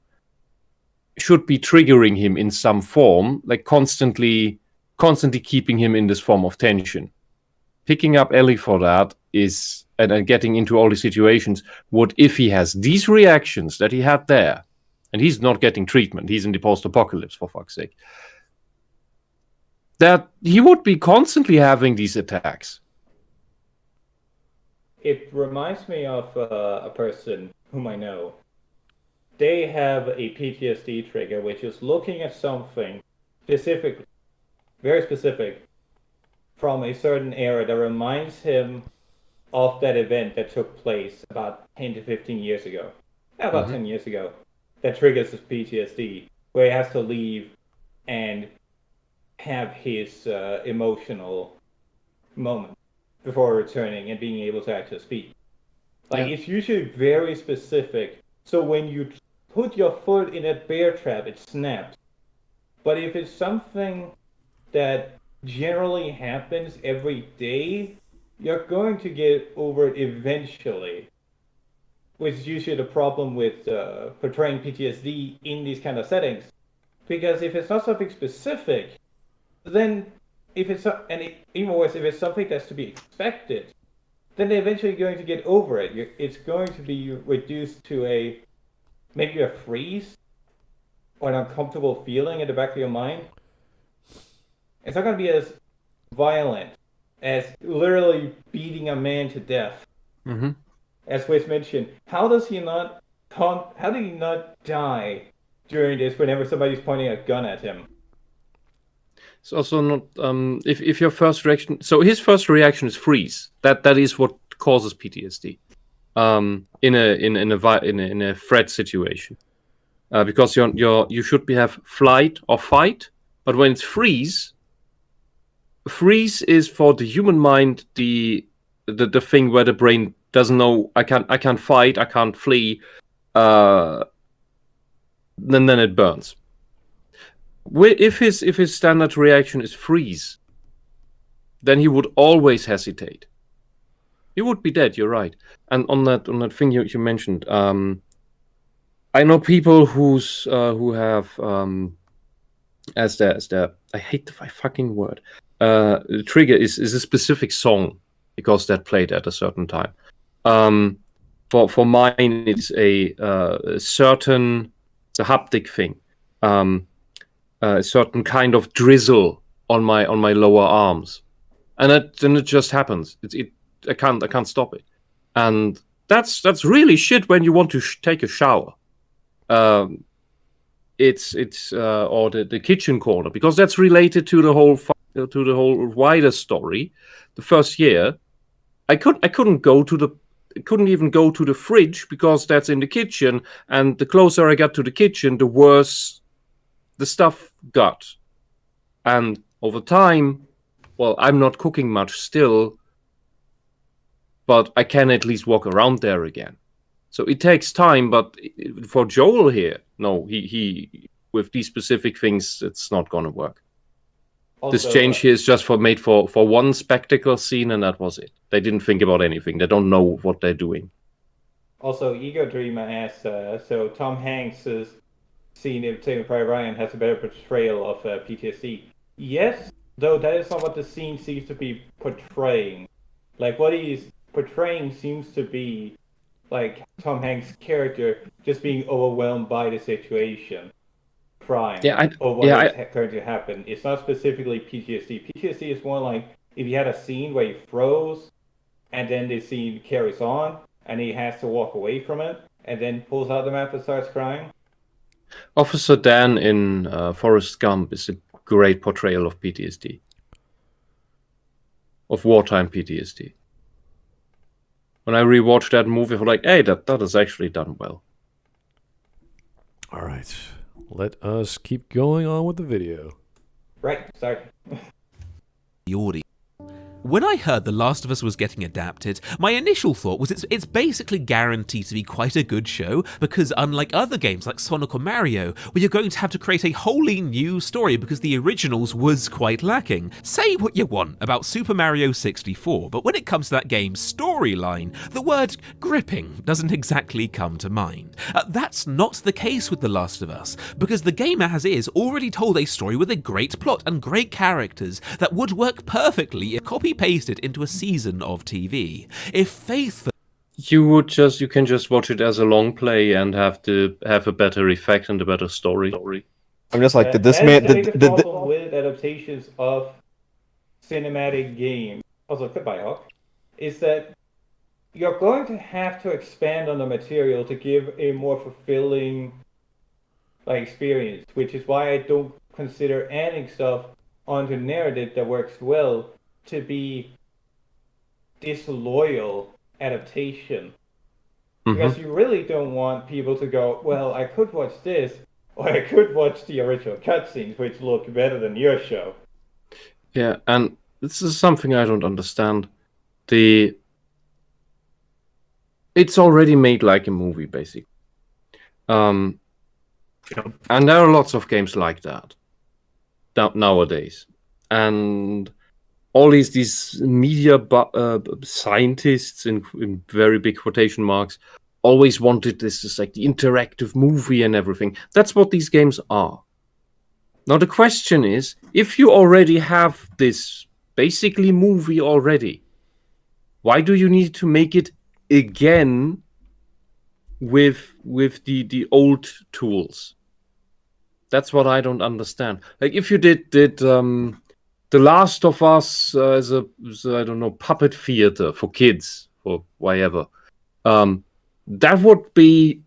should be triggering him in some form, like constantly keeping him in this form of tension. Picking up Ellie for that is, and getting into all the situations, if he has these reactions that he had there, and he's not getting treatment, he's in the post-apocalypse, for fuck's sake, that he would be constantly having these attacks. It reminds me of a person whom I know. They have a PTSD trigger, which is looking at something specific, very specific, from a certain era that reminds him of that event that took place about 10 to 15 years ago. About 10 years ago. That triggers his PTSD, where he has to leave and have his emotional moment before returning and being able to actually speak. It's usually very specific. So when you put your foot in a bear trap, it snaps. But if it's something that generally happens every day, you're going to get over it eventually. Which is usually the problem with portraying PTSD in these kind of settings. Because if it's not something specific, then even worse, if it's something that's to be expected, then they're eventually going to get over it. It's going to be reduced to maybe a freeze or an uncomfortable feeling in the back of your mind. It's not going to be as violent as literally beating a man to death. Mm-hmm. As Whisp mentioned, how did he not die during this whenever somebody's pointing a gun at him? It's also not if your first reaction. So his first reaction is freeze. That is what causes PTSD. In a threat situation, because you should have flight or fight, but when it's freeze is for the human mind the thing where the brain doesn't know I can't fight, I can't flee, then it burns. If his standard reaction is freeze, then he would always hesitate. He would be dead. You're right. And on that thing you mentioned, I know people who have as their I hate the fucking word. The trigger is a specific song because that played at a certain time. For mine, it's a certain haptic thing. A certain kind of drizzle on my lower arms, and then it just happens. I can't stop it, and that's really shit when you want to take a shower. It's or the kitchen corner, because that's related to the whole wider story. The first year, I couldn't even go to the fridge because that's in the kitchen, and the closer I got to the kitchen, the worse the stuff got. And over time, well, I'm not cooking much still, but I can at least walk around there again. So it takes time, but for Joel here, no, he with these specific things, it's not gonna work. Also, this change here is just made for one spectacle scene, and that was it. They didn't think about anything. They don't know what they're doing. Also, Ego Dreamer asks, so Tom Hanks' scene in Saving Private Ryan has a better portrayal of PTSD. Yes, though that is not what the scene seems to be portraying. Like, what he's portraying seems to be like Tom Hanks' character just being overwhelmed by the situation, crying over what is going to happen. It's not specifically PTSD. PTSD is more like if you had a scene where he froze, and then the scene carries on, and he has to walk away from it, and then pulls out the map and starts crying. Officer Dan in Forrest Gump is a great portrayal of PTSD. Of wartime PTSD. When I rewatched that movie, I was like, hey, that is actually done well. All right. Let us keep going on with the video. Right, sorry. The audience. When I heard The Last of Us was getting adapted, my initial thought was it's basically guaranteed to be quite a good show, because unlike other games like Sonic or Mario, where you're going to have to create a wholly new story because the originals was quite lacking. Say what you want about Super Mario 64, but when it comes to that game's storyline, the word gripping doesn't exactly come to mind. That's not the case with The Last of Us, because the game as is already told a story with a great plot and great characters that would work perfectly if copy-pasted into a season of TV. If faithful, you can just watch it as a long play and have a better effect and a better story. I'm just like, did this man? The problem with adaptations of cinematic games, also goodbye Hawk, is that you're going to have to expand on the material to give a more fulfilling experience, which is why I don't consider adding stuff onto narrative that works well to be disloyal adaptation. Because you really don't want people to go, well, I could watch this, or I could watch the original cutscenes, which look better than your show. Yeah, and this is something I don't understand. It's already made like a movie, basically. And there are lots of games like that nowadays. And all these media scientists in very big quotation marks always wanted this as like the interactive movie and everything. That's what these games are. Now the question is, if you already have this basically movie already, why do you need to make it again with the old tools? That's what I don't understand. Like if you did The Last of Us as a I don't know, puppet theater for kids or whatever, that would be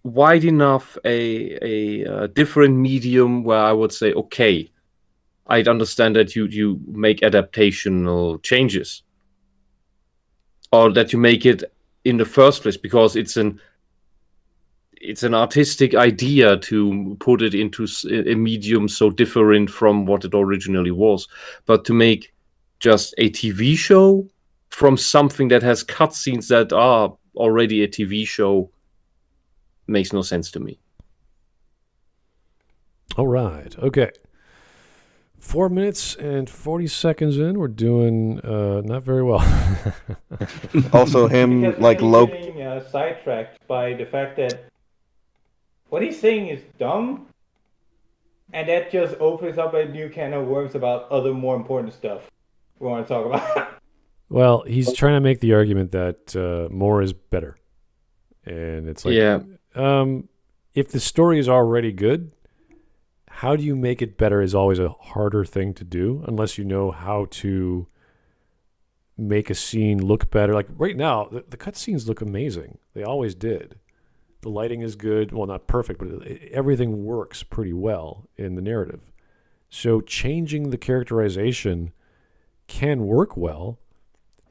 wide enough a different medium where I would say, okay, I'd understand that you make adaptational changes, or that you make it in the first place because it's an artistic idea to put it into a medium so different from what it originally was. But to make just a TV show from something that has cutscenes that are already a TV show makes no sense to me. All right. Okay. 4 minutes and 40 seconds in. We're doing not very well. Also, him getting sidetracked by the fact that what he's saying is dumb, and that just opens up a new can of worms about other more important stuff we want to talk about. Well, he's trying to make the argument that more is better. And it's like, if the story is already good, how do you make it better is always a harder thing to do, unless you know how to make a scene look better. Like right now, the cutscenes look amazing. They always did. The lighting is good. Well, not perfect, but everything works pretty well in the narrative. So changing the characterization can work well,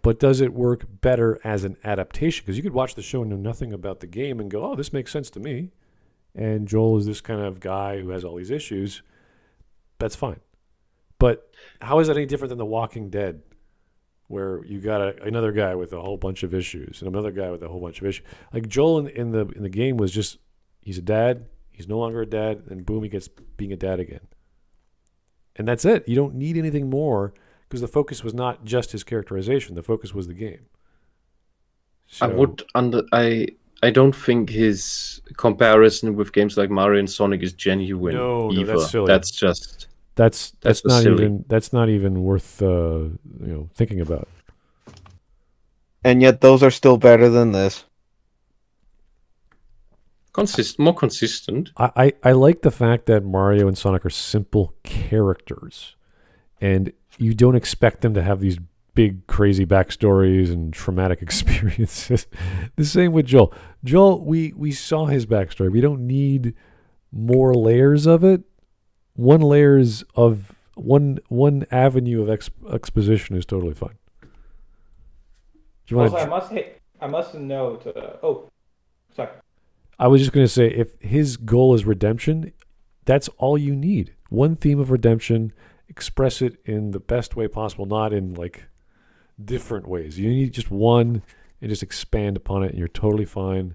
but does it work better as an adaptation? Because you could watch the show and know nothing about the game and go, oh, this makes sense to me. And Joel is this kind of guy who has all these issues. That's fine. But how is that any different than The Walking Dead, where you got another guy with a whole bunch of issues and another guy with a whole bunch of issues? Like Joel in the game was just, he's a dad, he's no longer a dad, and boom, he gets being a dad again. And that's it. You don't need anything more, because the focus was not just his characterization. The focus was the game. So, I don't think his comparison with games like Mario and Sonic is genuine. No, either. That's silly. That's not even worth thinking about. And yet those are still better than this. More consistent. I like the fact that Mario and Sonic are simple characters, and you don't expect them to have these big, crazy backstories and traumatic experiences. The same with Joel. Joel, we saw his backstory. We don't need more layers of it. One avenue of exposition is totally fine. Do you also, I must note. Sorry. I was just going to say, if his goal is redemption, that's all you need. One theme of redemption, express it in the best way possible, not in like different ways. You need just one and just expand upon it, and you're totally fine.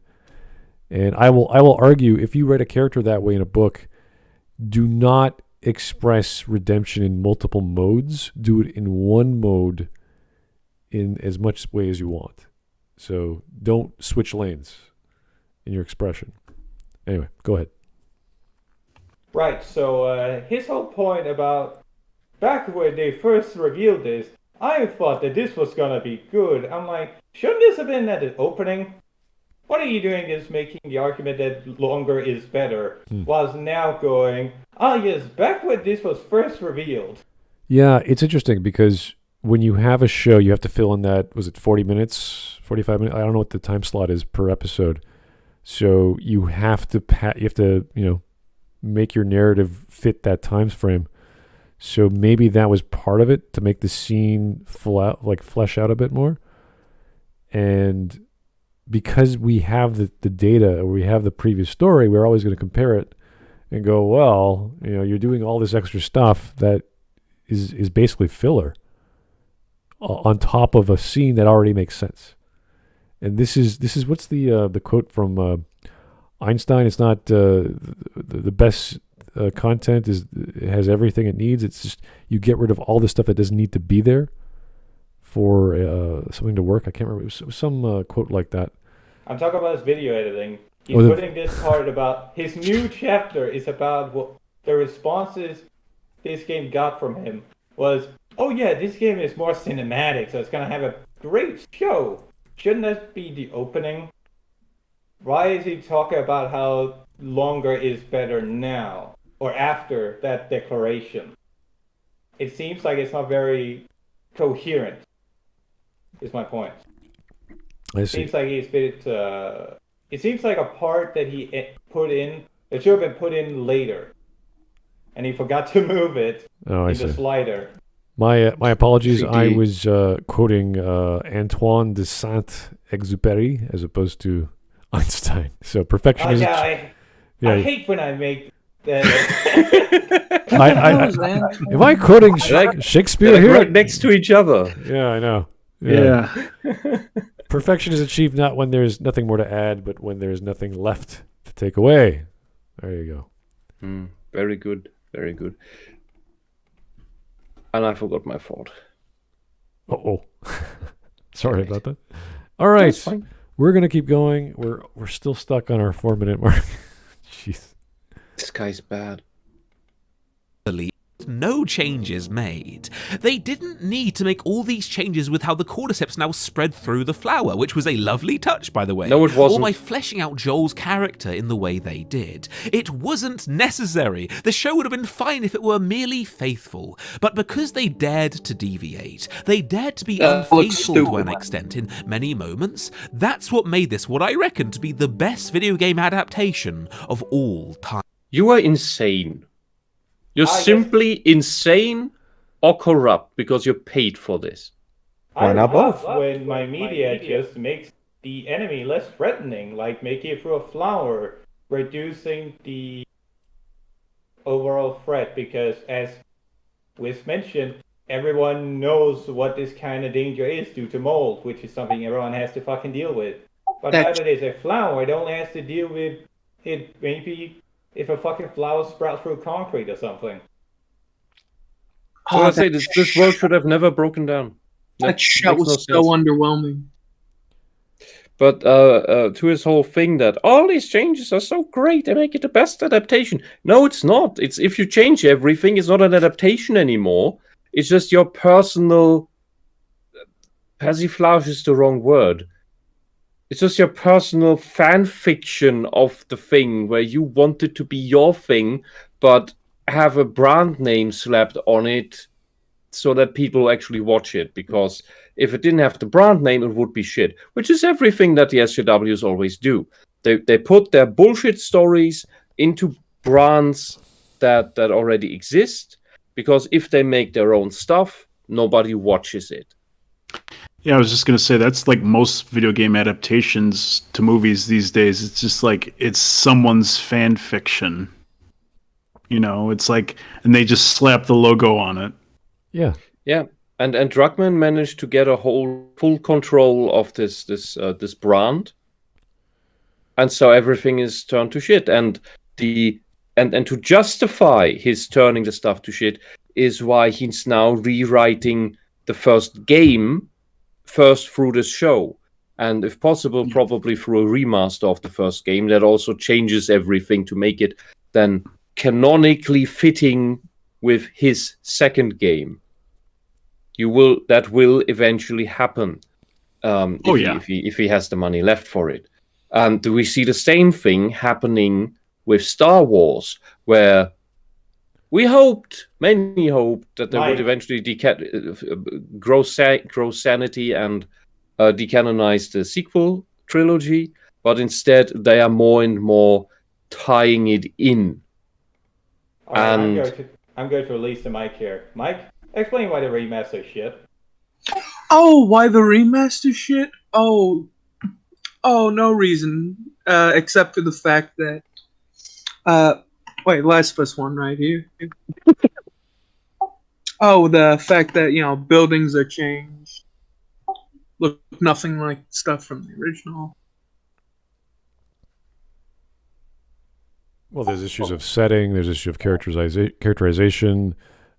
And I will argue, if you write a character that way in a book, do not express redemption in multiple modes. Do it in one mode in as much way as you want. So don't switch lanes in your expression. Anyway, go ahead. Right, so his whole point about back when they first revealed this, I thought that this was gonna be good. I'm like, shouldn't this have been at the opening? What are you doing is making the argument that longer is better, whilst now going, yes, back when this was first revealed. Yeah, it's interesting because when you have a show, you have to fill in that, was it 40 minutes, 45 minutes? I don't know what the time slot is per episode. So you have to, make your narrative fit that time frame. So maybe that was part of it to make the scene flesh out a bit more. And because we have the data, or we have the previous story, we're always going to compare it and go, well, you're doing all this extra stuff that is basically filler on top of a scene that already makes sense. And this is what's the quote from Einstein? It's not the best content it has everything it needs. It's just you get rid of all the stuff that doesn't need to be there for something to work. I can't remember. It was some quote like that. I'm talking about his video editing. He's putting this part about his new chapter is about what the responses this game got from him was, oh yeah, this game is more cinematic, so it's gonna have a great show. Shouldn't that be the opening? Why is he talking about how longer is better now or after that declaration? It seems like it's not very coherent, is my point. I see. It seems like a part that he put in that should have been put in later, and he forgot to move it in the slider. My apologies. 3D. I was quoting Antoine de Saint-Exupéry as opposed to Einstein. So perfection is. I hate when I make that. Am I quoting Shakespeare here? Right next to each other. Yeah, I know. Yeah. Perfection is achieved not when there's nothing more to add, but when there's nothing left to take away. There you go. Very good. Very good. And I forgot my thought. Uh-oh. Sorry about that. All right. We're going to keep going. We're still stuck on our 4-minute mark. Jeez. This guy's bad. No changes made. They didn't need to make all these changes with how the cordyceps now spread through the flower, which was a lovely touch, by the way. No, it wasn't. Or by fleshing out Joel's character in the way they did. It wasn't necessary. The show would have been fine if it were merely faithful. But because they dared to deviate, they dared to be unfaithful to an extent in many moments, that's what made this what I reckon to be the best video game adaptation of all time. You are insane. You're simply insane or corrupt because you're paid for this. I love when my media just makes the enemy less threatening, like making it through a flower, reducing the overall threat, because as Whisp mentioned, everyone knows what this kind of danger is due to mold, which is something everyone has to fucking deal with. But now that it's a flower, it only has to deal with it maybe if a fucking flower sprouts through concrete or something. So I say this world should have never broken down. That shot was so underwhelming. But to his whole thing that all these changes are so great, they make it the best adaptation. No, it's not. It's if you change everything, it's not an adaptation anymore. It's just your personal. Persiflage is the wrong word. It's just your personal fan fiction of the thing where you want it to be your thing, but have a brand name slapped on it so that people actually watch it. Because if it didn't have the brand name, it would be shit. Which is everything that the SJWs always do. They put their bullshit stories into brands that already exist. Because if they make their own stuff, nobody watches it. Yeah, I was just going to say, that's like most video game adaptations to movies these days. It's just like, it's someone's fan fiction. You know, it's like, and they just slap the logo on it. Yeah. Yeah. And Druckmann managed to get a full control of this brand. And so everything is turned to shit. And to justify his turning the stuff to shit is why he's now rewriting the first game first through this show. And if possible, probably through a remaster of the first game that also changes everything to make it then canonically fitting with his second game. That will eventually happen if he has the money left for it. And we see the same thing happening with Star Wars, where many hoped that they would eventually grow sanity and decanonize the sequel trilogy, but instead they are more and more tying it in. Right, I'm going to release the mic here. Mike, explain why the remaster shit. Oh, why the remaster shit? Oh, no reason, except for the fact that, Last of Us 1 right here. The fact that, buildings are changed. Look nothing like stuff from the original. Well, there's issues of setting, there's issues of characterization,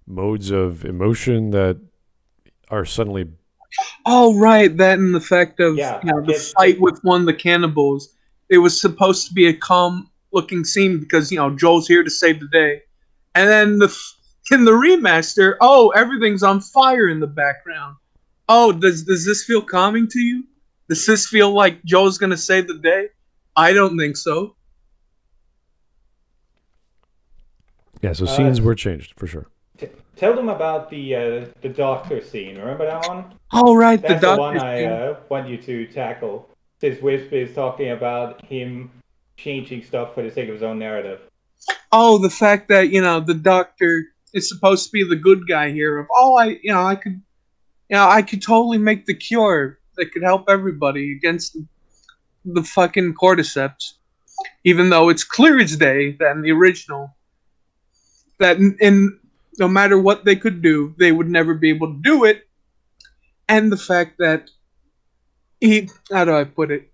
modes of emotion that are suddenly... Oh, right, that and the fact of the fight with one of the cannibals. It was supposed to be a calm-looking scene because, Joel's here to save the day. And then in the remaster, everything's on fire in the background. Oh, does this feel calming to you? Does this feel like Joel's going to save the day? I don't think so. Yeah, so scenes were changed, for sure. Tell them about the doctor scene. Remember that one? Oh, right, That's the one I want you to tackle. Since Whisp is talking about him changing stuff for the sake of his own narrative. Oh, the fact that, the doctor is supposed to be the good guy here. I could totally make the cure that could help everybody against the fucking cordyceps. Even though it's clear as day that in the original, that no matter what they could do, they would never be able to do it. And the fact that how do I put it?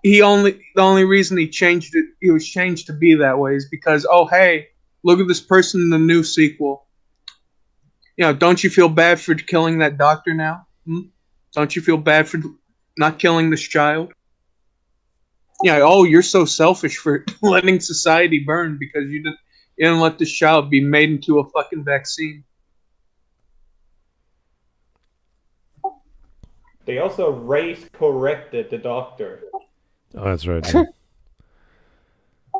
The only reason he was changed to be that way is because, hey, look at this person in the new sequel. Don't you feel bad for killing that doctor now? Don't you feel bad for not killing this child? You're so selfish for letting society burn because you didn't let this child be made into a fucking vaccine. They also race-corrected the doctor. Oh, that's right. Yeah.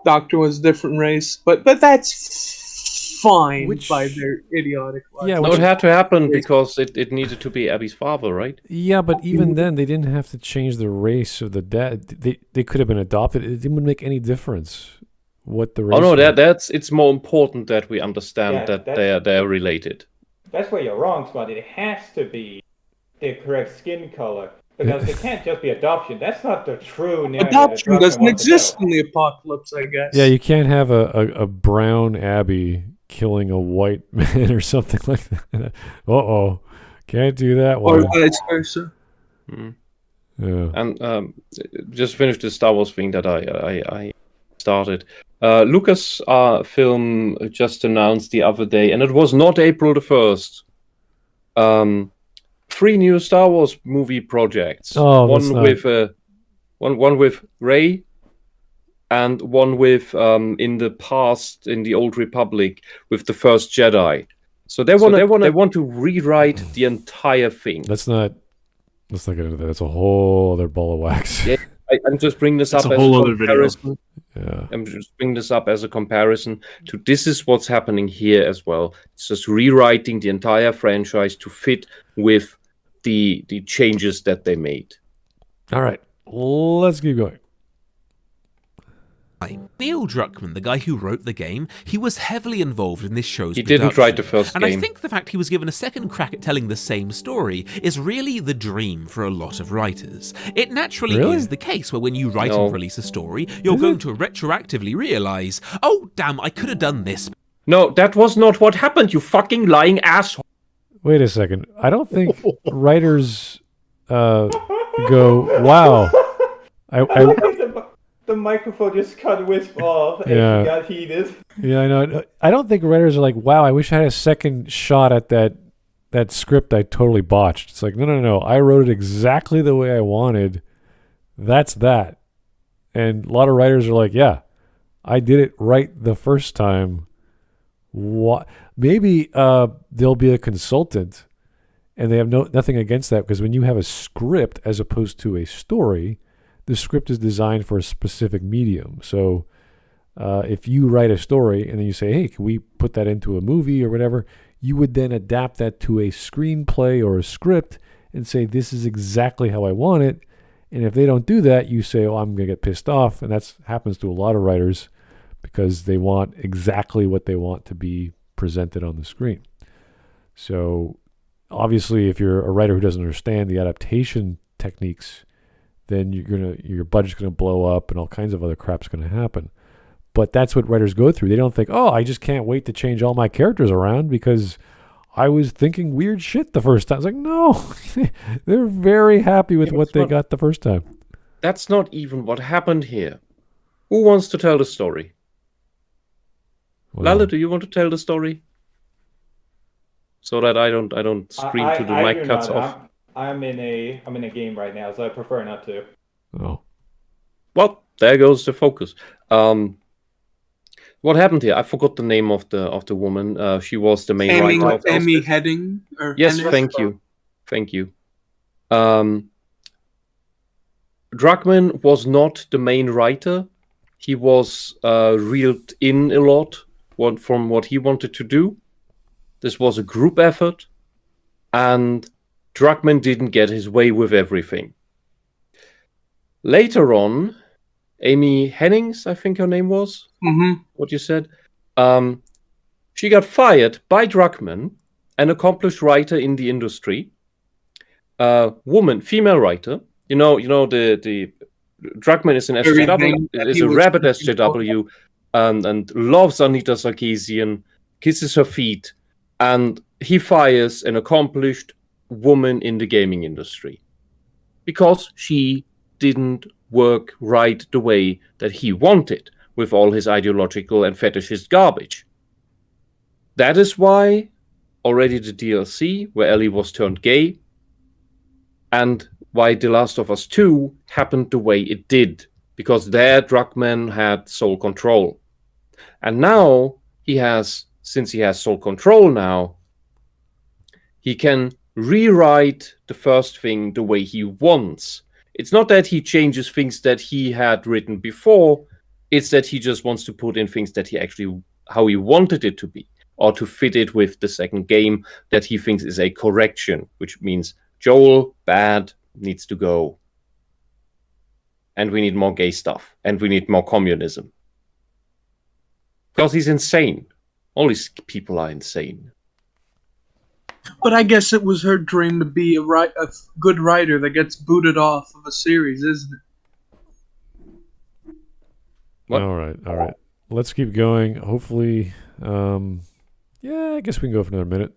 Doctor was a different race, but that's fine by their idiotic logic. Yeah, it had to happen because it needed to be Abby's father, right? Yeah, but even then, they didn't have to change the race of the dad. They could have been adopted. It didn't make any difference what the race. Oh no, it's more important that we understand that they're related. That's where you're wrong, Smart. It has to be the correct skin color. Because it can't just be adoption. That's not the true narrative. Adoption doesn't exist in the apocalypse, I guess. Yeah, you can't have a brown Abby killing a white man or something like that. Can't do that one. Or vice versa. Yeah. And just finish the Star Wars thing that I started. Lucas film just announced the other day, and it was not April the 1st. 3 new Star Wars movie projects. One with Rey, and one with in the past in the Old Republic with the First Jedi. So they want to rewrite the entire thing. Let's not get into that. That's a whole other ball of wax. Yeah, I'm just bringing this up as a comparison. Yeah. I'm just bringing this up as a comparison to this is what's happening here as well. It's just rewriting the entire franchise to fit with the changes that they made. All right, let's keep going. Neil Druckmann, the guy who wrote the game, he was heavily involved in this show's production. He didn't write the first game. And I think the fact he was given a second crack at telling the same story is really the dream for a lot of writers. It naturally is the case where when you write and release a story, you're going to retroactively realise, oh damn, I could have done this. No, that was not what happened, you fucking lying asshole. Wait a second. I don't think writers go, wow. The microphone just cut Whisp off and he got heated. Yeah, I know. I don't think writers are like, wow, I wish I had a second shot at that script I totally botched. It's like, no. I wrote it exactly the way I wanted. That's that. And a lot of writers are like, yeah, I did it right the first time. What? Maybe they'll be a consultant, and they have nothing against that, because when you have a script as opposed to a story, the script is designed for a specific medium. So if you write a story and then you say, hey, can we put that into a movie or whatever, you would then adapt that to a screenplay or a script and say, this is exactly how I want it. And if they don't do that, you say, oh, I'm going to get pissed off. And that happens to a lot of writers because they want exactly what they want to be presented on the screen. So obviously, if you're a writer who doesn't understand the adaptation techniques, then your budget's going to blow up and all kinds of other crap's going to happen. But that's what writers go through. They don't think, oh, I just can't wait to change all my characters around because I was thinking weird shit the first time. It's like, no, they're very happy with what they got the first time. That's not even what happened here. Who wants to tell the story? Well, Lala, do you want to tell the story? So that I don't scream to the mic cuts off. I'm in a game right now, so I prefer not to. Oh. Well, there goes the focus. What happened here? I forgot the name of the woman. She was the main writer. Amy Heading? Yes, thank you. Druckmann was not the main writer. He was reeled in a lot from what he wanted to do. This was a group effort, and Druckmann didn't get his way with everything. Later on, Amy Hennings, I think her name was, what you said, she got fired by Druckmann, an accomplished writer in the industry, female writer. You know, the Druckmann is an SJW, is a rabid SJW, and loves Anita Sarkeesian, kisses her feet, and he fires an accomplished woman in the gaming industry because she didn't work right the way that he wanted with all his ideological and fetishist garbage. That is why already the DLC, where Ellie was turned gay, and why The Last of Us 2 happened the way it did, because there Druckmann had sole control. And now since he has sole control now, he can rewrite the first thing the way he wants. It's not that he changes things that he had written before, it's that he just wants to put in things that how he wanted it to be, or to fit it with the second game that he thinks is a correction, which means Joel, bad, needs to go. And we need more gay stuff, and we need more communism. Because he's insane. All these people are insane. But I guess it was her dream to be a good writer that gets booted off of a series, isn't it? What? All right. Let's keep going. Hopefully, I guess we can go for another minute.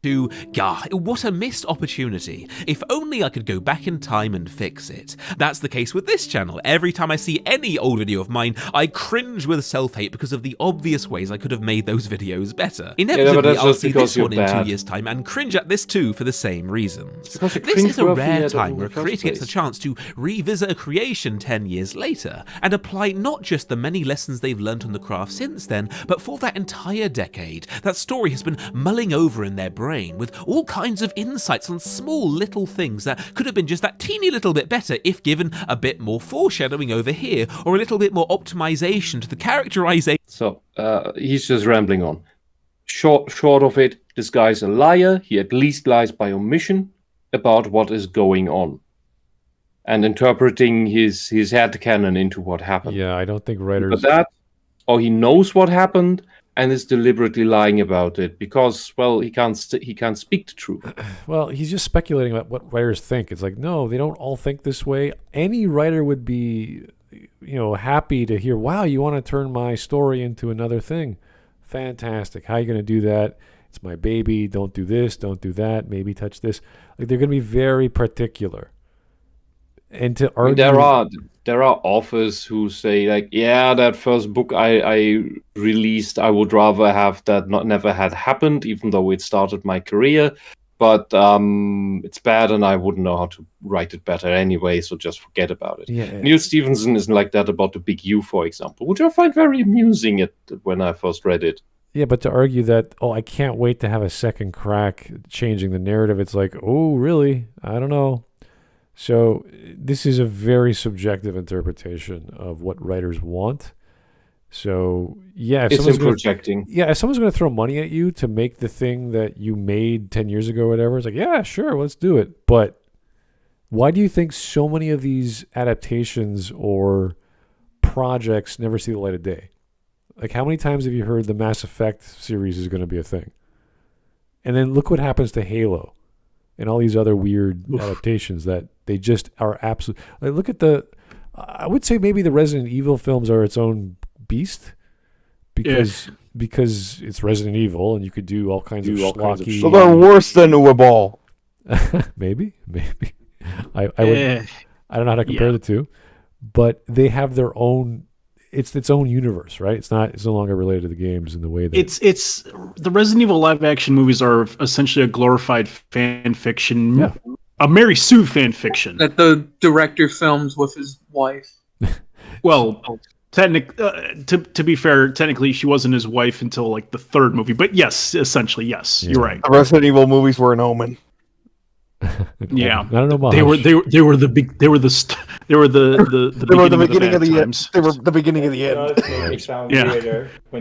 What a missed opportunity. If only I could go back in time and fix it. That's the case with this channel. Every time I see any old video of mine, I cringe with self-hate because of the obvious ways I could have made those videos better. Inevitably, I'll see this one in 2 years' time and cringe at this too for the same reasons. This is a rare time where a creator gets a chance to revisit a creation 10 years later and apply not just the many lessons they've learnt on the craft since then, but for that entire decade, that story has been mulling over in their brain with all kinds of insights on small little things that could have been just that teeny little bit better if given a bit more foreshadowing over here, or a little bit more optimization to the characterization. So he's just rambling on. Short of it, this guy's a liar. He at least lies by omission about what is going on and interpreting his headcanon into what happened. Yeah, I don't think writers... But that, or he knows what happened and is deliberately lying about it because, well, he can't speak the truth. Well, he's just speculating about what writers think. It's like, no, they don't all think this way. Any writer would be, happy to hear, wow, you want to turn my story into another thing. Fantastic. How are you going to do that? It's my baby. Don't do this. Don't do that. Maybe touch this. Like, they're going to be very particular. And to argue, there are authors who say, like, yeah, that first book I released, I would rather have that never had happened, even though it started my career. But it's bad, and I wouldn't know how to write it better anyway, so just forget about it. Yeah. Neil Stephenson isn't like that about The Big U, for example, which I find very amusing when I first read it. Yeah, but to argue that, I can't wait to have a second crack changing the narrative, it's like, oh, really? I don't know. So this is a very subjective interpretation of what writers want. So, yeah, if someone's going to throw money at you to make the thing that you made 10 years ago or whatever, it's like, yeah, sure, let's do it. But why do you think so many of these adaptations or projects never see the light of day? Like, how many times have you heard the Mass Effect series is going to be a thing? And then look what happens to Halo and all these other weird adaptations that they just are absolute. Like, look at I would say maybe the Resident Evil films are its own beast because it's Resident Evil and you could do all kinds of schlocky. So they're worse than Uwaball. maybe. I don't know how to compare the two, but they have their own. It's its own universe, right? It's no longer related to the games in the way that it's the Resident Evil live action movies are essentially a glorified fan fiction. Yeah. A Mary Sue fan fiction that the director films with his wife. Well, to be fair, technically she wasn't his wife until like the third movie, but yes, essentially yes, you're right. The Resident Evil movies were an omen. Yeah, I don't know. They were the beginning of the end. They were the beginning of the end.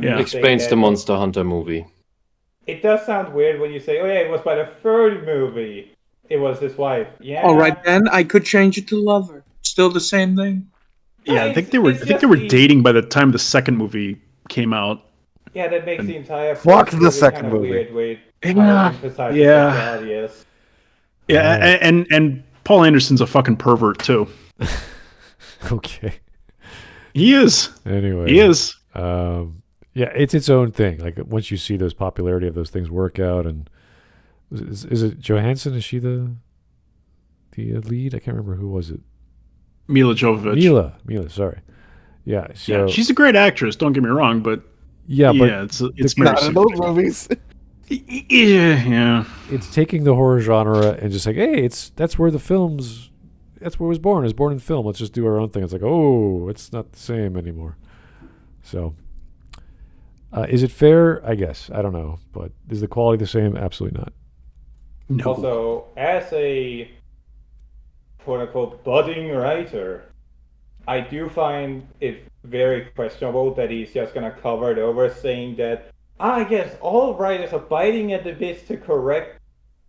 Yeah. Explains the Monster Hunter movie. It does sound weird when you say, "Oh yeah, it was by the third movie. It was his wife." Yeah. All right, then I could change it to lover. Still the same thing. Yeah, I think they were dating by the time the second movie came out. Yeah, that makes the entire fuck the second movie. Weird Yeah, and Paul Anderson's a fucking pervert too. Okay. He is. Anyway. He is. Yeah, it's its own thing. Like, once you see those popularity of those things work out, and is it Johansson? Is she the lead? I can't remember, who was it. Mila Jovovich. Mila. Sorry. Yeah. So she's a great actress. Don't get me wrong, but it's not in those movies. Yeah. It's taking the horror genre and just like, hey, that's where it was born. It was born in film. Let's just do our own thing. It's like, oh, it's not the same anymore. So, is it fair? I guess. I don't know. But is the quality the same? Absolutely not. No. Also, as a quote-unquote budding writer, I do find it very questionable that he's just going to cover it over saying that, I guess all writers are biting at the bits to correct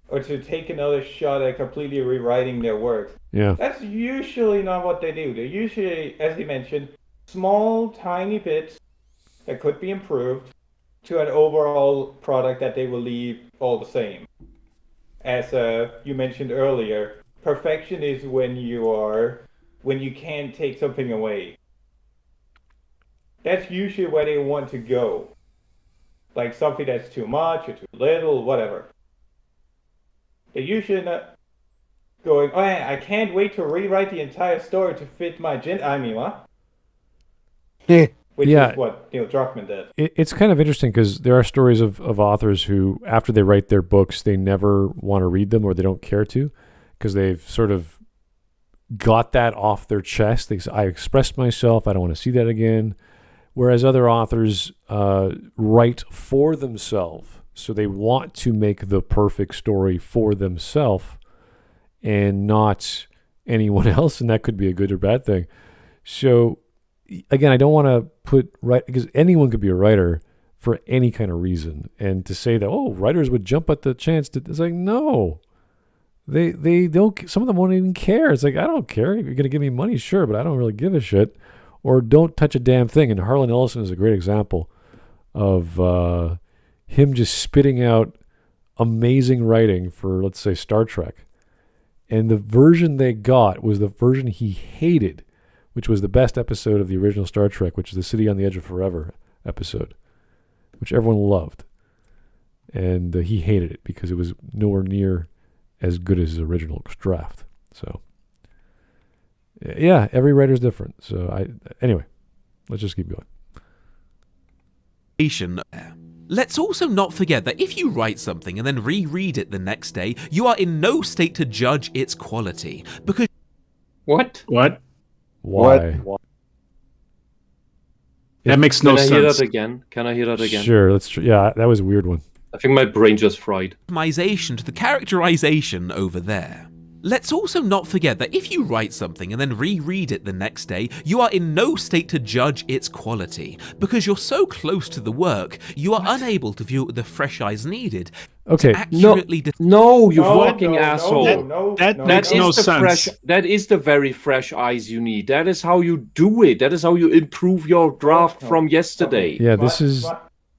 or to take another shot at completely rewriting their works. Yeah. That's usually not what they do. They're usually, as you mentioned, small, tiny bits that could be improved to an overall product that they will leave all the same. As you mentioned earlier, perfection is when you can't take something away. That's usually where they want to go. Like something that's too much or too little, whatever. They're usually not going, oh yeah, I can't wait to rewrite the entire story to fit my what? Which is what Neil Druckmann did. It's kind of interesting because there are stories of authors who, after they write their books, they never want to read them or they don't care to because they've sort of got that off their chest. They say, I expressed myself, I don't want to see that again. Whereas other authors write for themselves. So they want to make the perfect story for themselves and not anyone else. And that could be a good or bad thing. So, again, I don't want to because anyone could be a writer for any kind of reason. And to say that, writers would jump at the chance to, it's like, no. They don't, some of them won't even care. It's like, I don't care. You're going to give me money, sure, but I don't really give a shit. Or don't touch a damn thing. And Harlan Ellison is a great example of him just spitting out amazing writing for, let's say, Star Trek. And the version they got was the version he hated, which was the best episode of the original Star Trek, which is the City on the Edge of Forever episode, which everyone loved. And he hated it because it was nowhere near as good as his original draft. So, yeah, every writer's different. So, anyway, let's just keep going. Let's also not forget that if you write something and then reread it the next day, you are in no state to judge its quality. Because... What? What? Why? That makes no sense. Can I hear that again? Can I hear that again? Sure, yeah, that was a weird one. I think my brain just fried. Optimization to the characterization over there. Let's also not forget that if you write something and then reread it the next day, you are in no state to judge its quality. Because you're so close to the work, you are unable to view it with the fresh eyes needed. Okay. No, you fucking asshole. That makes no sense. That is the very fresh eyes you need. That is how you do it. That is how you improve your draft from yesterday. Yeah, this is...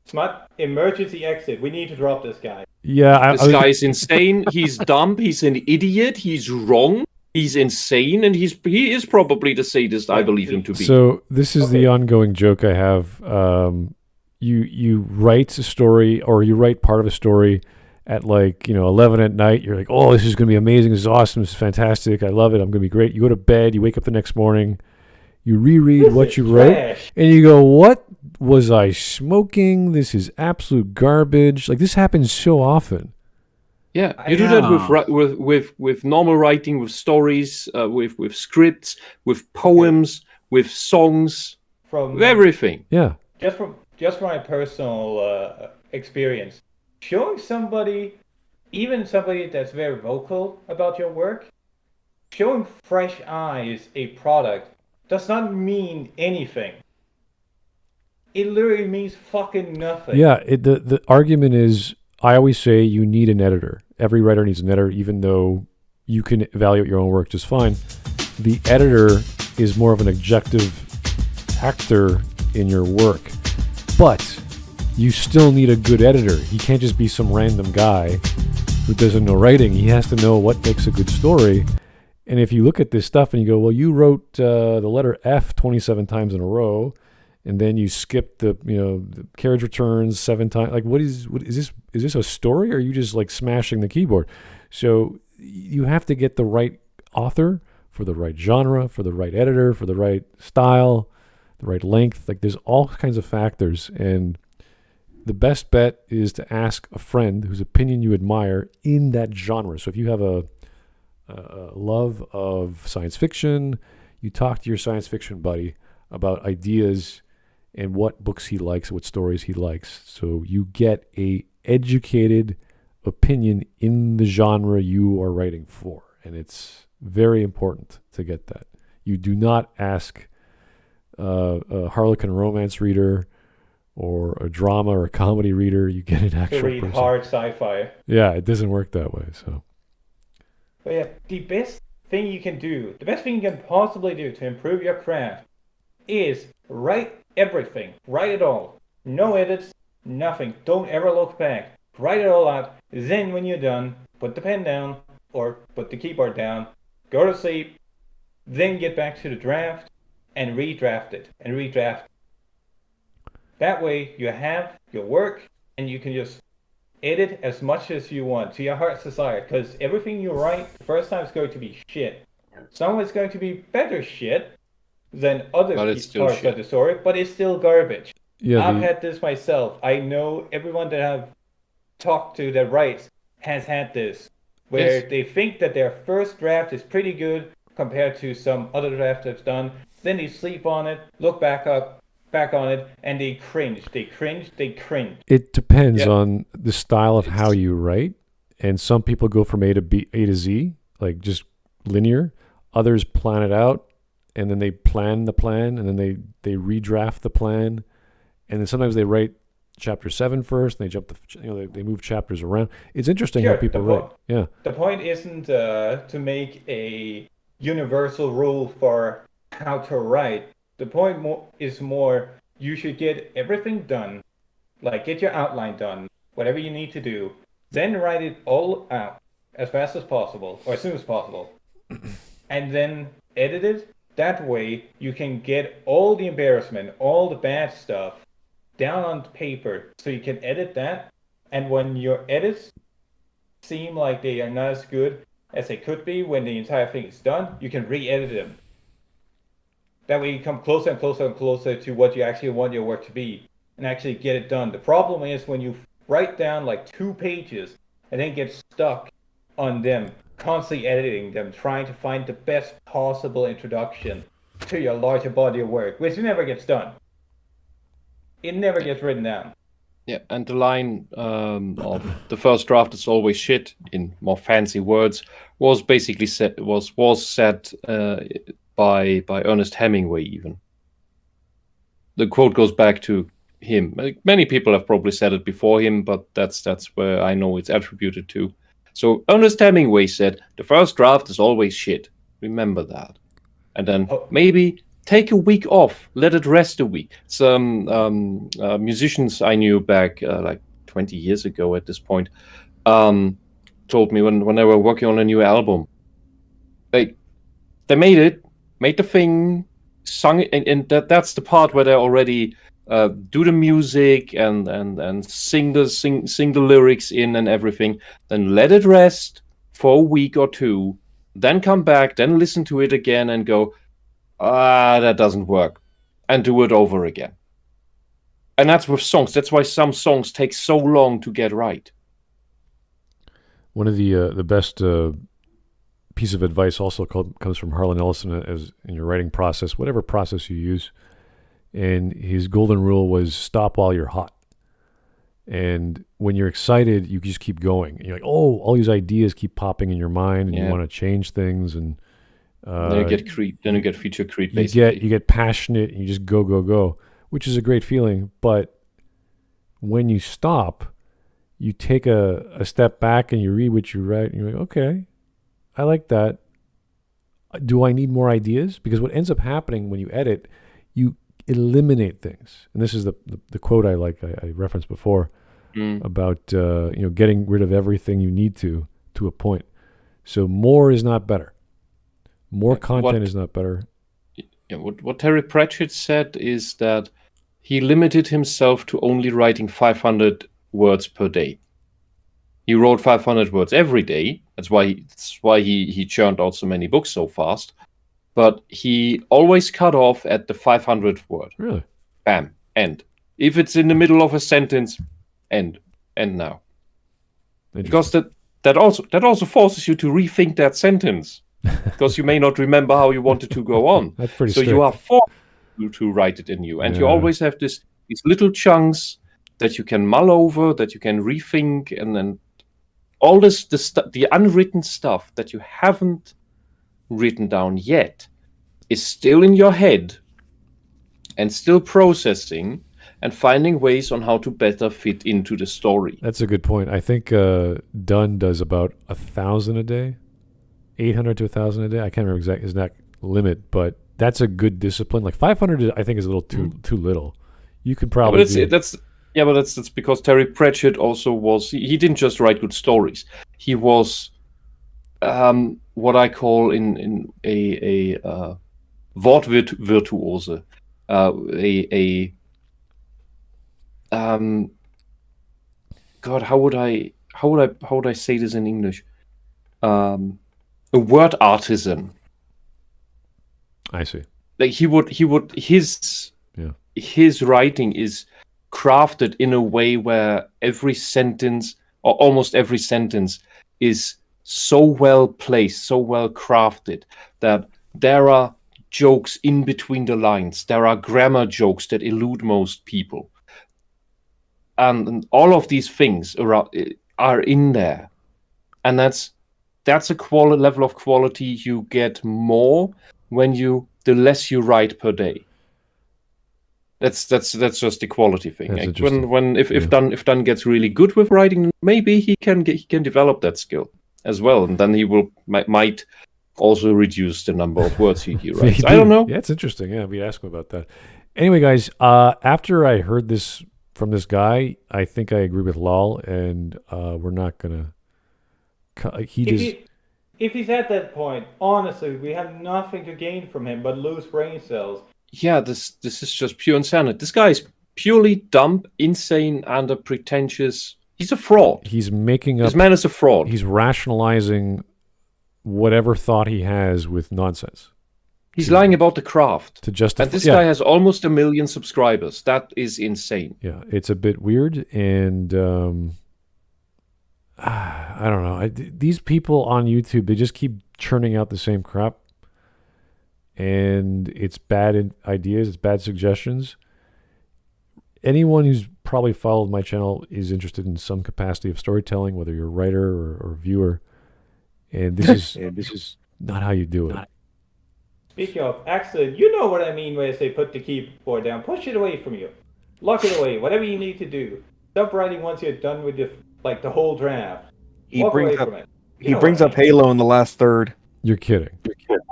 Smut, emergency exit. We need to drop this guy. Yeah, this guy is insane. He's dumb. He's an idiot. He's wrong. He's insane, and he is probably the sadist I believe him to be. So this is the ongoing joke I have. You write a story, or you write part of a story at 11 at night. You're like, oh, this is going to be amazing. This is awesome. This is fantastic. I love it. I'm going to be great. You go to bed. You wake up the next morning. You reread what you wrote, and you go, what was I smoking? This is absolute garbage. Like, this happens so often. Yeah, you do that with normal writing, with stories, with scripts, with poems, with songs, with everything. Yeah. Just from my personal experience, showing somebody, even somebody that's very vocal about your work, showing fresh eyes a product does not mean anything. It literally means fucking nothing. Yeah, the argument is, I always say you need an editor. Every writer needs an editor, even though you can evaluate your own work just fine. The editor is more of an objective actor in your work. But you still need a good editor. He can't just be some random guy who doesn't know writing. He has to know what makes a good story. And if you look at this stuff and you go, well, you wrote the letter F 27 times in a row, and then you skipped the carriage returns 7 times. Like, what is this? Is this a story, or are you just like smashing the keyboard? So you have to get the right author for the right genre, for the right editor, for the right style, the right length. Like, there's all kinds of factors, and the best bet is to ask a friend whose opinion you admire in that genre. So if you have a love of science fiction, you talk to your science fiction buddy about ideas and what books he likes, what stories he likes. So you get a educated opinion in the genre you are writing for. And it's very important to get that. You do not ask a Harlequin romance reader or a drama or a comedy reader. You get an actual read person. Hard sci-fi. Yeah, it doesn't work that way. So. But yeah, the best thing you can do, the best thing you can possibly do to improve your craft is write everything. Write it all. No edits, nothing. Don't ever look back. Write it all out. Then when you're done, put the pen down or put the keyboard down, go to sleep, then get back to the draft and redraft it and redraft. That way you have your work and you can just edit as much as you want to your heart's desire, because everything you write the first time is going to be shit. Some of it's going to be better shit than other parts of the story, but it's still garbage. Yeah, I've had this myself. I know everyone that I've talked to that writes has had this, where they think that their first draft is pretty good compared to some other draft they've done. Then they sleep on it, look back on it, and they cringe. They cringe. It depends on the style of how you write, and some people go from A to Z, like just linear. Others plan it out, and then they plan the plan, and then they redraft the plan, and then sometimes they write chapter 7 first, and they jump they move chapters around. It's interesting how people write. Yeah. The point isn't to make a universal rule for how to write. The point is more, you should get everything done, like get your outline done, whatever you need to do, then write it all out as fast as possible, or as soon as possible, and then edit it, That way, you can get all the embarrassment, all the bad stuff down on paper, so you can edit that. And when your edits seem like they are not as good as they could be when the entire thing is done, you can re-edit them. That way, you come closer and closer and closer to what you actually want your work to be, and actually get it done. The problem is when you write down like 2 pages and then get stuck on them, constantly editing them, trying to find the best possible introduction to your larger body of work, which never gets done. It never gets written down. Yeah, and the line of the first draft is always shit, in more fancy words, was basically said by Ernest Hemingway. Even the quote goes back to him. Many people have probably said it before him, but that's where I know it's attributed to. So Ernest Hemingway said, "The first draft is always shit. Remember that." And then maybe take a week off. Let it rest a week. Some musicians I knew back like 20 years ago at this point told me when they were working on a new album, they made the thing, sung it, and that's the part where they already do the music and sing the lyrics in and everything. Then let it rest for a week or two. Then come back. Then listen to it again and go, that doesn't work, and do it over again. And that's with songs. That's why some songs take so long to get right. One of the best piece of advice also comes from Harlan Ellison as in your writing process, whatever process you use. And his golden rule was stop while you're hot. And when you're excited, you just keep going. And you're like, oh, all these ideas keep popping in your mind, and you want to change things. And then you get creep. Then you get feature creep. Basically, you get passionate, and you just go, which is a great feeling. But when you stop, you take a step back and you read what you write, and you're like, okay, I like that. Do I need more ideas? Because what ends up happening when you edit, you eliminate things. And this is the quote I referenced before about getting rid of everything you need to a point. So more is not better. More content is not better. Yeah, what Terry Pratchett said is that he limited himself to only writing 500 words per day. He wrote 500 words every day. That's why he churned out so many books so fast. But he always cut off at the 500th word. Really? Bam. End. If it's in the middle of a sentence, end. End now. Because that also forces you to rethink that sentence. Because you may not remember how you wanted to go on. That's pretty so strict. You are forced to write it anew. And you always have these little chunks that you can mull over, that you can rethink, and then all the unwritten stuff that you haven't written down yet is still in your head and still processing and finding ways on how to better fit into the story. That's a good point. I think Dunn does about 1,000 a day, 800 to 1,000 a day. I can't remember exact limit, but that's a good discipline. Like 500, I think, is a little too little. You could probably. But that's because Terry Pratchett also was. He didn't just write good stories. He was what I call in a Wortvirtuose, God, how would I say this in English? A word artisan. I see. Like his writing is crafted in a way where every sentence or almost every sentence is so well placed, so well crafted that there are jokes in between the lines. There are grammar jokes that elude most people. And all of these things are in there. And that's a level of quality you get more the less you write per day. That's just the quality thing. Like if Dunn gets really good with writing, maybe he can develop that skill as well, and then he might also reduce the number of words he writes. I don't know. Yeah, it's interesting. Yeah, we asked him about that. Anyway, guys, after I heard this from this guy, I think I agree with Lal, and we're not gonna. if he's at that point, honestly, we have nothing to gain from him but lose brain cells. Yeah, this is just pure insanity. This guy is purely dumb, insane, and a pretentious. He's a fraud. He's making up. This man is a fraud. He's rationalizing whatever thought he has with nonsense. He's lying about the craft. To justify. And this guy has almost 1 million subscribers. That is insane. Yeah, it's a bit weird, and I don't know. These people on YouTube, they just keep churning out the same crap, and it's bad ideas, it's bad suggestions. Anyone who's probably followed my channel is interested in some capacity of storytelling, whether you're a writer or viewer, and this is not how you do it. Speaking of accident, you know what I mean when I say put the keyboard down. Push it away from you. Lock it away. Whatever you need to do. Stop writing once you're done with the whole draft. He Walk brings away up from it. he brings up Halo in the last third. You're kidding.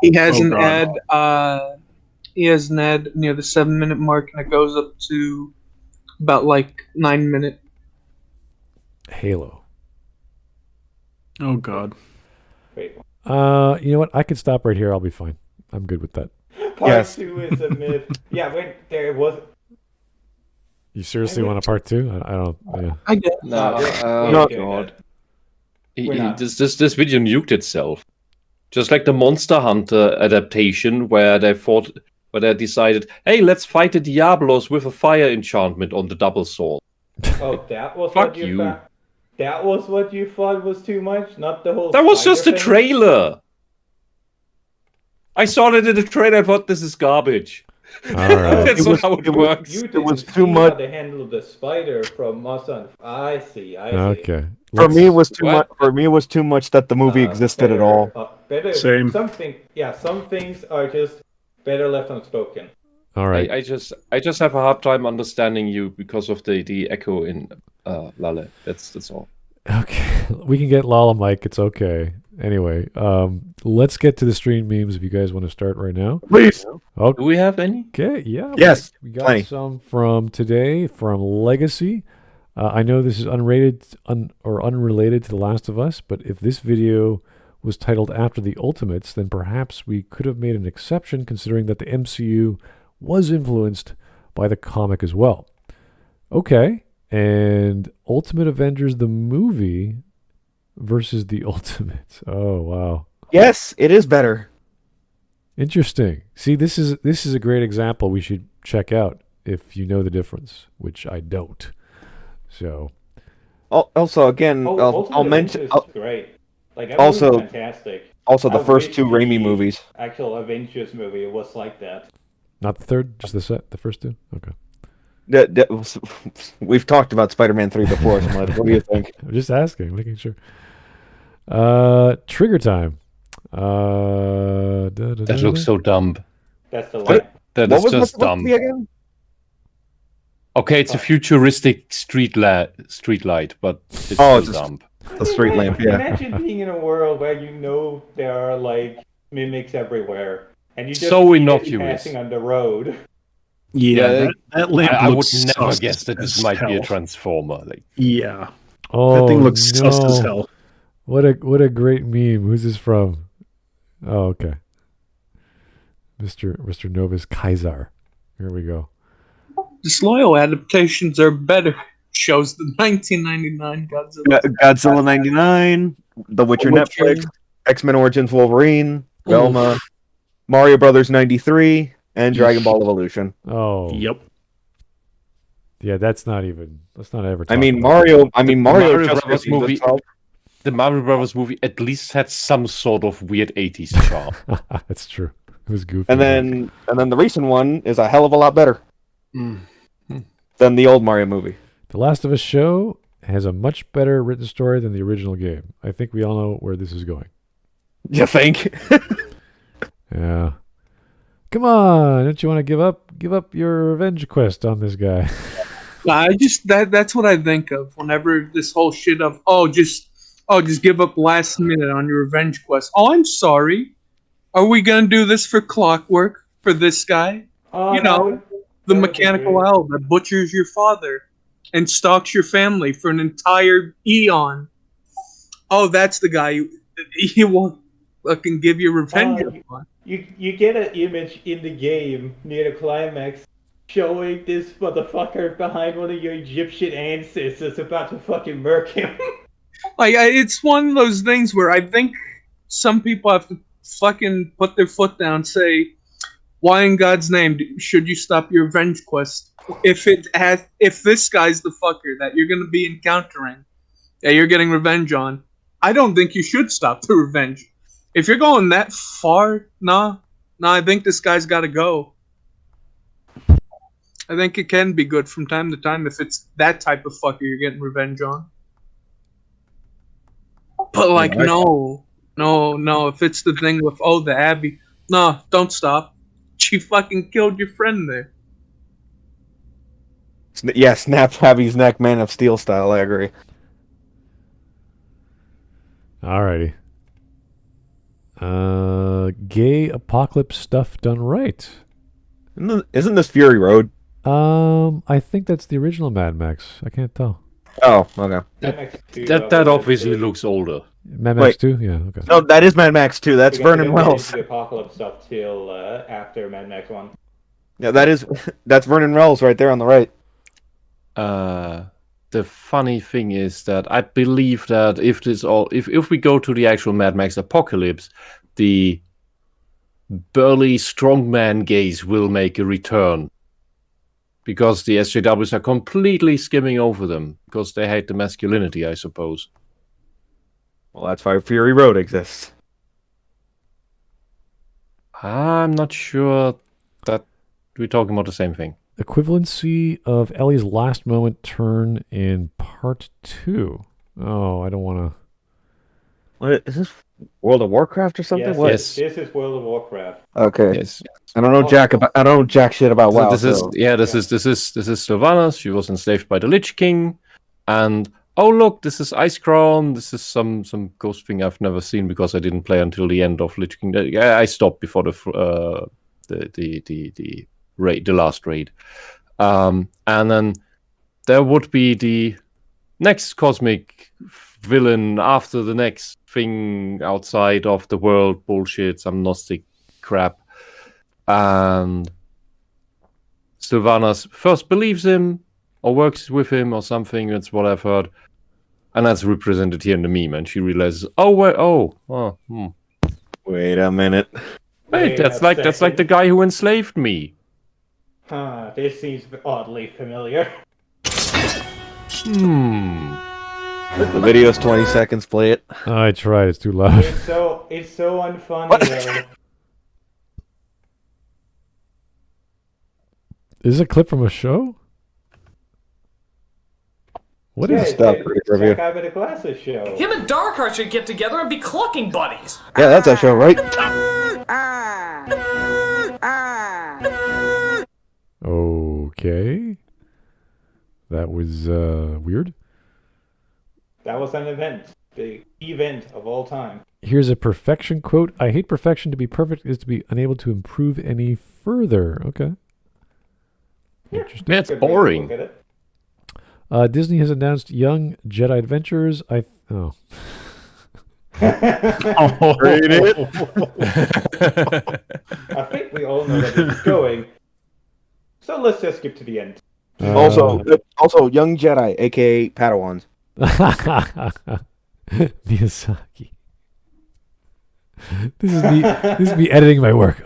He has an God. ad. He has an ad near the 7-minute mark, and it goes up to about like 9 minutes. Halo. Oh God. Wait. You know what? I can stop right here. I'll be fine. I'm good with that. Part 2 is a myth. Yeah, when there was. You seriously want a part 2? I don't. Yeah. I get. No, No, God. This video nuked itself. Just like the Monster Hunter adaptation, where they decided, hey, let's fight the Diablos with a fire enchantment on the double sword. Oh, that was Fuck what you you. thought. That was what you thought was too much, not the whole. That was just a thing? trailer. I saw it in the trailer. I thought this is garbage. All right. That's not how it works. You It was didn't too see much. How to handle the spider from Monster Hunter. I see. Okay. For me, it was too What? much. For me, it was too much that the movie existed at all. Better. Same. Some things are just better left unspoken. All right. I just have a hard time understanding you because of the echo in Lale. That's all. Okay. We can get Lala Mike. It's okay. Anyway, let's get to the stream memes if you guys want to start right now. Please. Okay. Do we have any? Yeah. Yes, We got plenty. some from today from Legacy. I know this is unrated or unrelated to The Last of Us, but if this video was titled after the Ultimates, then perhaps we could have made an exception considering that the MCU was influenced by the comic as well. Okay. And Ultimate Avengers, the movie versus the Ultimates. Oh, wow. Yes, it is better. Interesting. See, this is a great example we should check out if you know the difference, which I don't. So. Also, again, I'll mention. Great. Like that also- movie was fantastic. Also, the I first wish two the Raimi movies. Actual Avengers movie was like that. Not the third, just the first two? Okay. We've talked about Spider-Man 3 before, so what do you think? I'm just asking, making sure. Trigger time. That looks so dumb. That's the What- line. That What is was just the dumb. movie again? Okay, it's a futuristic street light, but it's Oh, still it's a dumb. The street lamp, yeah. Imagine being in a world where you know there are like mimics everywhere, and you just So see it innocuous. passing on the road. Yeah, that lamp I would looks never sus guess that this as might be a hell. transformer. Like, Yeah, Oh, that thing looks no. sus as hell. What a great meme. Who's this from? Oh, okay. Mr. Novus Kaiser. Here we go. Disloyal adaptations are better. Shows the 1999 Godzilla. Godzilla 99, The Witcher Netflix, X-Men Origins Wolverine, Velma, Mario Brothers 93, and Dragon Ball Evolution. Oh. Yep. Yeah, let's not ever talk I mean, about Mario Mario just Brothers redeemed movie- itself. the Mario Brothers movie at least had some sort of weird 80s charm. that. That's true. It was goofy. And then the recent one is a hell of a lot better than the old Mario movie. The Last of Us show has a much better written story than the original game. I think we all know where this is going. You think? Yeah. Come on, don't you want to give up your revenge quest on this guy? That's what I think of whenever this whole shit of just give up last minute on your revenge quest. Oh, I'm sorry. Are we gonna do this for Clockwork for this guy? You know, the mechanical owl that butchers your father and stalks your family for an entire eon. Oh, that's the guy. fucking give you revenge upon. You get an image in the game near the climax showing this motherfucker behind one of your Egyptian ancestors about to fucking murk him. Like, it's one of those things where I think some people have to fucking put their foot down and say, why in God's name should you stop your revenge quest if this guy's the fucker that you're going to be encountering, that you're getting revenge on? I don't think you should stop the revenge. If you're going that far, nah, I think this guy's got to go. I think it can be good from time to time if it's that type of fucker you're getting revenge on. But like, no. If it's the thing with the Abbey, no, don't stop. She fucking killed your friend there. Yeah, snap Abby's neck, Man of Steel style. I agree. Alrighty. Gay apocalypse stuff done right. Isn't this Fury Road? I think that's the original Mad Max. I can't tell. Oh, okay. That obviously looks older. Mad Max 2? Yeah, okay. No, that is Mad Max 2. That's Vernon Wells. The apocalypse stuff till after Mad Max 1. Yeah, that's Vernon Wells right there on the right. The funny thing is that I believe that if we go to the actual Mad Max Apocalypse, the burly strongman gays will make a return. Because the SJWs are completely skimming over them. Because they hate the masculinity, I suppose. Well, that's why Fury Road exists. I'm not sure that we're talking about the same thing. Equivalency of Ellie's last moment turn in part 2. Oh, I don't want to... What is this? World of Warcraft or something? Yes, this is World of Warcraft. Okay. Yes. I don't know jack shit about WoW. This is Sylvanas. She was enslaved by the Lich King, and oh look, this is Ice Crown. This is some ghost thing I've never seen because I didn't play until the end of Lich King. I stopped before the raid, the last raid, and then there would be the next cosmic villain after the next thing outside of the world bullshit, some Gnostic crap. And Sylvanas first believes him or works with him or something. That's what I've heard, and that's represented here in the meme. And she realizes, wait a minute. Wait, that's like the guy who enslaved me. This seems oddly familiar. The video's 20 seconds. Play it. I tried. It's too loud. It's so unfunny though. Is this a clip from a show? What is stuff? Check out the Glasses show. Him and Darkheart should get together and be clucking buddies. Yeah, that's that show, right? Okay. That was weird. That was an event. The event of all time. Here's a perfection quote. I hate perfection. To be perfect is to be unable to improve any further. Okay. Interesting. That's boring. Disney has announced Young Jedi Adventures. Read it. I think we all know where it's going. So let's just skip to the end. Also, Young Jedi, aka Padawans. Miyazaki. This is me editing my work.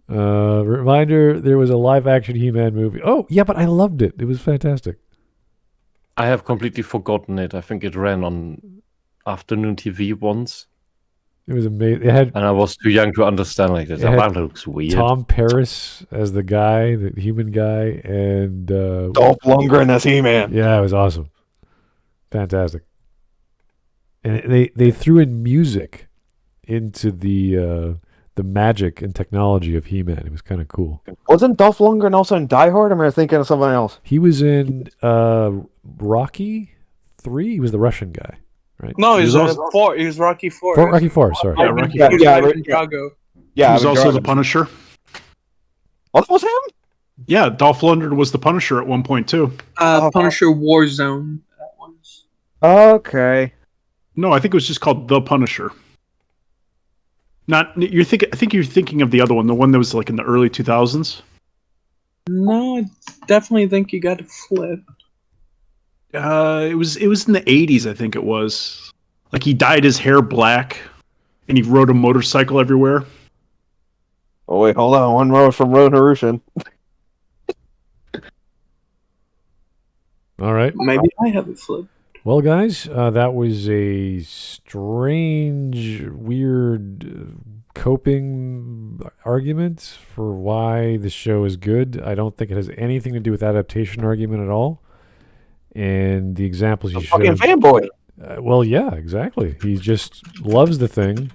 Reminder, there was a live-action He-Man movie. Oh, yeah, but I loved it. It was fantastic. I have completely forgotten it. I think it ran on afternoon TV once. It was amazing. And I was too young to understand like this. That looks weird. Tom Paris as the guy, the human guy, and Dolph Lundgren as He-Man. Yeah, it was awesome. Fantastic. And they threw in music into the magic and technology of He-Man. It was kind of cool. Wasn't Dolph Lundgren also in Die Hard? Or am I thinking of something else? He was in Rocky 3. He was the Russian guy, right? No, he was Rocky 4. Rocky 4, sorry. Yeah, Rocky 4. Yeah, he was also the Punisher. Oh, that was him? Yeah, Dolph Lundgren was the Punisher at one point, too. Punisher Warzone. That was. Okay. No, I think it was just called The Punisher. Not I think you're thinking of the other one, the one that was like in the early 2000s. No, I definitely think you got it flipped. It was in the 80s, I think it was. Like he dyed his hair black, and he rode a motorcycle everywhere. Oh wait, hold on. One road from Road Harushin. All right. Maybe I have it flipped. Well, guys, that was a strange, weird coping argument for why the show is good. I don't think it has anything to do with adaptation argument at all. And the examples you showed... Fucking fanboy. Well, yeah, exactly. He just loves the thing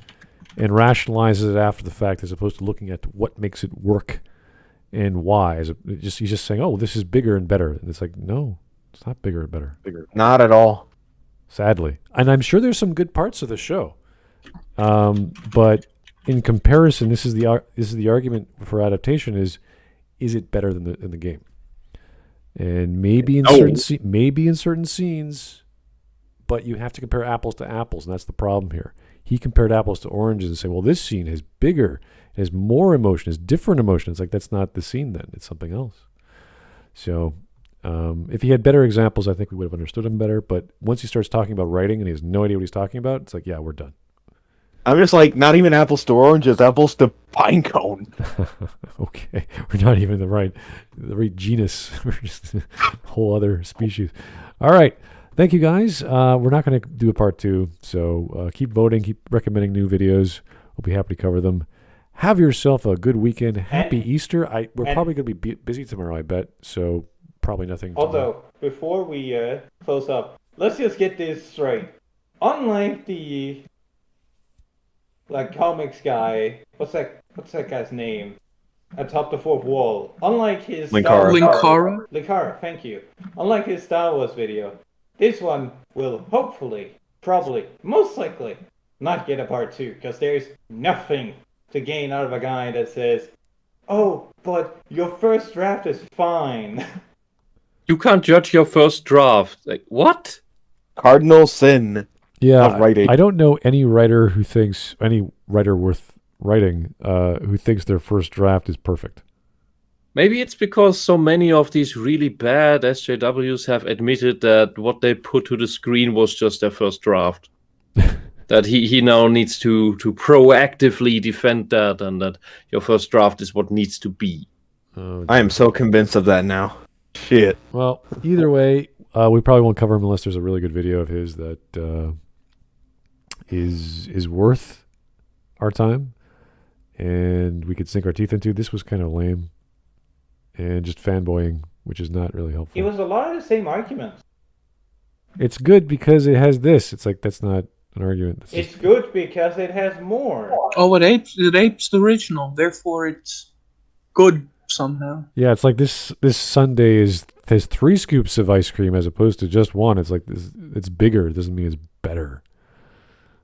and rationalizes it after the fact as opposed to looking at what makes it work and why. He's just saying, oh, this is bigger and better. And it's like, no. It's not bigger and better. Not at all. Sadly. And I'm sure there's some good parts of the show. But in comparison, this is the argument for adaptation is it better than in the game? And maybe in certain scenes, but you have to compare apples to apples, and that's the problem here. He compared apples to oranges and said, well, this scene is bigger, it has more emotion, has different emotion. It's like, that's not the scene then, it's something else. So if he had better examples, I think we would have understood him better. But once he starts talking about writing and he has no idea what he's talking about, it's like, yeah, we're done. I'm just like, not even apples to oranges, apples to pinecone. Okay, we're not even the right genus. We're just a whole other species. All right, thank you guys. We're not going to do a part 2, so keep voting, keep recommending new videos. We'll be happy to cover them. Have yourself a good weekend. Happy Easter. We're probably going to be busy tomorrow, I bet. So probably nothing. Although, before we close up, let's just get this straight. Unlike the comics guy, what's that guy's name? Atop the fourth wall. Unlike his Linkara, thank you. Unlike his Star Wars video, this one will hopefully, probably, most likely not get a part 2, because there's nothing to gain out of a guy that says, oh, but your first draft is fine. You can't judge your first draft. Like, what? Cardinal sin. Yeah, I don't know any writer worth writing who thinks their first draft is perfect. Maybe it's because so many of these really bad SJWs have admitted that what they put to the screen was just their first draft. That he now needs to proactively defend that, and that your first draft is what needs to be. I am so convinced of that now. Shit. Well, either way, we probably won't cover him unless there's a really good video of his that is worth our time, and we could sink our teeth into. This was kind of lame and just fanboying, which is not really helpful. It was a lot of the same arguments. It's good because it has this. It's like, that's not an argument. It's good because it has more. Oh, it apes the original, therefore it's good somehow. Yeah, it's like this sundae has 3 scoops of ice cream as opposed to just one. It's like this, it's bigger. It doesn't mean it's better.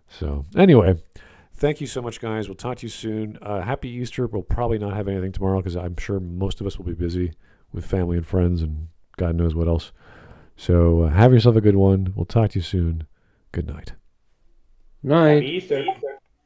So anyway, thank you so much, guys. We'll talk to you soon. Happy Easter. We'll probably not have anything tomorrow because I'm sure most of us will be busy with family and friends and God knows what else. So have yourself a good one. We'll talk to you soon. Good night. Night. Happy Easter.